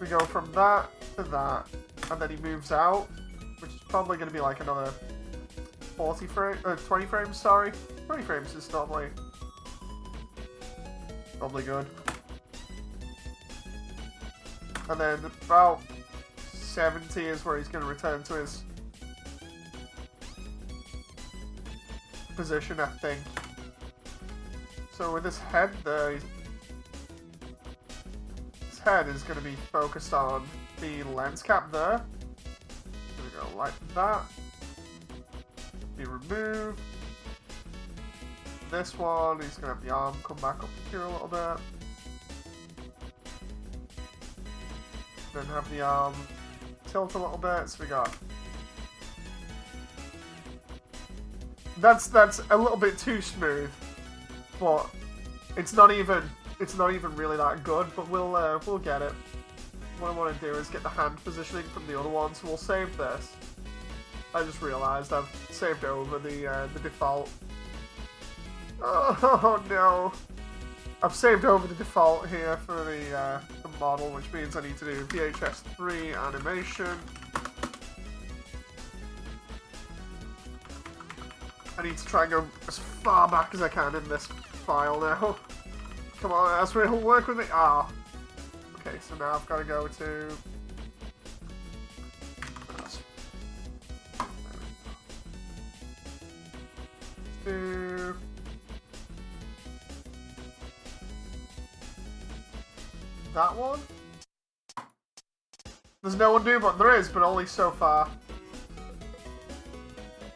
We go from that to that, and then he moves out, which is probably gonna be like another 20 frames, sorry. 20 frames is normally good. And then about 70 is where he's going to return to his position, I think. So with his head there, his head is going to be focused on the lens cap there. There we go, like that. Be removed. This one, he's going to have the arm come back up here a little bit. Then have the arm tilt a little bit, so we got... That's a little bit too smooth, but it's not even really that good, but we'll get it. What I want to do is get the hand positioning from the other one, so we'll save this. I just realised I've saved over the default. Oh no! I've saved over the default here for the model, which means I need to do VHS3 animation. I need to try and go as far back as I can in this file now. Come on, Asriel, work with me. Ah. Okay, so now I've got to go to... that one? There's no undo button. There is, but only so far.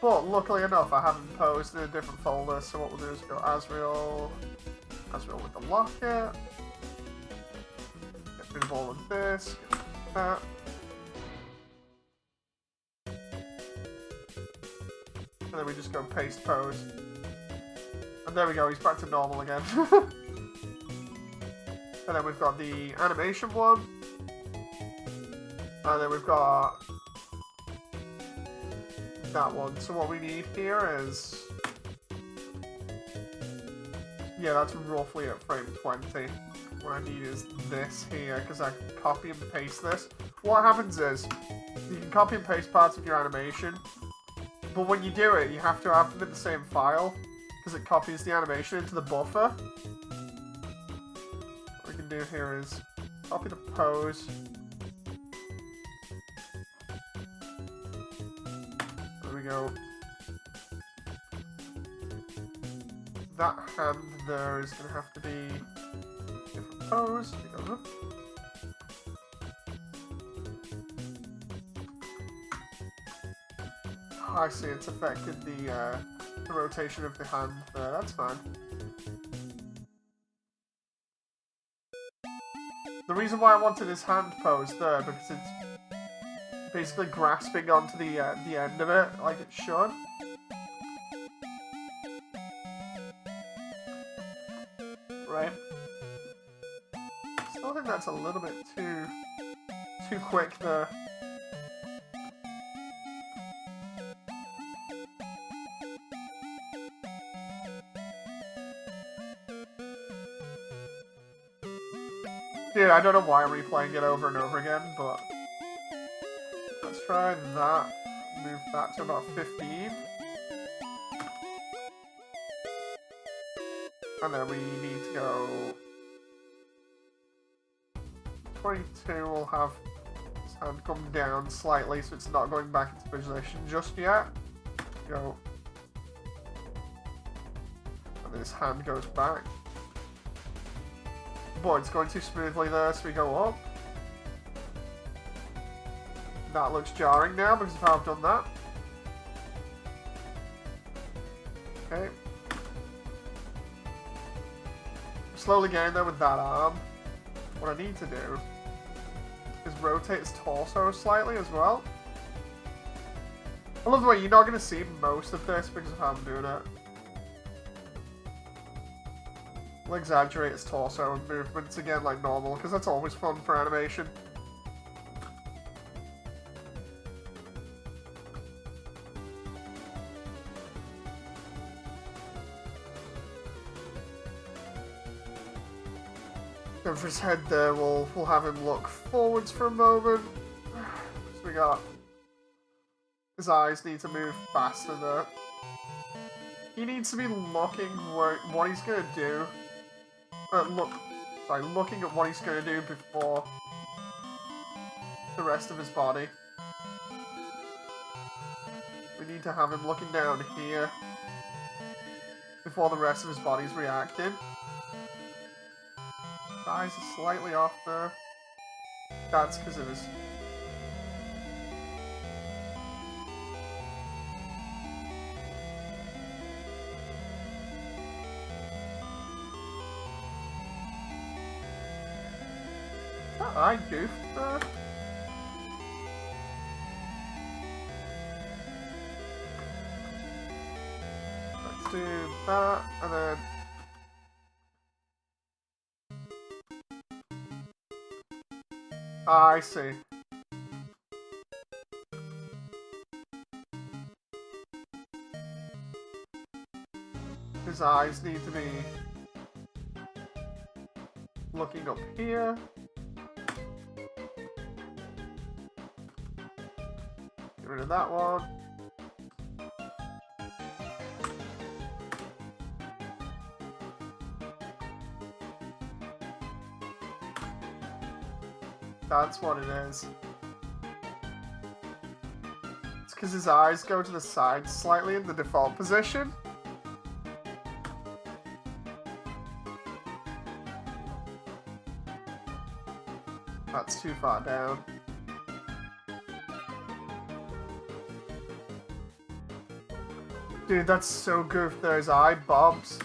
But luckily enough, I have them posed in a different folder, so what we'll do is go Asriel with the locket. Get rid of all of this. Get that. And then we just go paste pose. And there we go, he's back to normal again. And then we've got the animation one. And then we've got that one. So what we need here is... yeah, that's roughly at frame 20. What I need is this here, because I can copy and paste this. What happens is, you can copy and paste parts of your animation, but when you do it, you have to have them in the same file, because it copies the animation into the buffer. What we can do here is copy the pose. There we go. That hand there is going to have to be a different pose. It goes up. Oh, I see, it's affected the rotation of the hand there. That's fine. The reason why I wanted his hand pose there, because it's basically grasping onto the end of it, like it should. Right? Still think that's a little bit too quick there. Dude, I don't know why I'm replaying it over and over again, but let's try that. Move that to about 15. And then we need to go 22, we'll have hand come down slightly so it's not going back into position just yet. Go. And then his hand goes back. Boy, it's going too smoothly there, so we go up. That looks jarring now because of how I've done that. Okay. Slowly getting there with that arm. What I need to do is rotate his torso slightly as well. I love the way you're not going to see most of this because of how I'm doing it. I'll exaggerate his torso and movements again like normal because that's always fun for animation. Then for his head there, we'll have him look forwards for a moment. So we got his eyes need to move faster there. He needs to be looking what he's gonna do. Looking at what he's gonna do before the rest of his body. We need to have him looking down here before the rest of his body's reacting. His eyes are slightly off there. That's because of his... I goofed there. Let's do that, and then... I see. His eyes need to be looking up here. Get rid of that one. That's what it is. It's because his eyes go to the side slightly in the default position. That's too far down. Dude, that's so goofed there. His eye bobs.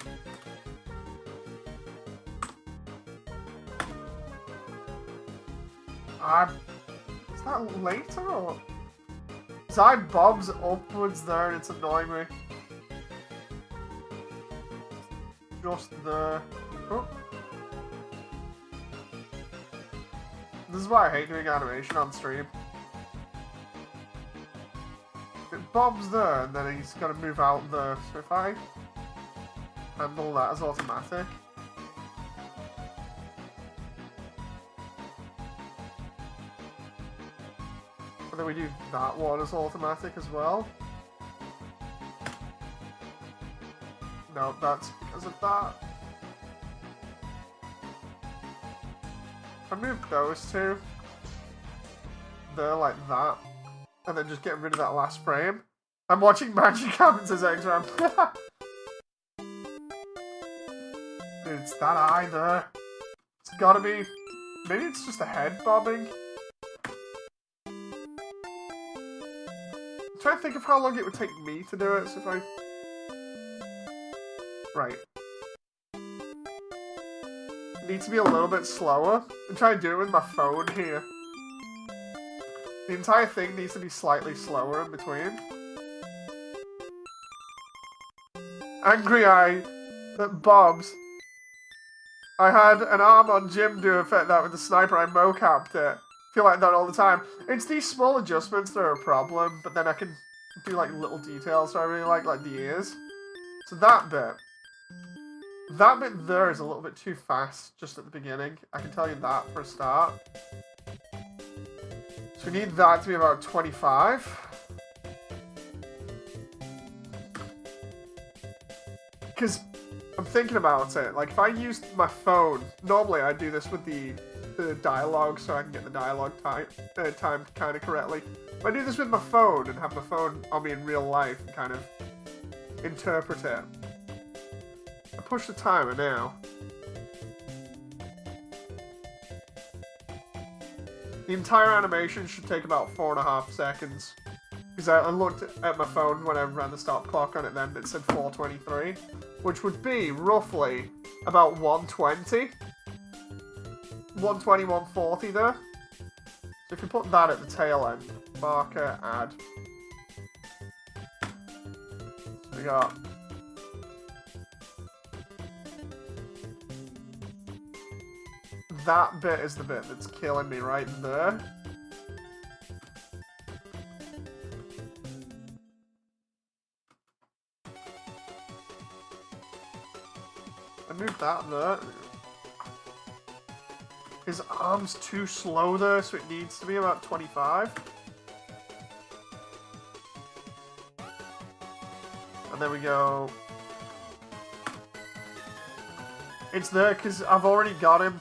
Is that later or? His eye bobs upwards there and it's annoying me. Just there. Oh. This is why I hate doing animation on stream. It bobs there and then he's got to move out there. So if I handle that as automatic. And then we do that one as automatic as well. No, that's because of that. If I move those two, they're like that, and then just get rid of that last frame. I'm watching Magic Happens as X-Ram. Dude, it's that eye there. It's gotta be... Maybe it's just a head bobbing. I'm trying to think of how long it would take me to do it, so if I... Right. Need to be a little bit slower. I'm trying to do it with my phone here. The entire thing needs to be slightly slower in between. Angry eye that bobs. I had an arm on Jim do effect that with the sniper. I mocapped it. Feel like that all the time. It's these small adjustments that are a problem, but then I can do like little details. So I really like the ears. So that bit there is a little bit too fast just at the beginning. I can tell you that for a start. So we need that to be about 25. Because I'm thinking about it. Like if I used my phone, normally I do this with the the dialogue so I can get the dialogue timed kind of correctly. If I do this with my phone and have my phone on me in real life and kind of interpret it. I push the timer now. The entire animation should take about 4.5 seconds. Because I looked at my phone when I ran the stop clock on it then, it said 4:23, which would be roughly about 120. 120, 140 there. So if you put that at the tail end, marker, add. So we got that bit is the bit that's killing me right there. I moved that there. His arm's too slow there, so it needs to be about 25. And there we go. It's there because I've already got him.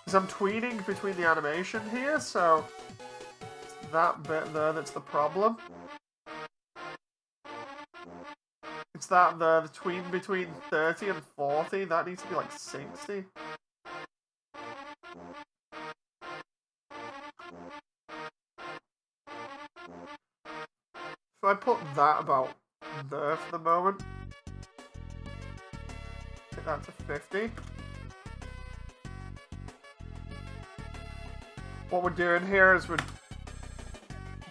Because I'm tweening between the animation here, so it's that bit there that's the problem. It's that there, the tween between 30 and 40, that needs to be like 60. So I put that about there for the moment. Take that to 50. What we're doing here is we're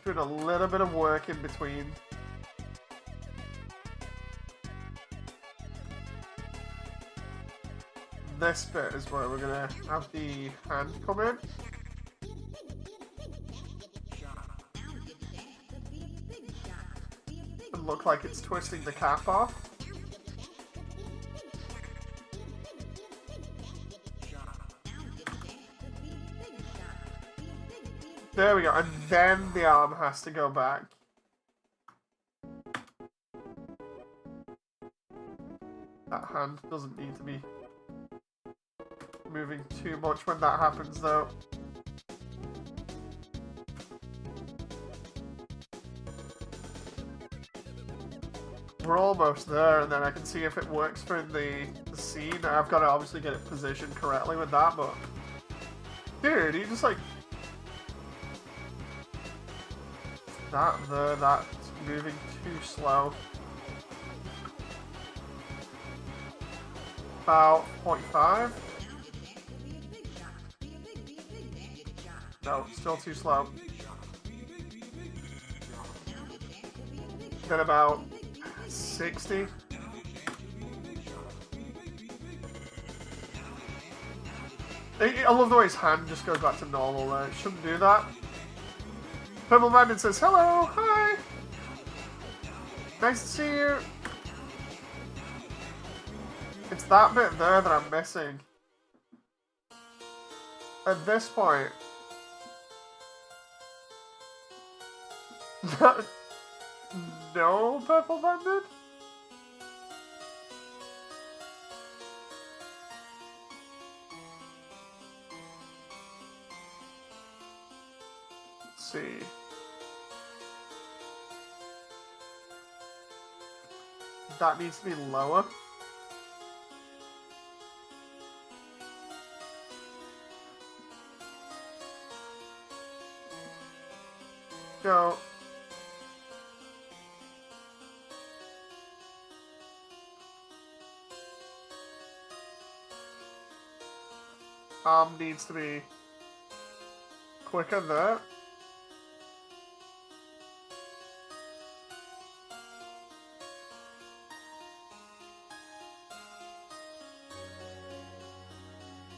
doing a little bit of work in between. This bit is where we're gonna have the hand come in. And look like it's twisting the cap off. There we go, and then the arm has to go back. That hand doesn't need to be moving too much when that happens, though. We're almost there, and then I can see if it works for the scene. I've got to obviously get it positioned correctly with that, but... Dude, he just like... That there, that's moving too slow. About 0.5. No, still too slow. Then about 60. I love the way his hand just goes back to normal there. It shouldn't do that. Purple Bandit says, hello, hi. Nice to see you. It's that bit there that I'm missing. At this point... No, Purple Bandit? Let's see. That needs to be lower. Go. Arm needs to be quicker there.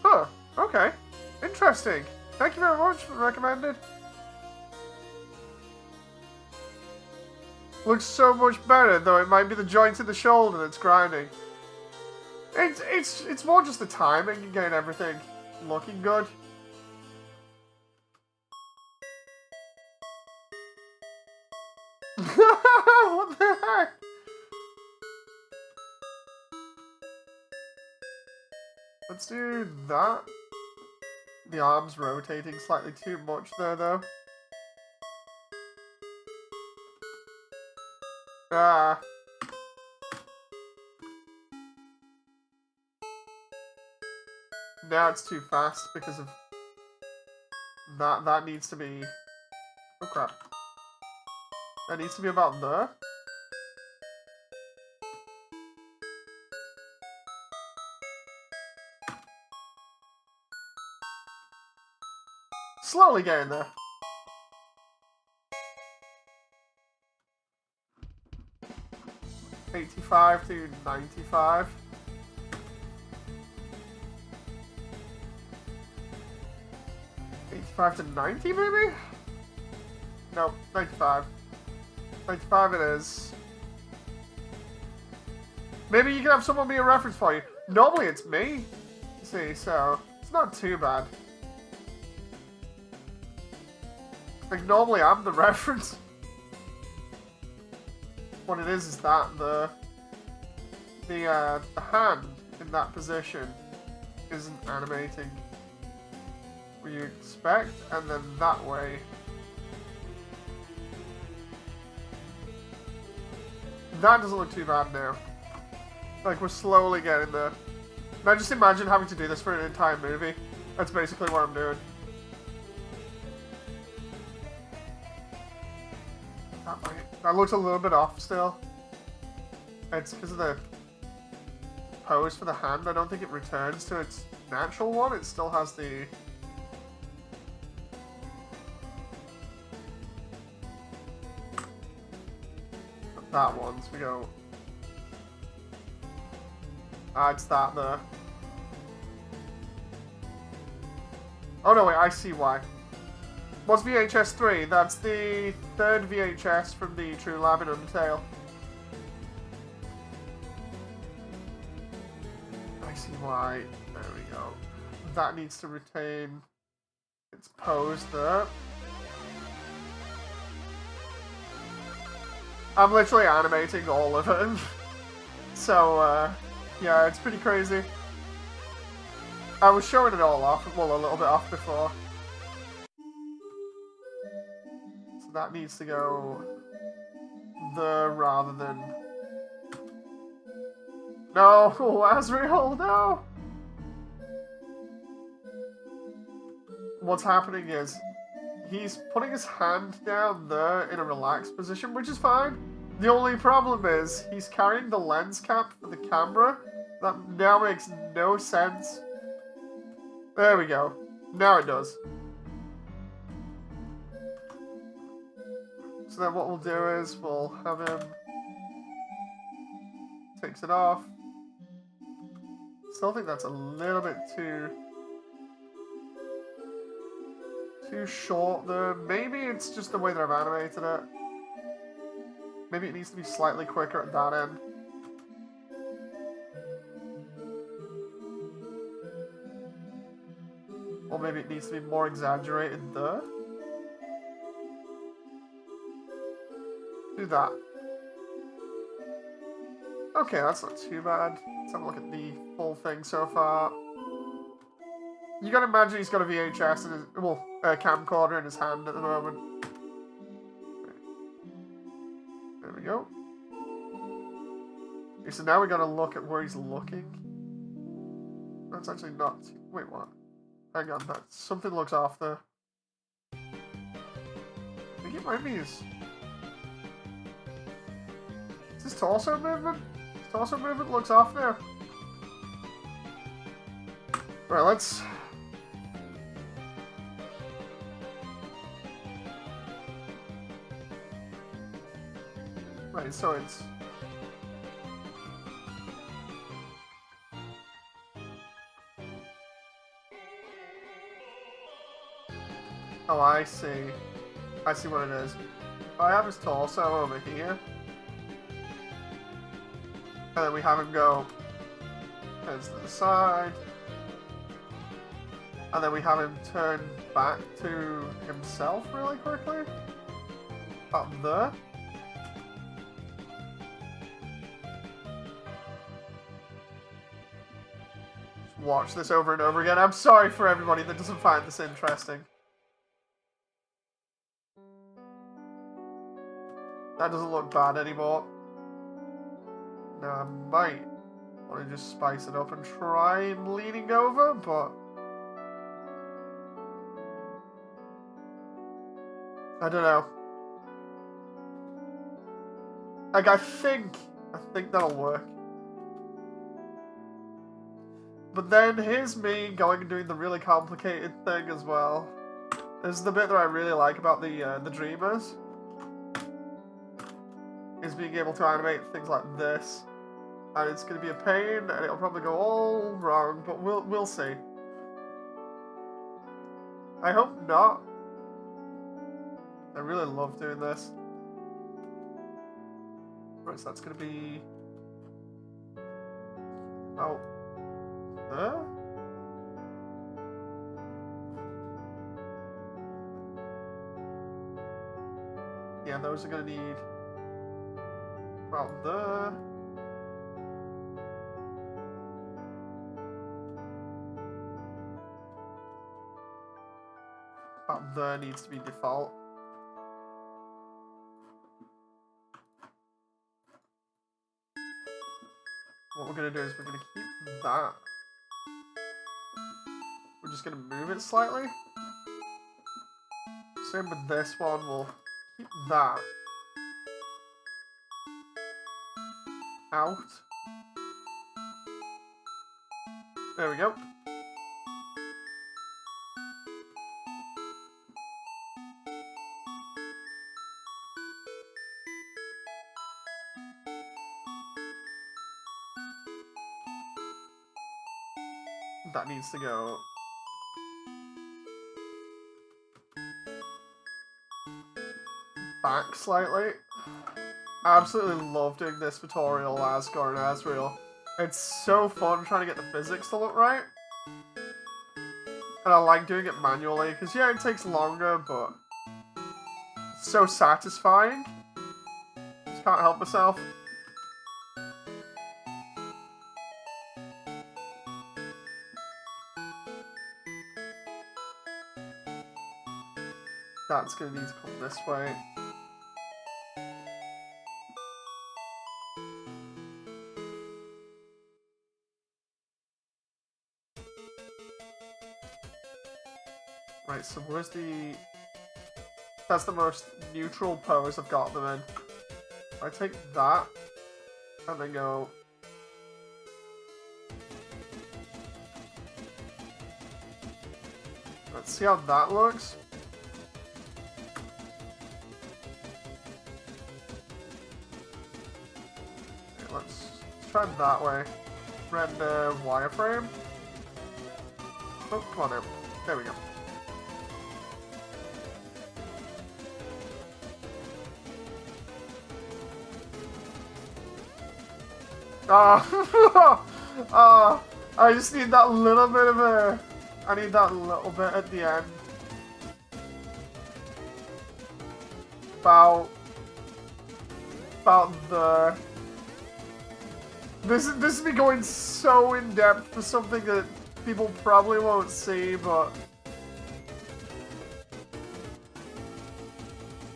Huh, okay. Interesting. Thank you very much for recommended. Looks so much better, though it might be the joint in the shoulder that's grinding. It's more just the timing and getting everything looking good. What the heck? Let's do that. The arm's rotating slightly too much there, though. Ah. Now it's too fast because of that. That needs to be... Oh, crap. That needs to be about there. Slowly getting there. $85 to $95. $85 to $90, maybe? No, $95. $95 it is. Maybe you can have someone be a reference for you. Normally it's me. See, so it's not too bad. Like, normally I'm the reference. What it is that the hand in that position isn't animating what you expect, and then that way. That doesn't look too bad now. Like, we're slowly getting there. Now just imagine having to do this for an entire movie. That's basically what I'm doing. That looks a little bit off still. It's because of the pose for the hand. I don't think it returns to its natural one. It still has the... that one. So we go... Ah, it's that there. Oh no, wait, I see why. What's VHS3? That's the third VHS from the True Lab in Undertale. I see why. There we go. That needs to retain its pose there. I'm literally animating all of it. So, yeah, it's pretty crazy. I was showing it all off, well, a little bit off before. So that needs to go there rather than... No, Asriel, no! What's happening is, he's putting his hand down there in a relaxed position, which is fine. The only problem is, he's carrying the lens cap for the camera. That now makes no sense. There we go. Now it does. So then what we'll do is, we'll have him... takes it off. Still think that's a little bit too short there. Maybe it's just the way that I've animated it. Maybe it needs to be slightly quicker at that end. Or maybe it needs to be more exaggerated there. Do that. Okay, that's not too bad. Let's have a look at the full thing so far. You gotta imagine he's got a VHS in his, well, a camcorder in his hand at the moment. There we go. Okay, so now we gotta look at where he's looking. That's actually not... Wait, what? Hang on, that something looks off there. I think it might be his... Is this torso movement? His torso movement looks off now. Right, let's... Right, so it's... Oh, I see. I see what it is. I have his torso over here. And then we have him go heads to the side. And then we have him turn back to himself really quickly. Up there. watch this over and over again. I'm sorry for everybody that doesn't find this interesting. That doesn't look bad anymore. Now I might want to just spice it up and try leaning over, but I don't know. Like, I think that'll work. But then here's me going and doing the really complicated thing as well. This is the bit that I really like about the Dreamers. Is being able to animate things like this. And it's going to be a pain, and it'll probably go all wrong, but we'll see. I hope not. I really love doing this. Right, so that's going to be... Oh. Huh? Yeah, those are going to need... About there. About there needs to be default. What we're going to do is we're going to keep that. We're just going to move it slightly. Same with this one, we'll keep that out. There we go. That needs to go back slightly. I absolutely love doing this tutorial, Asgore and Asriel. It's so fun trying to get the physics to look right. And I like doing it manually, because yeah, it takes longer, but it's so satisfying. Just can't help myself. That's going to need to come this way. Right, so where's the... That's the most neutral pose I've got them in. I take that, and then go... Let's see how that looks. Okay, let's try it that way. Render wireframe. Oh, come on now. There we go. I just need that little bit of a... I need that little bit at the end. About there. This is me going so in depth for something that people probably won't see, but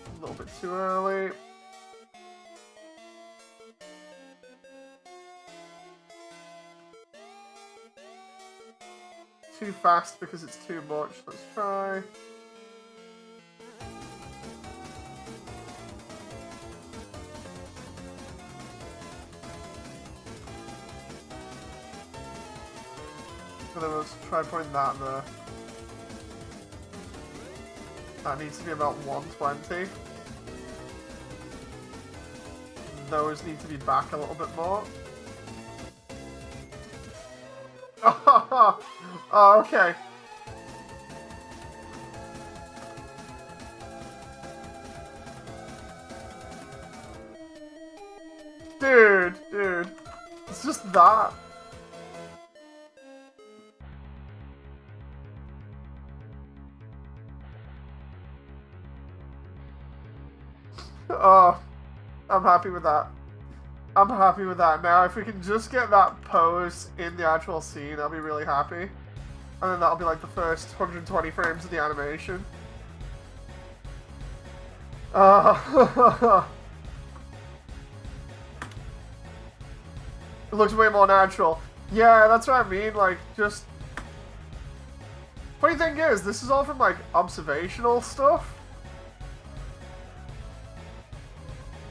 a little bit too early. Too fast because it's too much. Let's try. So then let's try putting that there. That needs to be about 120. Those need to be back a little bit more. Oh, okay. Dude. It's just that. Oh, I'm happy with that. I'm happy with that. Now, if we can just get that pose in the actual scene, I'll be really happy. And then that'll be like the first 120 frames of the animation. It looks way more natural. Yeah, that's what I mean, like, just... Funny thing is, this is all from, like, observational stuff.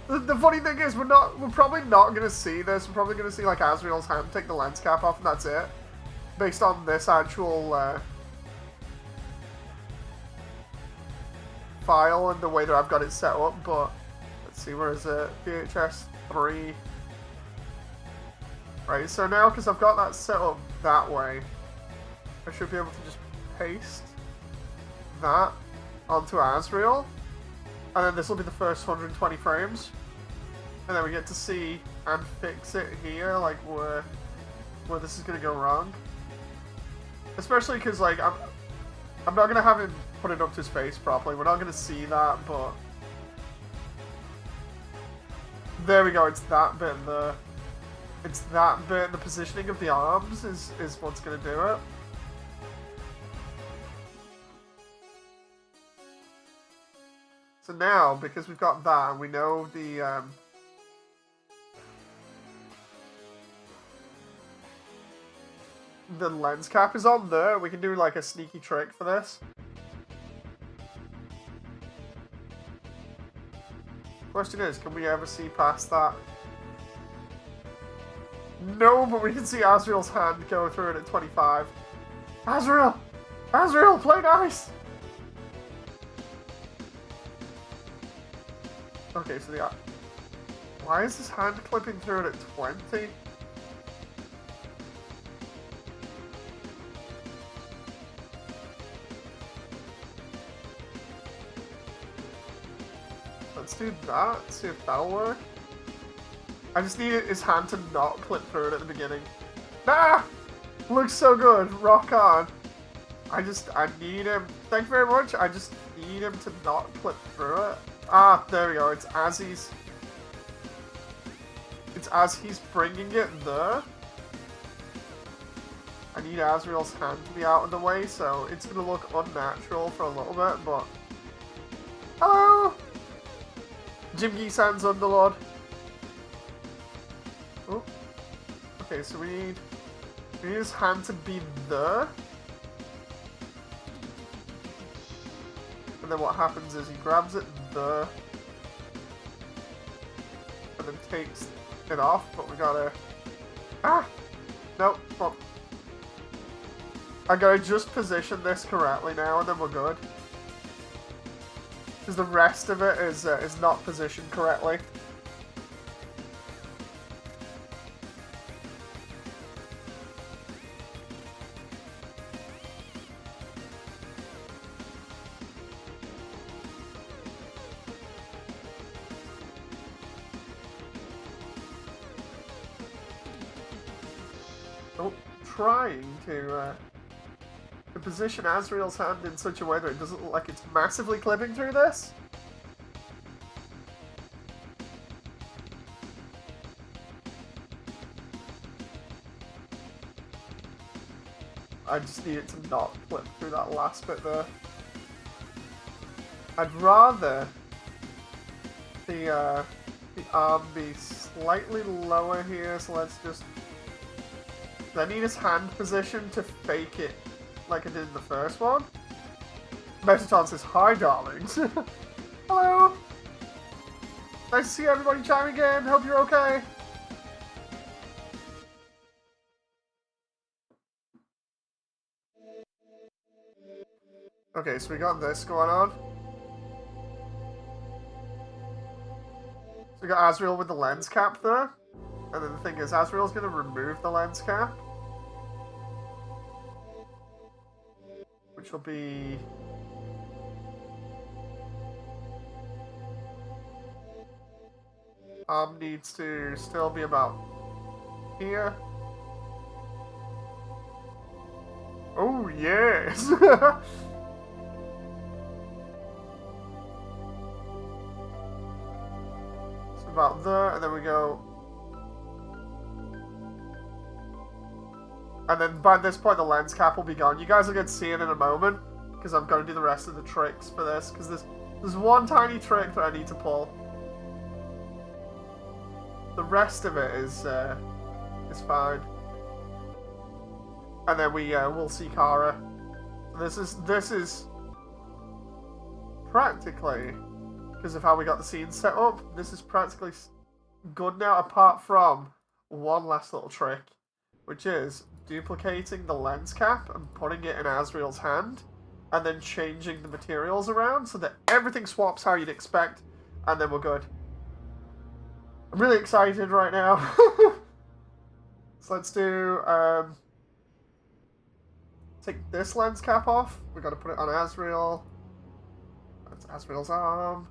The funny thing is, we're probably not gonna see this. We're probably gonna see, like, Asriel's hand take the lens cap off, and that's it. Based on this actual, file and the way that I've got it set up, but... Let's see, where is it? VHS3... Right, so now, because I've got that set up that way, I should be able to just paste that onto Asriel, and then this will be the first 120 frames, and then we get to see and fix it here, like where this is going to go wrong. Especially because, like, I'm not going to have him put it up to his face properly, we're not going to see that, but... There we go, it's that bit there. It's that bit, the positioning of the arms is what's going to do it. So now, because we've got that, and we know the lens cap is on there, we can do like a sneaky trick for this. Question is, can we ever see past that? No, but we can see Asriel's hand go through it at 25. Asriel! Asriel, play nice! Okay, so the... Why is his hand clipping through it at 20? Let's do that, see if that'll work. I just need his hand to not clip through it at the beginning. Ah! Looks so good. Rock on. I need him. Thank you very much. I just need him to not clip through it. Ah, there we go. It's as he's bringing it there. I need Asriel's hand to be out of the way, so it's going to look unnatural for a little bit, but... Hello! Jim-gi-san's Underlord. Oh. Okay, so we need his hand to be there. And then what happens is he grabs it there. And then takes it off, but we gotta... Ah! Nope, well, I gotta just position this correctly now, and then we're good. Because the rest of it is not positioned correctly. Trying to position Asriel's hand in such a way that it doesn't look like it's massively clipping through this. I just need it to not clip through that last bit there. I'd rather the arm be slightly lower here, so let's just... I need his hand position to fake it like I did in the first one. Metaton says, hi, darlings. Hello. Nice to see everybody chiming in. Hope you're okay. Okay, so we got this going on. So we got Asriel with the lens cap there. And then the thing is, Asriel's going to remove the lens cap. Which will be... needs to still be about here. Oh, yes! It's about there, and then we go And then by this point, the lens cap will be gone. You guys will get to see it in a moment, because I've got to do the rest of the tricks for this, because there's one tiny trick that I need to pull. The rest of it is fine. And then we'll see Kara. This is practically, because of how we got the scene set up, this is practically good now, apart from one last little trick, which is duplicating the lens cap and putting it in Asriel's hand, and then changing the materials around so that everything swaps how you'd expect, and then we're good. I'm really excited right now. So let's do, take this lens cap off. We've got to put it on Asriel. That's Asriel's arm.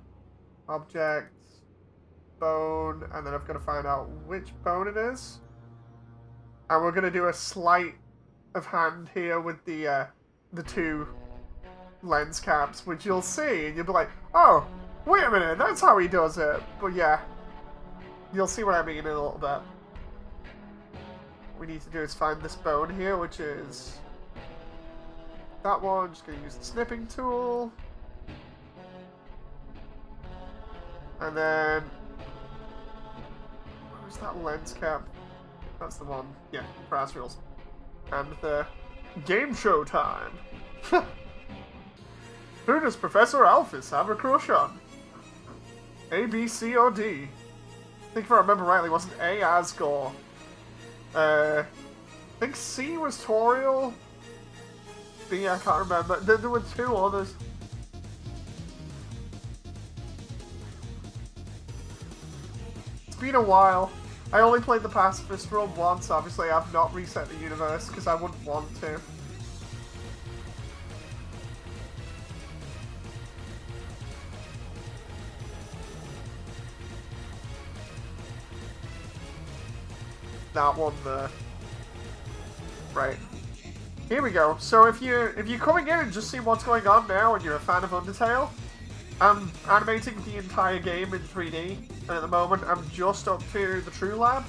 Object. Bone. And then I've got to find out which bone it is. And we're going to do a sleight of hand here with the two lens caps, which you'll see, and you'll be like, oh, wait a minute, that's how he does it. But yeah, you'll see what I mean in a little bit. What we need to do is find this bone here, which is that one. Just going to use the snipping tool. And then, where's that lens cap? That's the one. Yeah, for Asriel's. And the game show time. Who does Professor Alphys have a crush on? A, B, C, or D? I think if I remember rightly, wasn't A Asgore? I think C was Toriel. B, I can't remember. There were two others. It's been a while. I only played the Pacifist run once. Obviously, I've not reset the universe because I wouldn't want to. That one there. Right. Here we go. So if you're coming in and just see what's going on now and you're a fan of Undertale, I'm animating the entire game in 3D, and at the moment I'm just up to the True Lab.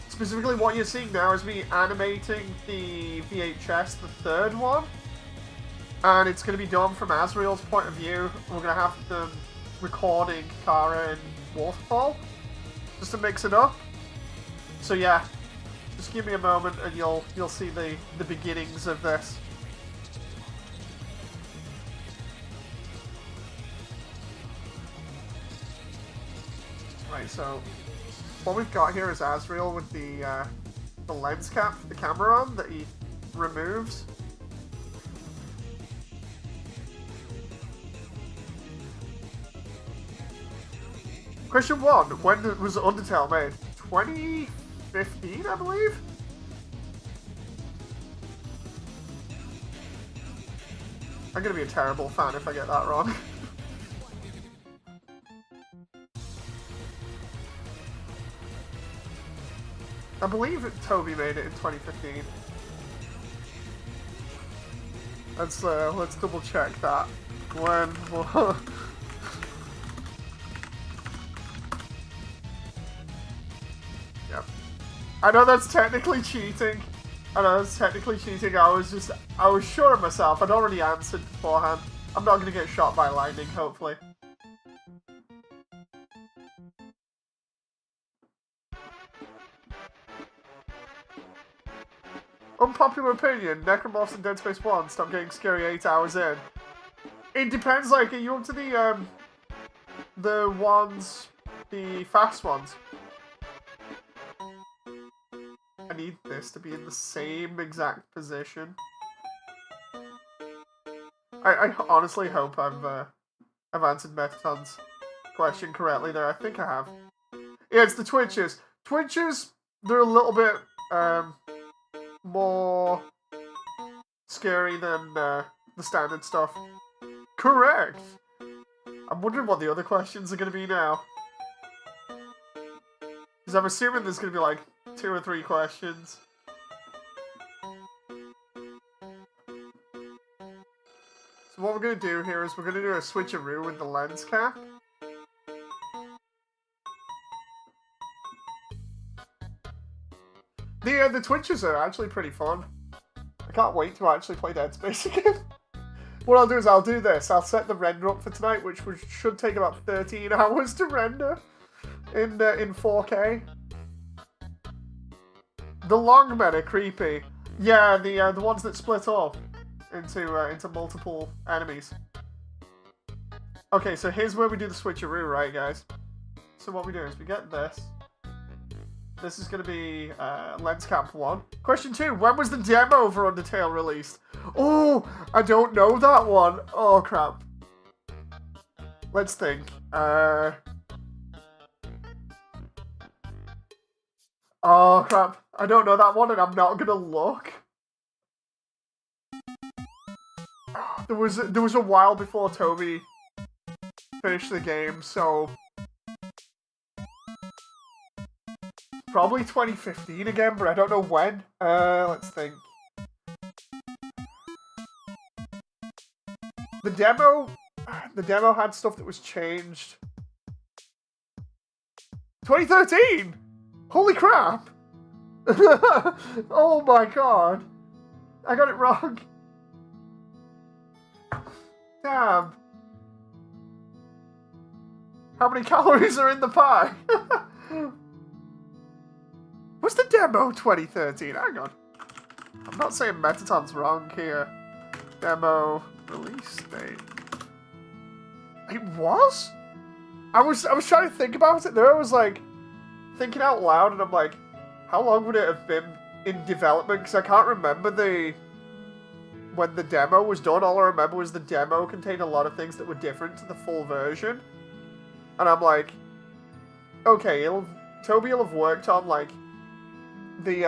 Specifically what you're seeing now is me animating the VHS, the third one, and it's going to be done from Asriel's point of view. We're going to have them recording Kara and Waterfall, just to mix it up. So yeah, just give me a moment and you'll see the beginnings of this. Right, so what we've got here is Asriel with the lens cap, the camera on that he removes. Question 1, when was Undertale made? 2015, I believe? I'm gonna be a terrible fan if I get that wrong. I believe Toby made it in 2015. Let's double check that. When? Yep. I know that's technically cheating. I was sure of myself. I'd already answered beforehand. I'm not gonna get shot by lightning, hopefully. Unpopular opinion, Necromorphs in Dead Space 1 stop getting scary 8 hours in. It depends, like, are you up to the ones, the fast ones? I need this to be in the same exact position. I honestly hope I've answered Metaton's question correctly there. I think I have. Yeah, it's the Twitches. Twitches, they're a little bit, more scary than the standard stuff. Correct! I'm wondering what the other questions are going to be now. Because I'm assuming there's going to be like 2 or 3 questions. So what we're going to do here is we're going to do a switcheroo with the lens cap. The Twitches are actually pretty fun. I can't wait to actually play Dead Space again. What I'll do is I'll do this. I'll set the render up for tonight, which should take about 13 hours to render in 4K. The long men are creepy. Yeah, the ones that split off into multiple enemies. Okay, so here's where we do the switcheroo, right, guys? So what we do is we get this. This is going to be Lens Cap 1. Question 2. When was the demo for Undertale released? Oh, I don't know that one. Oh, crap. Let's think. Oh, crap. I don't know that one, and I'm not going to look. There was a while before Toby finished the game, so... Probably 2015 again, but I don't know when. Let's think. The demo had stuff that was changed. 2013! Holy crap! Oh my god. I got it wrong. Damn. How many calories are in the pie? Was the demo 2013? Hang on. I'm not saying Metaton's wrong here. Demo release date. It was? I was trying to think about it there. I was like thinking out loud and I'm like, how long would it have been in development? Because I can't remember when the demo was done. All I remember was the demo contained a lot of things that were different to the full version. And I'm like, okay, Toby will have worked on like the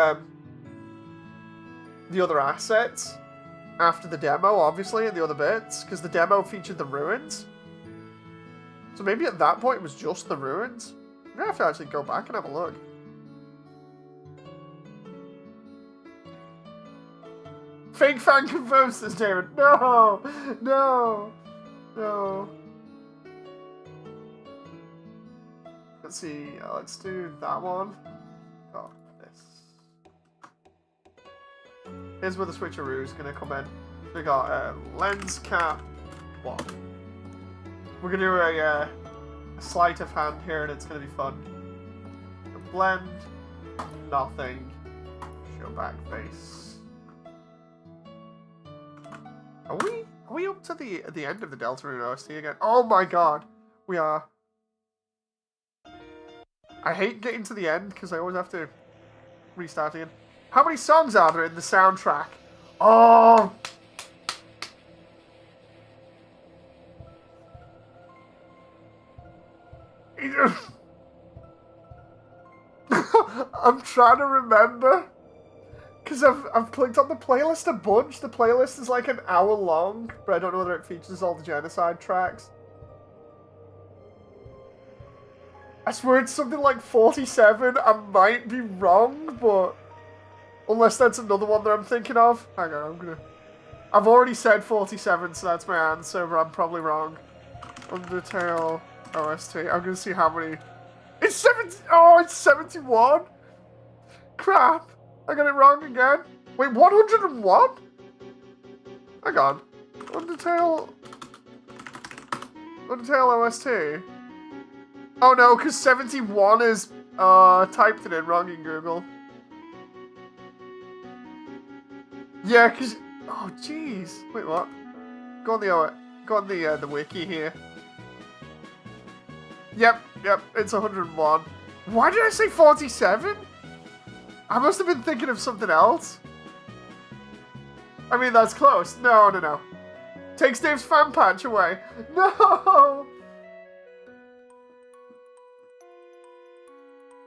other assets after the demo, obviously, and the other bits, because the demo featured the ruins. So maybe at that point it was just the ruins. I'm gonna have to actually go back and have a look. Fake fan confirms this, David. No! No! No. Let's see. Let's do that one. Oh, this. Here's where the switcheroo is going to come in. We got Lens Cap 1. We're going to do a sleight of hand here, and it's going to be fun. A blend. Nothing. Show back face. Are we up to the end of the Deltarune OST again? Oh my god. We are. I hate getting to the end because I always have to restart again. How many songs are there in the soundtrack? Oh! I'm trying to remember. Because I've clicked on the playlist a bunch. The playlist is like an hour long, but I don't know whether it features all the genocide tracks. I swear it's something like 47. I might be wrong, but... Unless that's another one that I'm thinking of. Hang on, I've already said 47, so that's my answer, but I'm probably wrong. Undertale OST. I'm gonna see how many... It's 70... Oh, it's 71? Crap. I got it wrong again. Wait, 101? Hang on. Undertale OST. Oh no, because 71 is typed it in wrong in Google. Yeah, because oh jeez. Wait, what? Go on the wiki here. Yep, it's 101. Why did I say 47? I must have been thinking of something else. I mean, that's close. No. Takes Dave's fan patch away. No!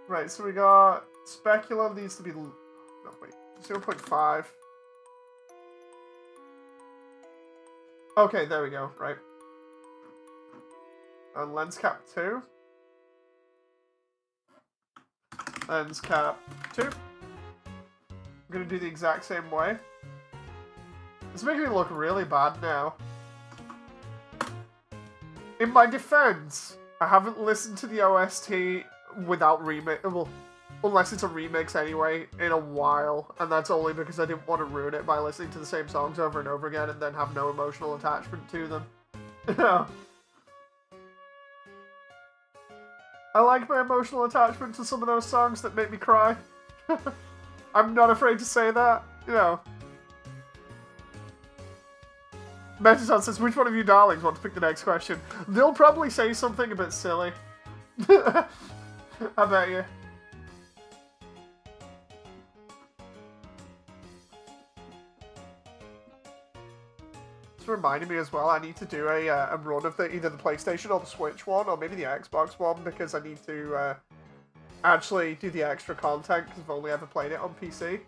Right, so we got... Speculum needs to be... No, wait. 0.5. Okay, there we go. Right. And Lens Cap 2. Lens Cap 2. I'm gonna do the exact same way. It's making me look really bad now. In my defense, I haven't listened to the OST without remix. Well, Unless it's a remix anyway, in a while. And that's only because I didn't want to ruin it by listening to the same songs over and over again and then have no emotional attachment to them. I like my emotional attachment to some of those songs that make me cry. I'm not afraid to say that, you know. Metaton says, which one of you darlings want to pick the next question? They'll probably say something a bit silly. I bet you. It's reminding me as well, I need to do a run of either the PlayStation or the Switch one, or maybe the Xbox one, because I need to actually do the extra content, because I've only ever played it on PC.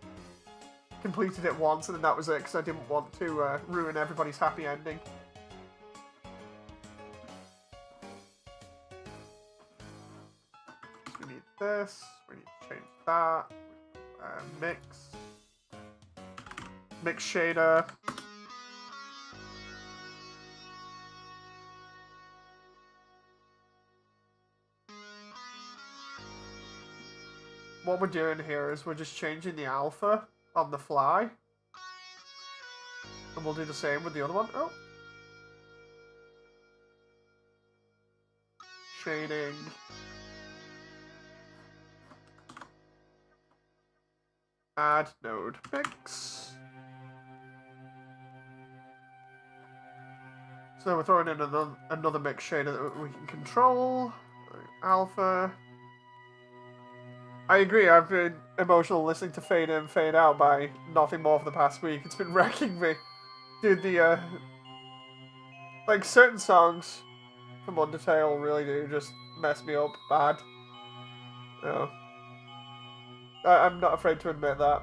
Completed it once, and then that was it, because I didn't want to ruin everybody's happy ending. So we need this, we need to change that, mix shader. What we're doing here is we're just changing the alpha on the fly. And we'll do the same with the other one. Oh. Shading. Add node mix. So we're throwing in another mix shader that we can control. Alpha. I agree, I've been emotional listening to Fade In, Fade Out by nothing more for the past week. It's been wrecking me. Dude, like, certain songs from Undertale really do just mess me up bad. No. I'm not afraid to admit that.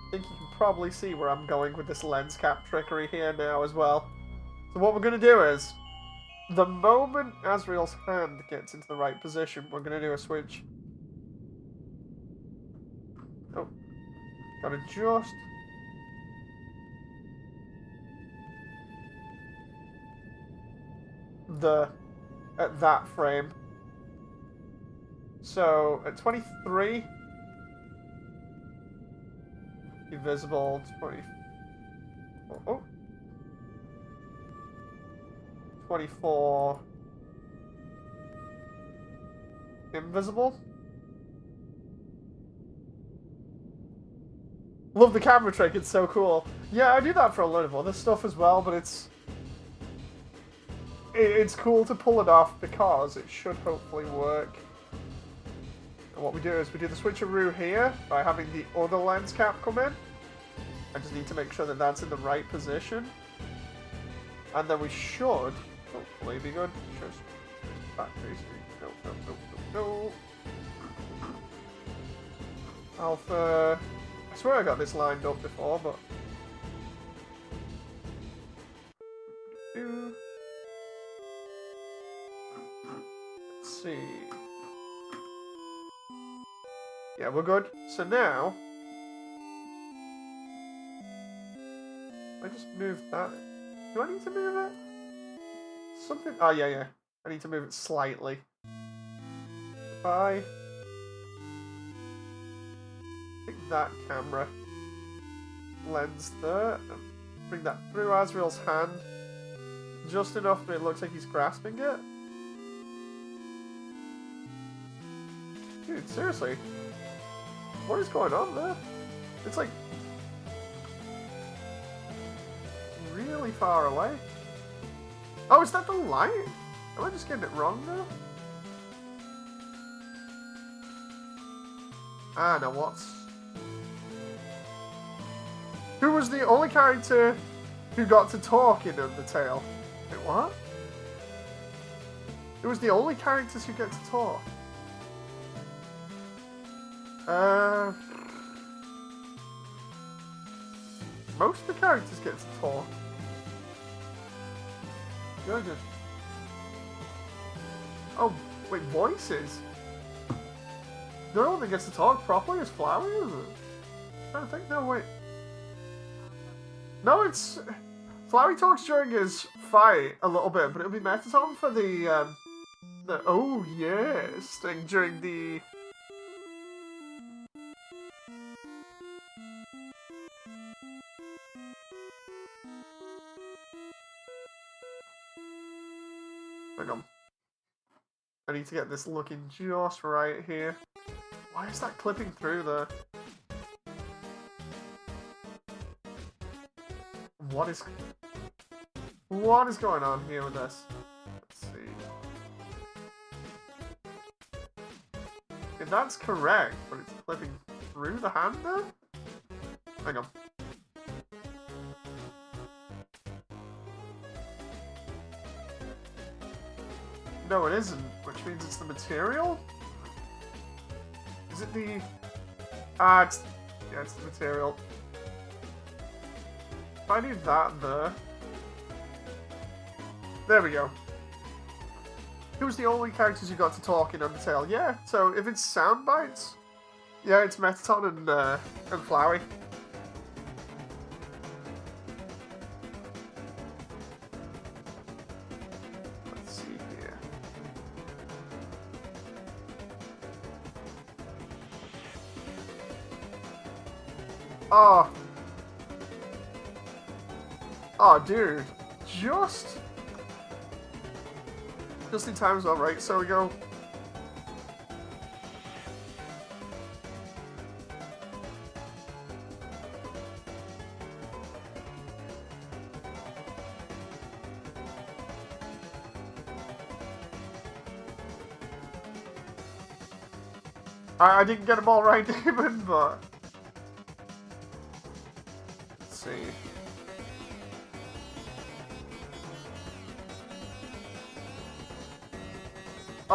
I think you can probably see where I'm going with this lens cap trickery here now as well. So what we're going to do is, the moment Asriel's hand gets into the right position, we're going to do a switch. Oh. Gotta just... at that frame. So, at 23... Invisible, 20... Oh. 24 invisible. Love the camera trick, it's so cool. Yeah, I do that for a lot of other stuff as well, but it's cool to pull it off because it should hopefully work. And what we do is we do the switcheroo here by having the other lens cap come in. I just need to make sure that that's in the right position. And then we should hopefully be good. Just back facing. No. Alpha. I swear I got this lined up before, but. Let's see. Yeah, we're good. So now. I just moved that. Do I need to move it? Something. Oh, yeah. I need to move it slightly. If I pick that camera lens there and bring that through Asriel's hand just enough that it looks like he's grasping it. Dude, seriously. What is going on there? It's like really far away. Oh, is that the light? Am I just getting it wrong now? Ah, now what's... Who was the only character who got to talk in Undertale? Wait, what? It was the only characters who get to talk. Most of the characters get to talk. Good. Oh, wait, voices? No one that gets to talk properly is Flowey, is it? I'm trying to think. No, wait. No, it's... Flowey talks during his fight a little bit, but it'll be Metaton for the Oh, yes. During the... Hang on. I need to get this looking just right here. Why is that clipping through there? What is going on here with this? Let's see. If that's correct, but it's clipping through the hand there? Hang on. No, it isn't, which means it's the material? Is it the... yeah, it's the material. If I need that there... There we go. Who's the only characters you got to talk in Undertale? Yeah, so if it's sound bites, yeah, it's Metaton and Flowey. Let's see here. Oh. Oh, dude. Just in time as well, right? So we go. I didn't get them all right, David, but let's see.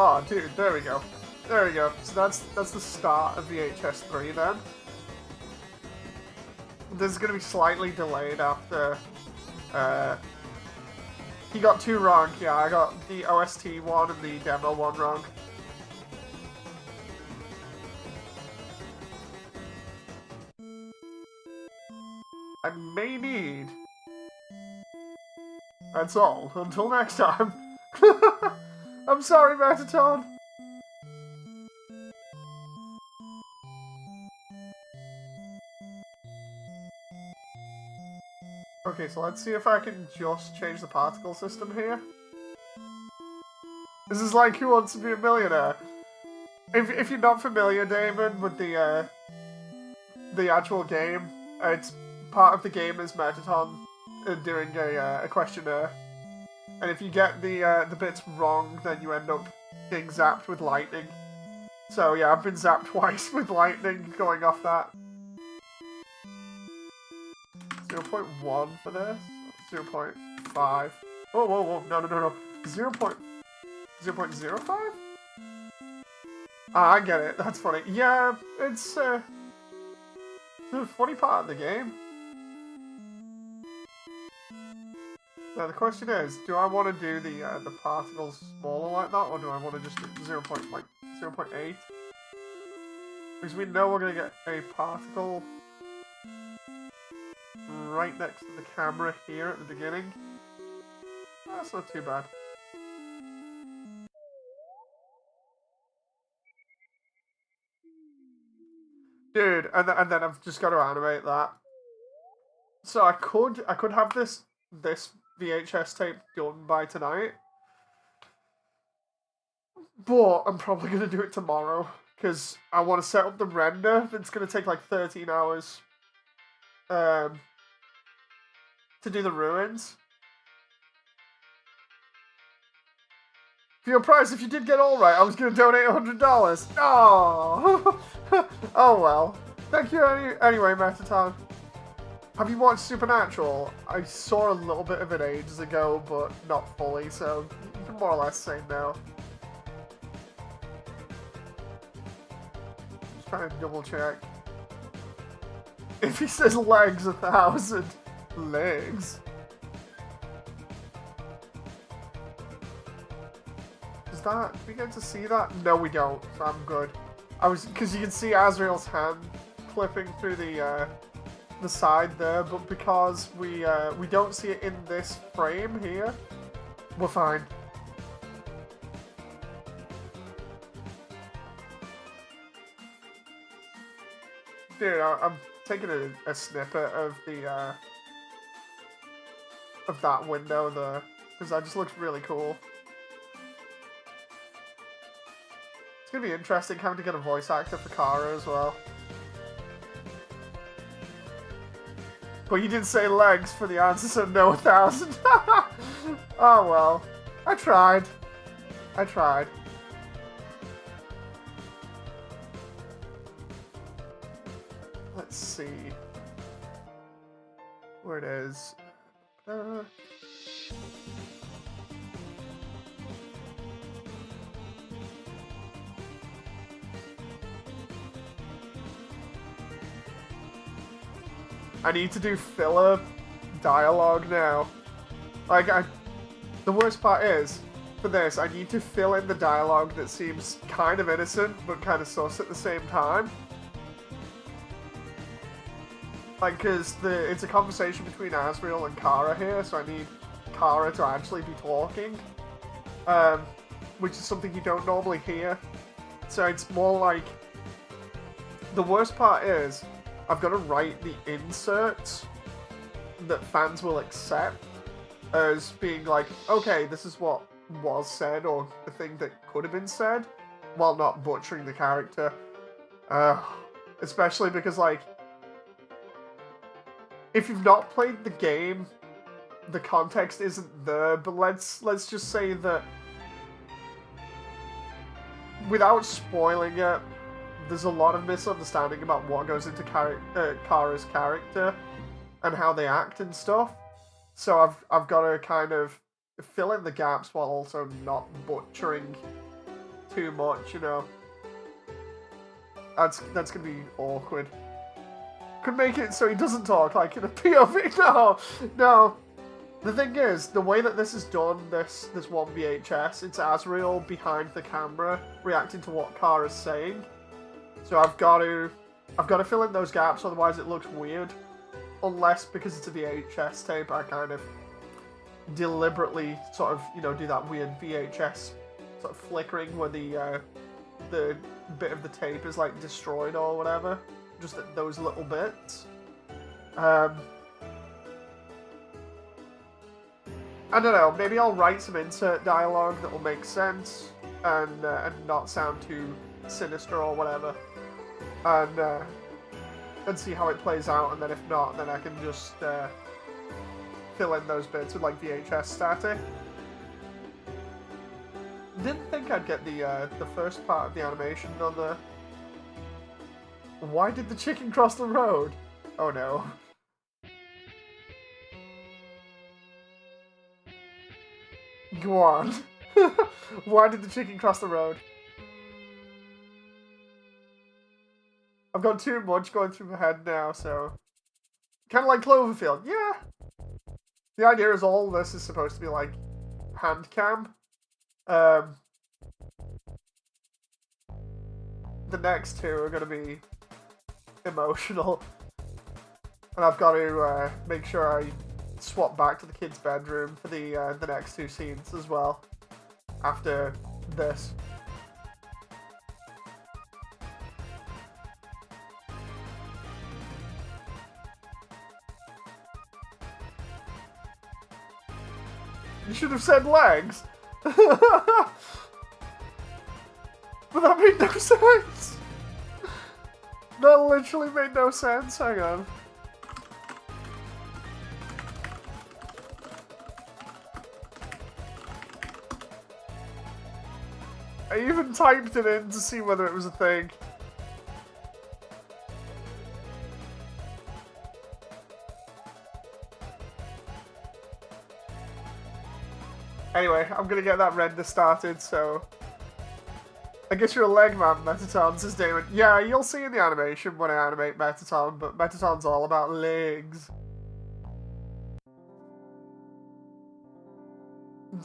Oh, dude, there we go. There we go. So that's the start of VHS3 then. This is going to be slightly delayed after... he got 2 wrong, yeah. I got the OST one and the demo one wrong. I may need... That's all. Until next time. I'm sorry, Metaton. Okay, so let's see if I can just change the particle system here. This is like Who Wants to Be a Millionaire? If you're not familiar, Damon, with the actual game, it's part of the game is Metaton doing a questionnaire. And if you get the bits wrong, then you end up getting zapped with lightning. So yeah, I've been zapped twice with lightning going off that. 0.1 for this. 0.5. Whoa, whoa, whoa. No. 0.05? Ah, I get it. That's funny. Yeah, it's the funny part of the game. Now the question is, do I want to do the particles smaller like that, or do I want to just do 0.8? Because we know we're going to get a particle right next to the camera here at the beginning. That's not too bad. Dude, and then I've just got to animate that. So I could have this VHS tape done by tonight, but I'm probably going to do it tomorrow because I want to set up the render. It's going to take like 13 hours to do the ruins. For your prize, if you did get all right, I was going to donate $100. Oh, oh well. Thank you anyway, Metaton. Have you watched Supernatural? I saw a little bit of it ages ago, but not fully, so you can more or less say no. Just trying to double check. If he says legs 1,000, legs. Is that? Do we get to see that? No, we don't. So I'm good. Because you can see Azrael's hand clipping through the side there, but because we don't see it in this frame here, we're fine. Dude, I'm taking a snippet of the of that window there, because that just looks really cool. It's gonna be interesting having to get a voice actor for Kara as well. But you didn't say legs for the answer, so no 1,000. Oh well. I tried. I tried. Let's see. Where it is. I need to do filler dialogue now. Like, the worst part is, for this, I need to fill in the dialogue that seems kind of innocent, but kind of sus at the same time. Like, because it's a conversation between Asriel and Kara here, so I need Kara to actually be talking. Which is something you don't normally hear. So it's more like... The worst part is, I've got to write the inserts that fans will accept as being like, okay, this is what was said, or the thing that could have been said, while not butchering the character. Especially because, like, if you've not played the game, the context isn't there, but let's just say that, without spoiling it, there's a lot of misunderstanding about what goes into Kara's character and how they act and stuff. So I've got to kind of fill in the gaps while also not butchering too much, you know. That's gonna be awkward. Could make it so he doesn't talk like in a POV. No. The thing is, the way that this is done, this one VHS, it's Asriel behind the camera reacting to what Kara's saying. So I've got to fill in those gaps, otherwise it looks weird. Unless, because it's a VHS tape, I kind of deliberately sort of, you know, do that weird VHS sort of flickering where the bit of the tape is like destroyed or whatever. Just those little bits. I don't know, maybe I'll write some insert dialogue that will make sense and not sound too sinister or whatever. And see how it plays out, and then if not, then I can just fill in those bits with like VHS static. Didn't think I'd get the first part of the animation on there. Why did the chicken cross the road? Oh no. Go on. Why did the chicken cross the road? I've got too much going through my head now, so... Kind of like Cloverfield, yeah! The idea is all this is supposed to be like hand cam. The next two are going to be emotional. And I've got to make sure I swap back to the kid's bedroom for the next two scenes as well. After this. You should have said legs. But that made no sense. That literally made no sense. Hang on. I even typed it in to see whether it was a thing. Anyway, I'm gonna get that render started, so... I guess you're a leg man, Metaton, says Damon. Yeah, you'll see in the animation when I animate Metaton, but Metaton's all about legs.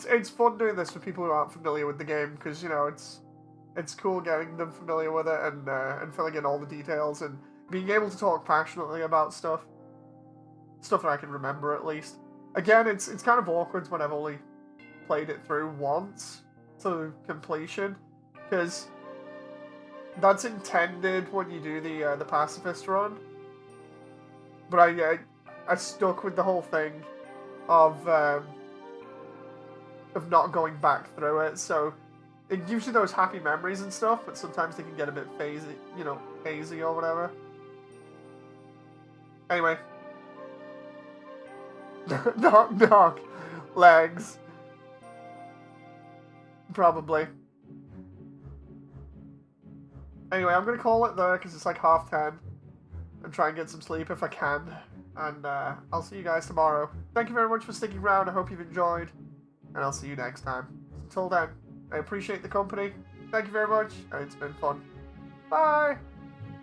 It's fun doing this for people who aren't familiar with the game, because, you know, it's cool getting them familiar with it and filling in all the details and being able to talk passionately about stuff. Stuff that I can remember, at least. Again, it's kind of awkward when I've only played it through once to completion, because That's intended when you do the pacifist run. But I stuck with the whole thing of not going back through it, so it gives you those happy memories and stuff, but sometimes they can get a bit phasey, you know, hazy or whatever. Anyway. Knock, knock. Legs. Probably. Anyway, I'm going to call it there because it's like 10:30 and try and get some sleep if I can. And I'll see you guys tomorrow. Thank you very much for sticking around. I hope you've enjoyed. And I'll see you next time. Until then, I appreciate the company. Thank you very much, and it's been fun. Bye!